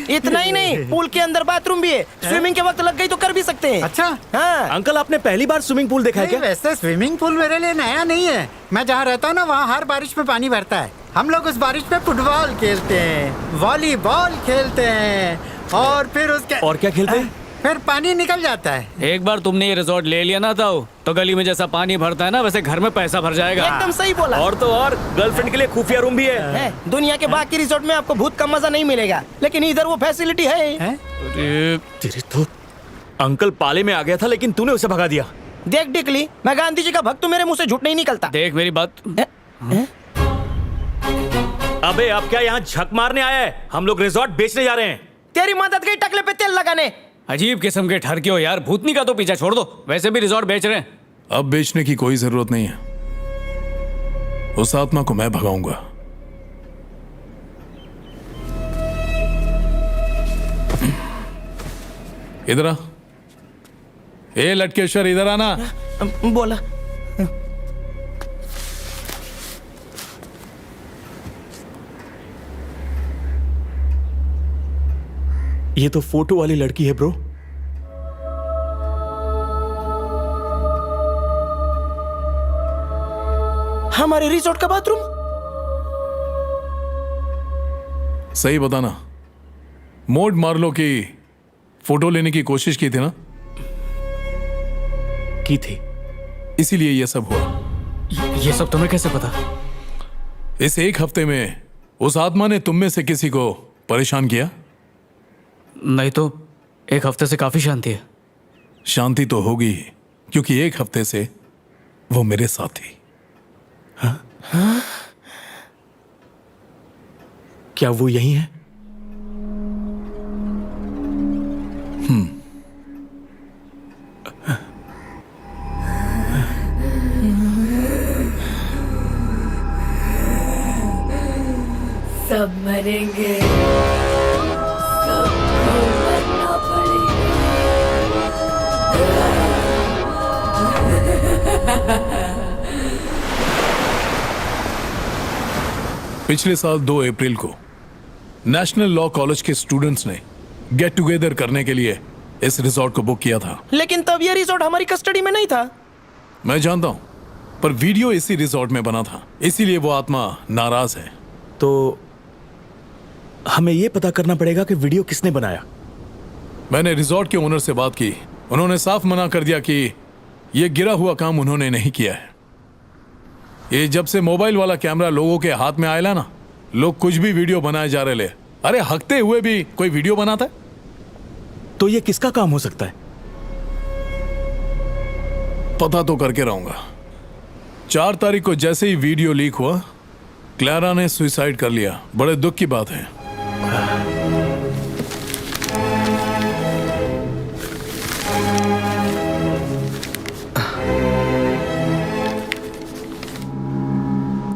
इतना ही नहीं, पूल के अंदर बाथरूम भी है। स्विमिंग के वक्त लग गई तो कर भी सकते हैं। अच्छा। हाँ। अंकल, आपने पहली बार स्विमिंग पूल देखा है क्या? वैसे स्विमिंग पूल मेरे लिए नया नहीं है। मैं जहाँ रहता हूँ ना, वहाँ हर बारिश में पानी भरता है। हम लोग उस बारिश में फुटबॉल खेलते हैं, वॉलीबॉल खेलते हैं, और फिर उसके और क्या खेलते हैं? फिर पानी निकल जाता है। एक बार तुमने ये रिजॉर्ट ले लिया ना तो गली में जैसा पानी भरता है ना, वैसे घर में पैसा भर जाएगा। एकदम सही बोला। और तो और गर्लफ्रेंड के लिए खुफिया रूम भी है। दुनिया के बाकी रिसोर्ट में आपको भूत का मजा नहीं मिलेगा, लेकिन इधर वो फैसिलिटी है। अरे तेरे तो अंकल पाले में आ गया था, लेकिन तूने उसे भगा दिया। देख डिकली, मैं गांधी जी का भक्त, मेरे मुंह से झूठ नहीं निकलता। देख मेरी बात। अबे आप क्या यहाँ झक मारने आया है? हम लोग रिजॉर्ट बेचने जा रहे हैं। तेरी मदद गई टकले पे तेल लगाने। अजीब किस्म के ठरके हो यार, भूतनी का तो पीछा छोड़ दो, वैसे भी रिजॉर्ट बेच रहे हैं। अब बेचने की कोई जरूरत नहीं है। उस आत्मा को मैं भगाऊंगा। इधर आ। ए लटकेश्वर, इधर आना। बोला। ये तो फोटो वाली लड़की है ब्रो। हमारे रिसोर्ट का बाथरूम। सही बताना, मोड मार्लो की फोटो लेने की कोशिश की थी ना? की थी, इसीलिए ये सब हुआ। ये सब तुम्हें कैसे पता? इस एक हफ्ते में उस आत्मा ने तुम में से किसी को परेशान किया? नहीं तो एक हफ्ते से काफी शांति है। शांति तो होगी ही, क्योंकि एक हफ्ते से वो मेरे साथ थी। हाँ? क्या वो यही है? सब मरेंगे, सबको मरना पिछले साल 2 अप्रैल को नेशनल लॉ कॉलेज के स्टूडेंट्स ने गेट टुगेदर करने के लिए इस रिजॉर्ट को बुक किया था। लेकिन तब ये रिसोर्ट हमारी कस्टडी में नहीं था। मैं जानता हूं, पर वीडियो इसी रिजॉर्ट में बना था, इसीलिए वो आत्मा नाराज है। तो हमें यह पता करना पड़ेगा कि वीडियो किसने बनाया। मैंने रिजॉर्ट के ओनर से बात की, उन्होंने साफ मना कर दिया कि यह गिरा हुआ काम उन्होंने नहीं किया है। ये जब से मोबाइल वाला कैमरा लोगों के हाथ में आया ना, लोग कुछ भी वीडियो बनाए जा रहे ले। अरे हकते हुए भी कोई वीडियो बनाता है? तो ये किसका काम हो सकता है? पता तो करके रहूंगा। 4 तारीख को जैसे ही वीडियो लीक हुआ, क्लैरा ने सुसाइड कर लिया। बड़े दुख की बात है।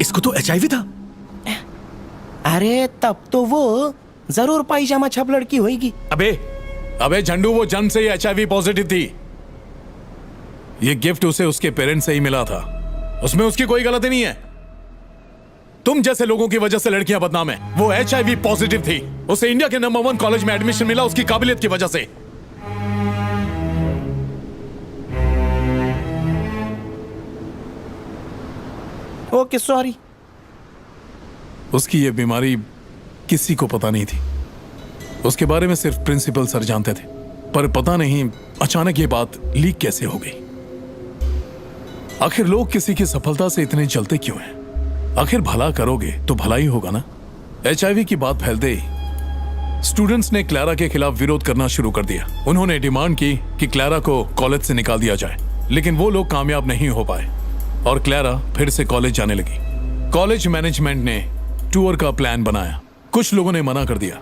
इसको तो HIV था। अरे तब तो वो जरूर पायजामा छप लड़की होगी। अबे झंडू, वो जन्म से ही HIV पॉजिटिव थी। ये गिफ्ट उसे उसके पेरेंट्स से ही मिला था, उसमें उसकी कोई गलती नहीं है। तुम जैसे लोगों की वजह से लड़कियां बदनाम है। वो HIV पॉजिटिव थी, उसे इंडिया के नंबर 1 कॉलेज में एडमिशन मिला उसकी काबिलियत की वजह से। Okay sorry. उसकी ये बीमारी किसी को पता नहीं थी, उसके बारे में सिर्फ प्रिंसिपल सर जानते थे। पर पता नहीं अचानक ये बात लीक कैसे हो गई। आखिर लोग किसी की सफलता से इतने जलते क्यों हैं? आखिर भला करोगे तो भला ही होगा ना। HIV की बात फैलते ही स्टूडेंट्स ने क्लैरा के खिलाफ विरोध करना शुरू कर दिया। उन्होंने डिमांड की कि क्लैरा को कॉलेज से निकाल दिया जाए, लेकिन वो लोग कामयाब नहीं हो पाए और क्लैरा फिर से कॉलेज जाने लगी। कॉलेज मैनेजमेंट ने टूर का प्लान बनाया, कुछ लोगों ने मना कर दिया।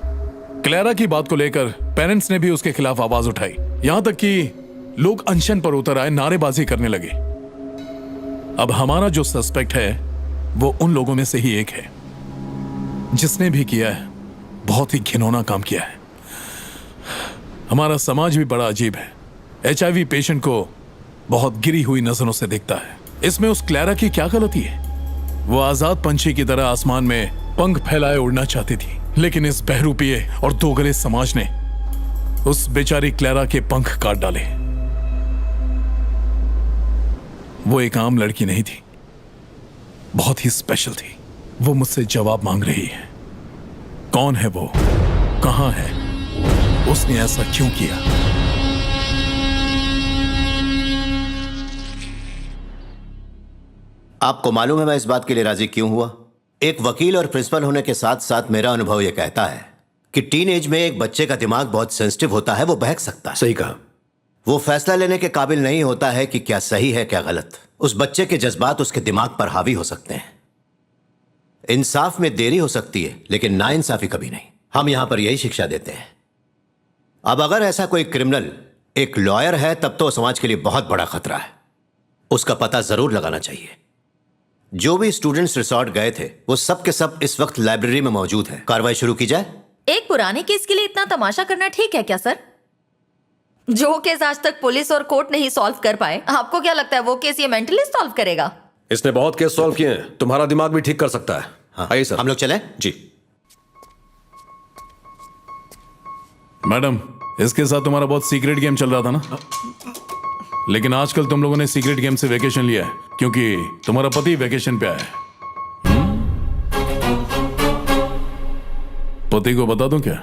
क्लैरा की बात को लेकर पेरेंट्स ने भी उसके खिलाफ आवाज उठाई, यहां तक कि लोग अनशन पर उतर आए, नारेबाजी करने लगे। अब हमारा जो सस्पेक्ट है वो उन लोगों में से ही एक है जिसने भी किया है बहुत ही घिनौना काम किया है। हमारा समाज भी बड़ा अजीब है। HIV पेशेंट को बहुत गिरी हुई नजरों से देखता है। इसमें उस क्लैरा की क्या गलती है? वो आजाद पंछी की तरह आसमान में पंख फैलाए उड़ना चाहती थी, लेकिन इस बहरूपिये और दोगले समाज ने उस बेचारी क्लैरा के पंख काट डाले। वो एक आम लड़की नहीं थी, बहुत ही स्पेशल थी। वो मुझसे जवाब मांग रही है। कौन है वो? कहां है? उसने ऐसा क्यों किया? आपको मालूम है मैं इस बात के लिए राजी क्यों हुआ? एक वकील और प्रिंसिपल होने के साथ साथ मेरा अनुभव यह कहता है कि टीन एज में एक बच्चे का दिमाग बहुत सेंसिटिव होता है, वो बहक सकता है। सही कहा। वो फैसला लेने के काबिल नहीं होता है कि क्या सही है क्या गलत। उस बच्चे के जज्बात उसके दिमाग पर हावी हो सकते हैं। इंसाफ में देरी हो सकती है लेकिन नाइंसाफी कभी नहीं। हम यहां पर यही शिक्षा देते हैं। अब अगर ऐसा कोई क्रिमिनल एक लॉयर है तब तो समाज के लिए बहुत बड़ा खतरा है। उसका पता जरूर लगाना चाहिए। जो भी स्टूडेंट्स रिसोर्ट गए थे वो सब के सब इस वक्त लाइब्रेरी में मौजूद हैं। कार्रवाई शुरू की जाए। एक पुराने केस के लिए इतना तमाशा करना ठीक है क्या सर? जो केस आज तक पुलिस और कोर्ट नहीं सॉल्व कर पाए, आपको क्या लगता है वो केस ये मेंटली सॉल्व करेगा? इसने बहुत केस सॉल्व किए हैं, तुम्हारा दिमाग भी ठीक कर सकता है। हाँ, आइए सर। हम लोग चलें? जी। मैडम, इसके साथ तुम्हारा बहुत सीक्रेट गेम चल रहा था ना? लेकिन आजकल तुम लोगों ने सीक्रेट गेम से वेकेशन लिया है क्योंकि तुम्हारा पति वेकेशन पे आया है। पति को बता दूं क्या?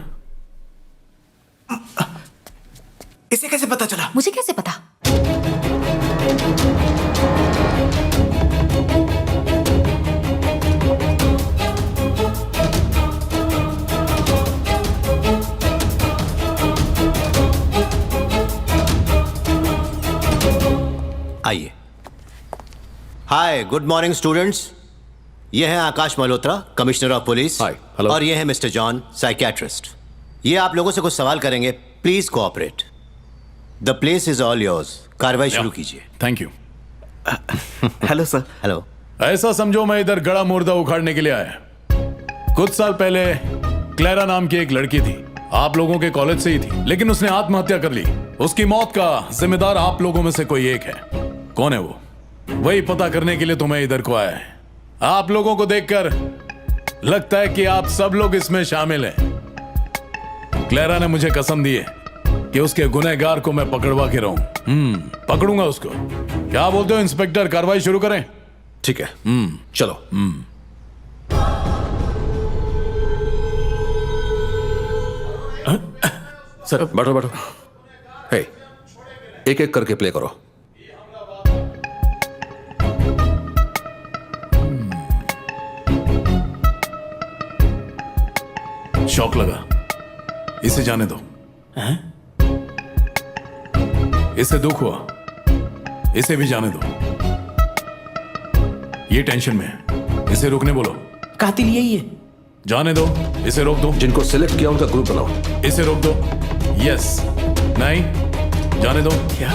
इसे कैसे पता चला? मुझे कैसे पता? आइए। Hi, good morning students. ये हैं Aakash Malhotra, commissioner of police. Hi, hello. और ये हैं मिस्टर जॉन, साइकियाट्रिस्ट। ये आप लोगों से कुछ सवाल करेंगे। Please cooperate. The place is all yours. कार्रवाई शुरू कीजिए। Thank you. Hello sir. Hello. ऐसा समझो मैं इधर गड़ा मुर्दा उखाड़ने के लिए आया। कुछ साल पहले क्लैरा नाम की एक लड़की थी, आप लोगों के कॉलेज से ही थी, लेकिन उसने आत्महत्या कर ली। उसकी मौत का जिम्मेदार आप लोगों में से कोई एक है। कौन है वो? वही पता करने के लिए तुम्हें इधर को आया है। आप लोगों को देखकर लगता है कि आप सब लोग इसमें शामिल हैं। क्लैरा ने मुझे कसम दी है कि उसके गुनहगार को मैं पकड़वा के रहूं। पकड़ूंगा उसको। क्या बोलते हो इंस्पेक्टर, कार्रवाई शुरू करें? ठीक है, चलो। सर बैठो बैठो। हे, एक एक करके प्ले करो। शौक लगा, इसे जाने दो। इसे दुख हुआ, इसे भी जाने दो। ये टेंशन में है, इसे रुकने बोलो। कातिल यही है। जाने दो, इसे रोक दो। जिनको सिलेक्ट किया उनका ग्रुप बनाओ। इसे रोक दो। यस, नहीं, जाने दो। क्या?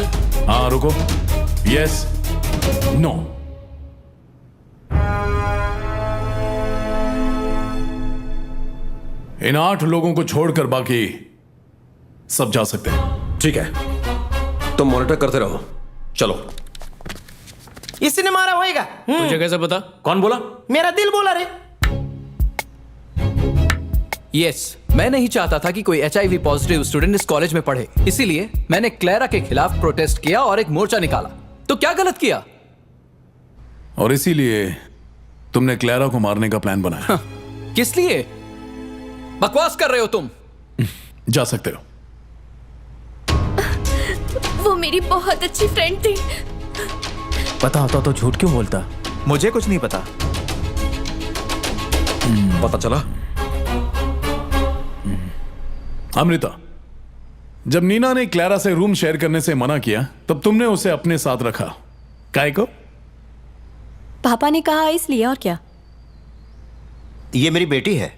हाँ, रुको। Yes, no. इन 8 लोगों को छोड़कर बाकी सब जा सकते हैं। ठीक है, तुम मॉनिटर करते रहो। चलो। इसने मारा होएगा। तुझे कैसे पता? कौन बोला? मेरा दिल बोला रे। यस, मैं नहीं चाहता था कि कोई HIV पॉजिटिव स्टूडेंट इस कॉलेज में पढ़े, इसीलिए मैंने क्लैरा के खिलाफ प्रोटेस्ट किया और एक मोर्चा निकाला। तो क्या गलत किया? और इसीलिए तुमने क्लैरा को मारने का प्लान बनाया। किस लिए? बकवास कर रहे हो तुम। जा सकते हो। वो मेरी बहुत अच्छी फ्रेंड थी। पता होता तो झूठ क्यों बोलता? मुझे कुछ नहीं पता। पता चला? अमृता, जब नीना ने क्लैरा से रूम शेयर करने से मना किया तब तुमने उसे अपने साथ रखा। काय को? पापा ने कहा इसलिए। और क्या? ये मेरी बेटी है।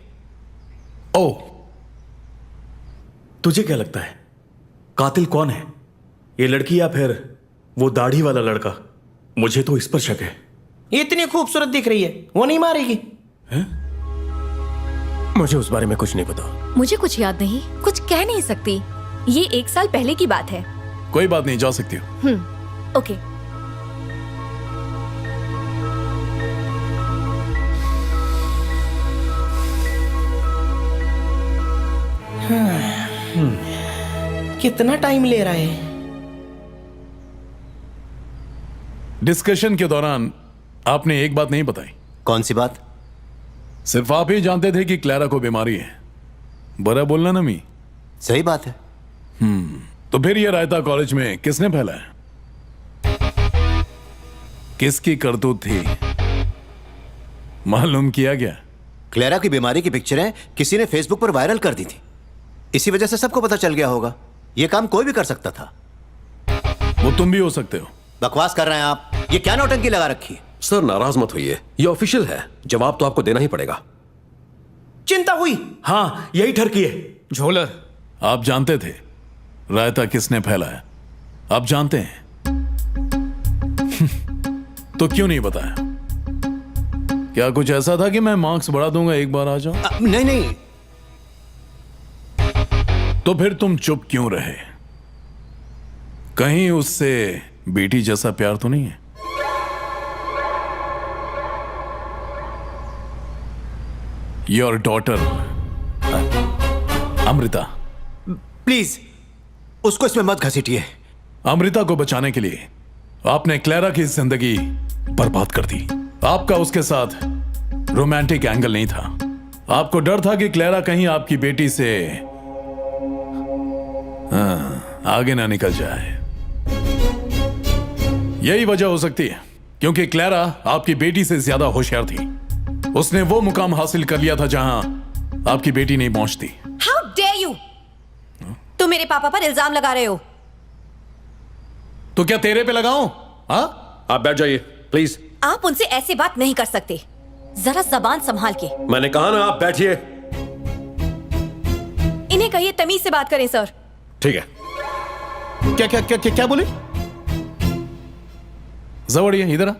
ओ, तुझे क्या लगता है कातिल कौन है? ये लड़की या फिर वो दाढ़ी वाला लड़का, मुझे तो इस पर शक है। ये इतनी खूबसूरत दिख रही है, वो नहीं मारेगी? मुझे उस बारे में कुछ नहीं पता। मुझे कुछ याद नहीं, कुछ कह नहीं सकती। ये 1 साल पहले की बात है। कोई बात नहीं, जा सकती हो। ओके। कितना टाइम ले रहा है? डिस्कशन के दौरान आपने एक बात नहीं बताई। कौन सी बात? सिर्फ आप ही जानते थे कि क्लैरा को बीमारी है। बुरा बोलना ना मी। सही बात है। तो फिर ये रायता कॉलेज में किसने फैलाया? किसकी करतूत थी? मालूम किया गया? क्लेरा की बीमारी की पिक्चरें किसी ने फेसबुक पर वायरल कर दी थी, इसी वजह से सबको पता चल गया होगा। यह काम कोई भी कर सकता था। वो तुम भी हो सकते हो। बकवास कर रहे हैं आप। ये क्या नौटंकी लगा रखी है? सर नाराज मत होइए, ये ऑफिशियल है, जवाब तो आपको देना ही पड़ेगा। चिंता हुई? हाँ, यही ठरकी है। झोलर, आप जानते थे रायता किसने फैलाया? आप जानते हैं तो क्यों नहीं बताया? क्या कुछ ऐसा था कि मैं मार्क्स बढ़ा दूंगा एक बार आ जाओ? नहीं नहीं। तो फिर तुम चुप क्यों रहे? कहीं उससे बेटी जैसा प्यार तो नहीं है? Your daughter Amrita. प्लीज उसको इसमें मत घसीटिए। अमृता को बचाने के लिए आपने क्लैरा की जिंदगी बर्बाद कर दी। आपका उसके साथ रोमांटिक एंगल नहीं था। आपको डर था कि क्लैरा कहीं आपकी बेटी से आगे ना निकल जाए। यही वजह हो सकती है क्योंकि क्लैरा आपकी बेटी से ज्यादा होशियार थी। उसने वो मुकाम हासिल कर लिया था जहां आपकी बेटी नहीं पहुंचती। How dare you! तुम मेरे पापा पर इल्जाम लगा रहे हो। तो क्या तेरे पे लगाऊं? हाँ? आप बैठ जाइए प्लीज। आप उनसे ऐसे बात नहीं कर सकते। जरा जबान संभाल के। मैंने कहा ना आप बैठिए। इन्हें कहिए तमीज से बात करें सर। ठीक है। क्या क्या क्या क्या, क्या बोले? जवड़िए इधर आ।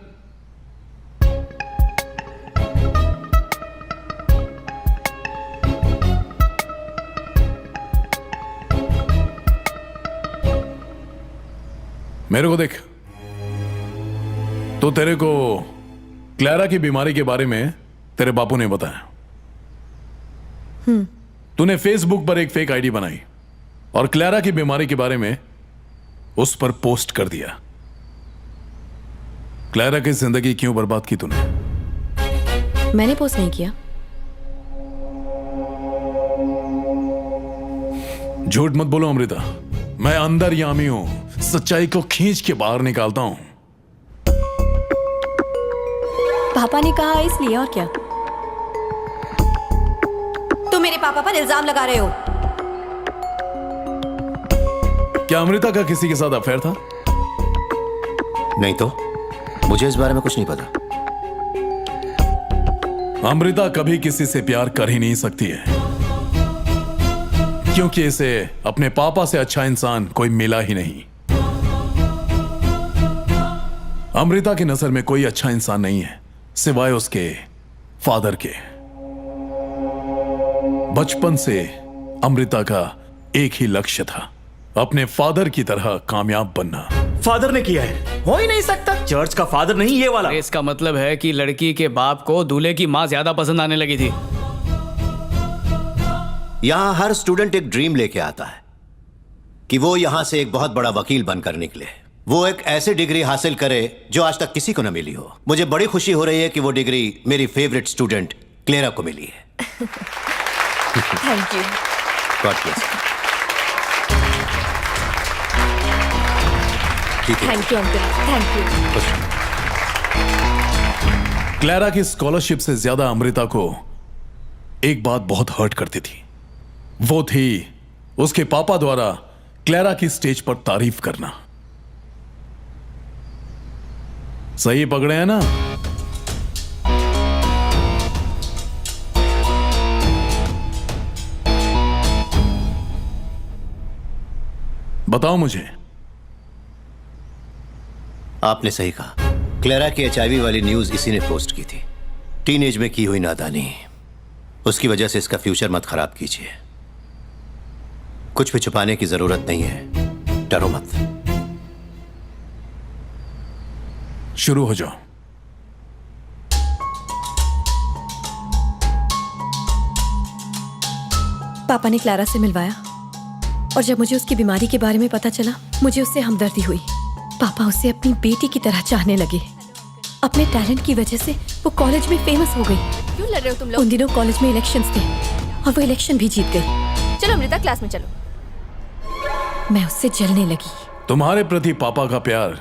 मेरे को देख। तो तेरे को क्लैरा की बीमारी के बारे में तेरे बापू ने बताया। तूने फेसबुक पर एक फेक आईडी बनाई और क्लैरा की बीमारी के बारे में उस पर पोस्ट कर दिया। क्लैरा की जिंदगी क्यों बर्बाद की तूने? मैंने पोस्ट नहीं किया। झूठ मत बोलो अमृता। मैं अंदर यामी हूं, सच्चाई को खींच के बाहर निकालता हूं। पापा ने कहा इसलिए, और क्या? तुम मेरे पापा पर इल्जाम लगा रहे हो। क्या अमृता का किसी के साथ अफेयर था? नहीं तो मुझे इस बारे में कुछ नहीं पता। अमृता कभी किसी से प्यार कर ही नहीं सकती है क्योंकि इसे अपने पापा से अच्छा इंसान कोई मिला ही नहीं। अमृता की नजर में कोई अच्छा इंसान नहीं है सिवाय उसके फादर के। बचपन से अमृता का एक ही लक्ष्य था, अपने फादर की तरह कामयाब बनना। फादर ने किया है। हो ही नहीं सकता। चर्च का फादर नहीं, ये वाला। इसका मतलब है कि लड़की के बाप को दूल्हे की माँ ज्यादा पसंद आने लगी थी। यहां हर स्टूडेंट एक ड्रीम लेके आता है कि वो यहां से एक बहुत बड़ा वकील बनकर निकले। वो एक ऐसी डिग्री हासिल करे जो आज तक किसी को न मिली हो। मुझे बड़ी खुशी हो रही है कि वो डिग्री मेरी फेवरेट स्टूडेंट क्लेरा को मिली है। Thank you. God bless. Thank you uncle, thank you. Clara की स्कॉलरशिप से ज्यादा अमृता को एक बात बहुत हर्ट करती थी। वो थी उसके पापा द्वारा क्लैरा की स्टेज पर तारीफ करना। सही पकड़े हैं ना? बताओ मुझे, आपने सही कहा। क्लेरा की HIV वाली न्यूज इसी ने पोस्ट की थी। टीनेज में की हुई नादानी, उसकी वजह से इसका फ्यूचर मत खराब कीजिए। कुछ भी छुपाने की जरूरत नहीं है, डरो मत। शुरू हो जाओ। पापा ने क्लारा से मिलवाया और जब मुझे उसकी बीमारी के बारे में पता चला, मुझे उससे हमदर्दी हुई। पापा उसे अपनी बेटी की तरह चाहने लगे। अपने टैलेंट की वजह से वो कॉलेज में फेमस हो गई। क्यों लड़ रहे हो तुम लोग? उन दिनों कॉलेज में इलेक्शंस थे और वो इलेक्शन भी जीत गई। चलो अमृता, क्लास में चलो। मैं उससे जलने लगी। तुम्हारे प्रति पापा का प्यार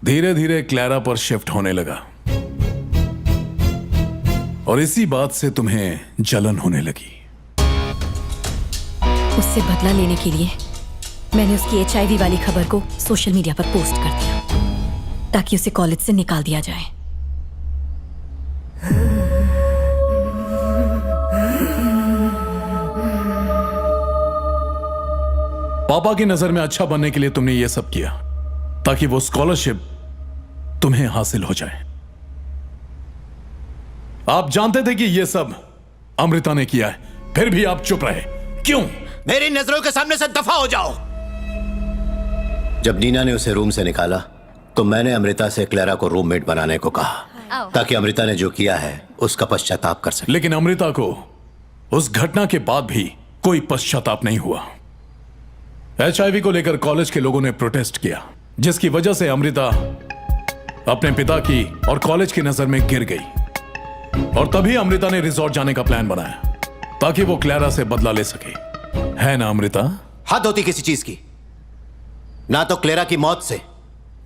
धीरे धीरे क्लैरा पर शिफ्ट होने लगा और इसी बात से तुम्हें जलन होने लगी। उससे बदला लेने के लिए मैंने उसकी HIV वाली खबर को सोशल मीडिया पर पोस्ट कर दिया ताकि उसे कॉलेज से निकाल दिया जाए। पापा की नजर में अच्छा बनने के लिए तुमने यह सब किया ताकि वो स्कॉलरशिप तुम्हें हासिल हो जाए। आप जानते थे कि यह सब अमृता ने किया है, फिर भी आप चुप रहे। क्यों? मेरी नजरों के सामने से दफा हो जाओ। जब नीना ने उसे रूम से निकाला तो मैंने अमृता से क्लेरा को रूममेट बनाने को कहा ताकि अमृता ने जो किया है उसका पश्चाताप कर सके। लेकिन अमृता को उस घटना के बाद भी कोई पश्चाताप नहीं हुआ। HIV को लेकर कॉलेज के लोगों ने प्रोटेस्ट किया, जिसकी वजह से अमृता अपने पिता की और कॉलेज की नजर में गिर गई और तभी अमृता ने रिजॉर्ट जाने का प्लान बनाया ताकि वो क्लेरा से बदला ले सके। है ना अमृता? हद होती किसी चीज की। ना तो क्लेरा की मौत से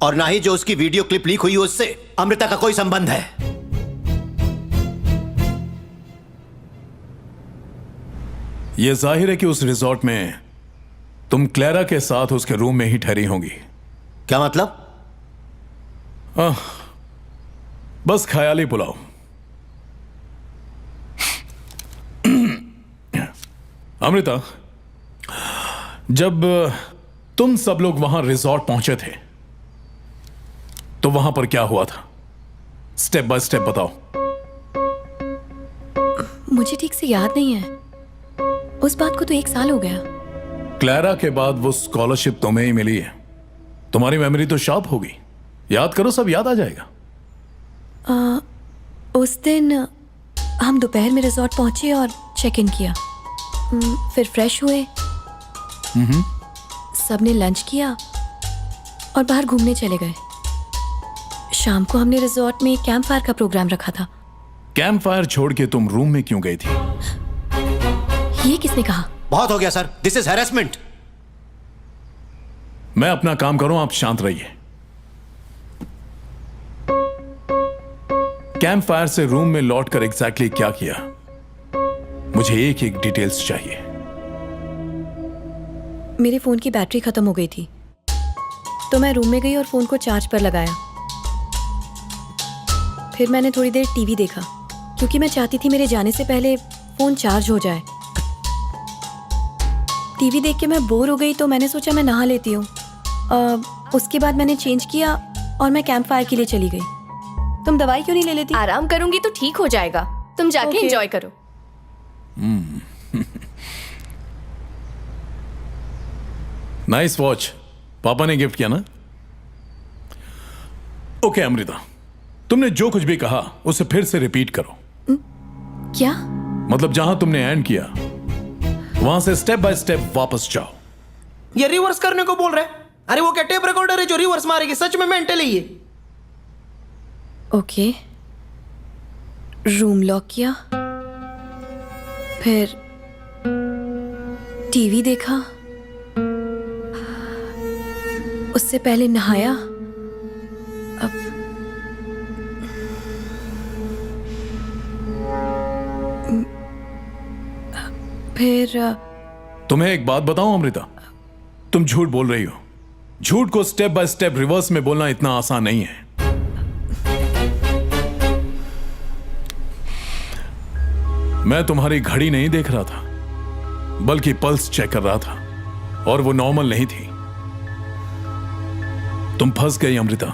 और ना ही जो उसकी वीडियो क्लिप लीक हुई उससे अमृता का कोई संबंध है। यह जाहिर है कि उस रिजॉर्ट में तुम क्लेरा के साथ उसके रूम में ही ठहरी होंगी। क्या मतलब? बस ख्याली बुलाओ। अमृता, जब तुम सब लोग वहां रिजॉर्ट पहुंचे थे तो वहां पर क्या हुआ था? स्टेप बाय स्टेप बताओ। मुझे ठीक से याद नहीं है। उस बात को तो 1 साल हो गया। क्लेरा के बाद वो स्कॉलरशिप तुम्हें ही मिली है। तुम्हारी मेमोरी तो शार्प होगी, याद करो, सब याद आ जाएगा। उस दिन हम दोपहर में रिजॉर्ट पहुंचे और चेक इन किया। फिर फ्रेश हुए, सबने लंच किया और बाहर घूमने चले गए। शाम को हमने रिजॉर्ट में कैंप फायर का प्रोग्राम रखा था। कैंप फायर छोड़ के तुम रूम में क्यों गई थी? ये किसने कहा? बहुत हो गया सर, दिस इज हैरेसमेंट। मैं अपना काम करूं, आप शांत रहिए। कैंप फायर से रूम में लौटकर एग्जैक्टली क्या किया? मुझे एक एक डिटेल्स चाहिए। मेरे फोन की बैटरी खत्म हो गई थी तो मैं रूम में गई और फोन को चार्ज पर लगाया। फिर मैंने थोड़ी देर टीवी देखा क्योंकि मैं चाहती थी मेरे जाने से पहले फोन चार्ज हो जाए। टीवी देख के मैं बोर हो गई तो मैंने सोचा मैं नहा लेती हूँ। उसके बाद मैंने चेंज किया और मैं कैंप फायर के लिए चली गई। तुम दवाई क्यों नहीं ले लेती? आराम करूंगी तो ठीक हो जाएगा, तुम जाके एंजॉय करो। नाइस वॉच, पापा ने गिफ्ट किया ना? ओके अमृता, तुमने जो कुछ भी कहा उसे फिर से रिपीट करो। क्या मतलब जहां तुमने एंड किया वहां से स्टेप बाय स्टेप वापस जाओ। ये रिवर्स करने को बोल रहे हैं? अरे वो क्या टेप रिकॉर्डर है जो रिवर्स मारेगी? सच में मेंटल है ये। ओके, रूम लॉक किया, फिर टीवी देखा, उससे पहले नहाया, अब फिर तुम्हें एक बात बताऊं अमृता, तुम झूठ बोल रही हो। झूठ को स्टेप बाय स्टेप रिवर्स में बोलना इतना आसान नहीं है। मैं तुम्हारी घड़ी नहीं देख रहा था बल्कि पल्स चेक कर रहा था और वो नॉर्मल नहीं थी। तुम फंस गई अमृता,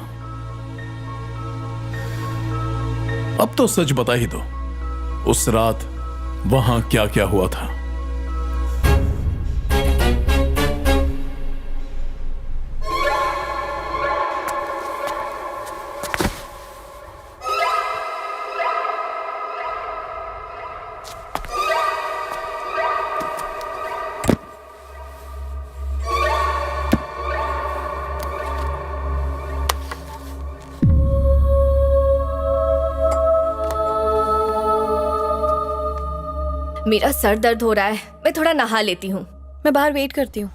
अब तो सच बता ही दो, उस रात वहां क्या क्या हुआ था? मेरा सर दर्द हो रहा है, मैं थोड़ा नहा लेती हूँ। मैं बाहर वेट करती हूँ।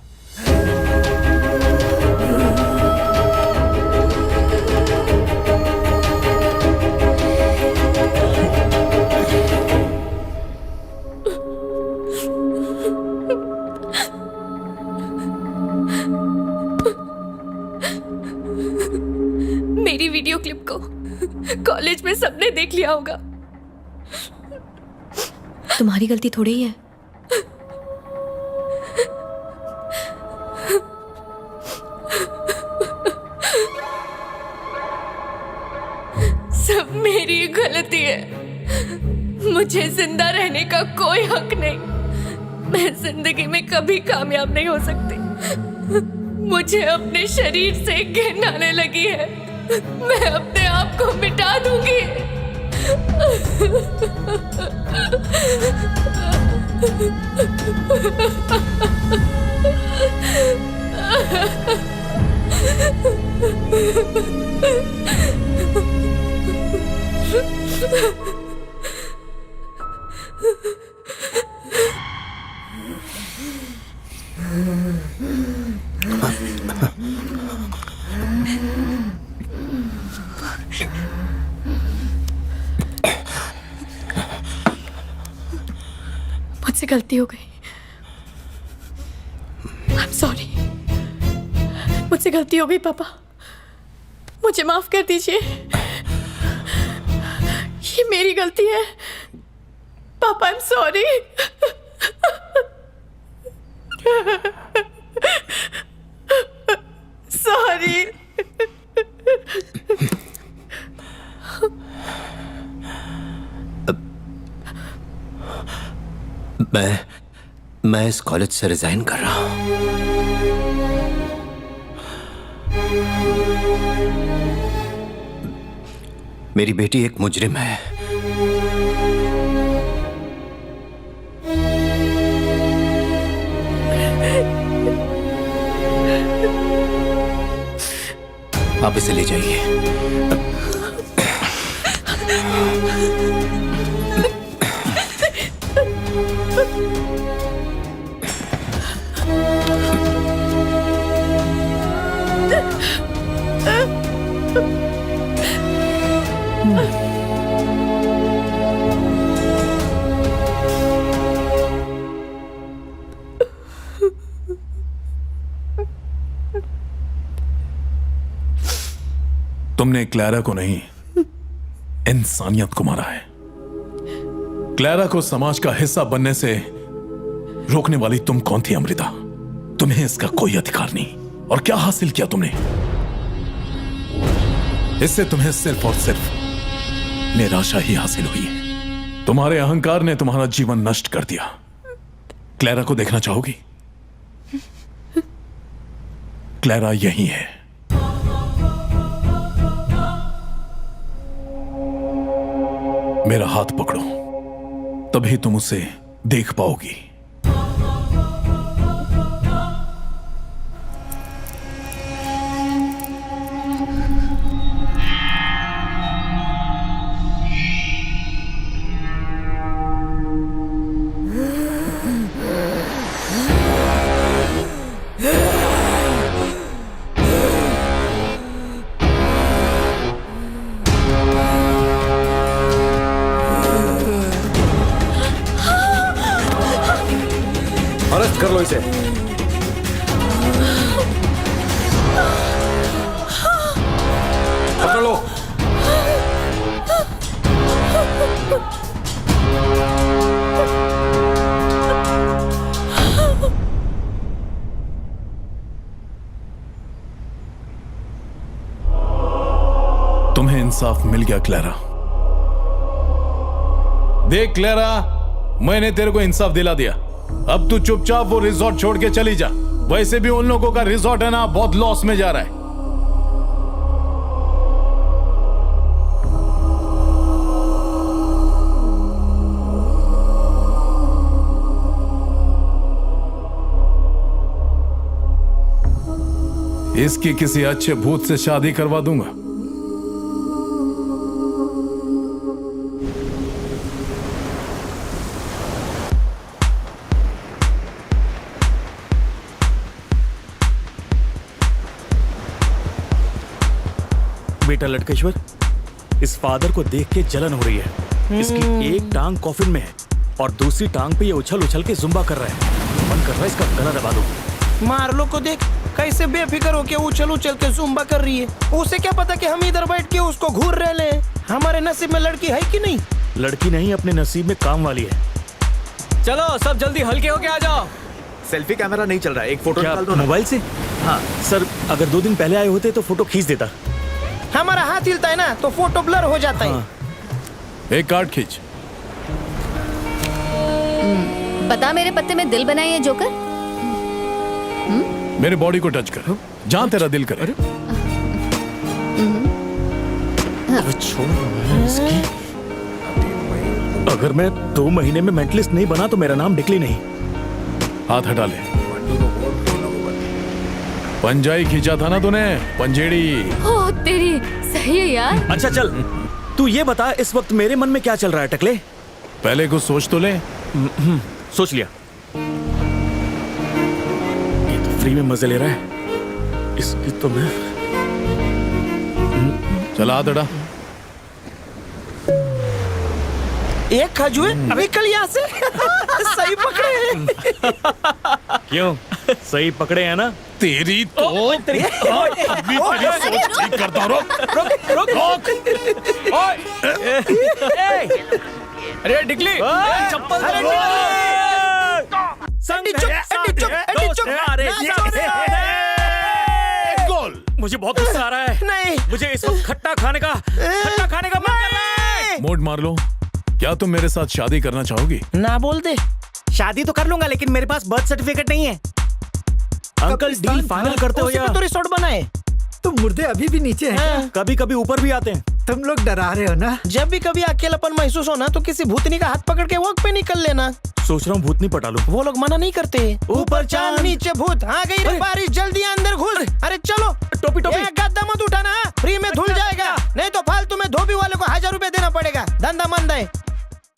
मेरी वीडियो क्लिप को कॉलेज में सबने देख लिया होगा। तुम्हारी गलती थोड़ी ही है। सब मेरी गलती है। मुझे जिंदा रहने का कोई हक नहीं। मैं जिंदगी में कभी कामयाब नहीं हो सकती। मुझे अपने शरीर से घिन आने लगी है। मैं अपने आप को मिटा दूंगी। मुझसे गलती हो गई। I'm sorry। मुझसे गलती हो गई पापा, मुझे माफ कर दीजिए। ये मेरी गलती है पापा। I'm sorry। Sorry। मैं इस कॉलेज से रिजाइन कर रहा हूं। मेरी बेटी एक मुजरिम है। आप इसे ले जाइए। तुमने क्लैरा को नहीं, इंसानियत को मारा है। क्लैरा को समाज का हिस्सा बनने से रोकने वाली तुम कौन थी अमृता? तुम्हें इसका कोई अधिकार नहीं। और क्या हासिल किया तुमने? इससे तुम्हें सिर्फ और सिर्फ निराशा ही हासिल हुई है। तुम्हारे अहंकार ने तुम्हारा जीवन नष्ट कर दिया। क्लैरा को देखना चाहोगी? क्लैरा यही है। मेरा हाथ पकड़ो, तभी तुम उसे देख पाओगी। अरेस्ट कर लो इसे। पकड़ लो। तुम्हें इंसाफ मिल गया क्लैरा। देख क्लेरा, मैंने तेरे को इंसाफ दिला दिया। अब तू चुपचाप वो रिजॉर्ट छोड़ के चली जा। वैसे भी उन लोगों का रिजॉर्ट है ना, बहुत लॉस में जा रहा है। इसकी किसी अच्छे भूत से शादी करवा दूंगा। बेटा लटकेश्वर, इस फादर को देख के जलन हो रही है। इसकी एक टांग कॉफिन में है और दूसरी टांग पे ये उछल उछल के जुम्बा कर रहा है। मन कर रहा है इसका गला दबा दूं। मार्लो को देख, कैसे बेफिक्र होके उछल उछल के जुम्बा कर रही है। उसे क्या पता कि हम इधर बैठ के उसको घूर रहे ले। हमारे नसीब में लड़की है कि नहीं? लड़की नहीं, अपने नसीब में काम वाली है। चलो सब जल्दी हल्के होके आ जाओ। सेल्फी कैमरा नहीं चल रहा है, एक फोटो क्या निकाल दो ना। मोबाइल से? हाँ सर, अगर 2 दिन पहले आए होते तो फोटो खींच देता। हमारा हाथ हिलता है ना तो फोटो ब्लर हो जाता है। एक कार्ड खींच। बता, मेरे पत्ते में दिल बनाई है जोकर? मेरे बॉडी को टच कर, जहां तेरा दिल करे। इसकी अगर मैं 2 महीने में मेंटलिस्ट नहीं बना तो मेरा नाम डिकली नहीं। हाथ हटा ले। पंजाई खींचा था ना तूने, पंजेड़ी। ओ तेरी, सही है यार। अच्छा चल, तू ये बता इस वक्त मेरे मन में क्या चल रहा है टकले? पहले कुछ सोच तो ले। सोच लिया। ये तो फ्री में मजे ले रहा है। इसकी तो मैं चला हाथ हटा। एक खजूर निकल यहाँ से। सही पकड़े। क्यों? सही पकड़े हैं ना? तेरी तो अभी तेरी सोच ठीक करता हूं। रोक। अरे डिकली, चप्पल गोल। मुझे बहुत गुस्सा आ रहा है। नहीं, मुझे इस वक्त खट्टा खाने का मन कर रहा है। मोड मार लो। क्या तुम मेरे साथ शादी करना चाहोगी? ना बोल दे। शादी तो कर लूंगा, लेकिन मेरे पास बर्थ सर्टिफिकेट नहीं है। अंकल डील फाइनल करते हो या? तो रिसोर्ट बनाए। तुम मुर्दे अभी भी नीचे हैं? कभी कभी ऊपर भी आते हैं। तुम लोग डरा रहे हो ना? जब भी कभी अकेलापन महसूस हो ना तो किसी भूतनी का हाथ पकड़ के वॉक पे निकल लेना। सोच रहा हूँ भूतनी पटा लूं। वो लोग मना नहीं करते। ऊपर चांद नीचे भूत। आ गई रे बारिश, जल्दी अंदर घुस। अरे चलो, टोपी टोपी।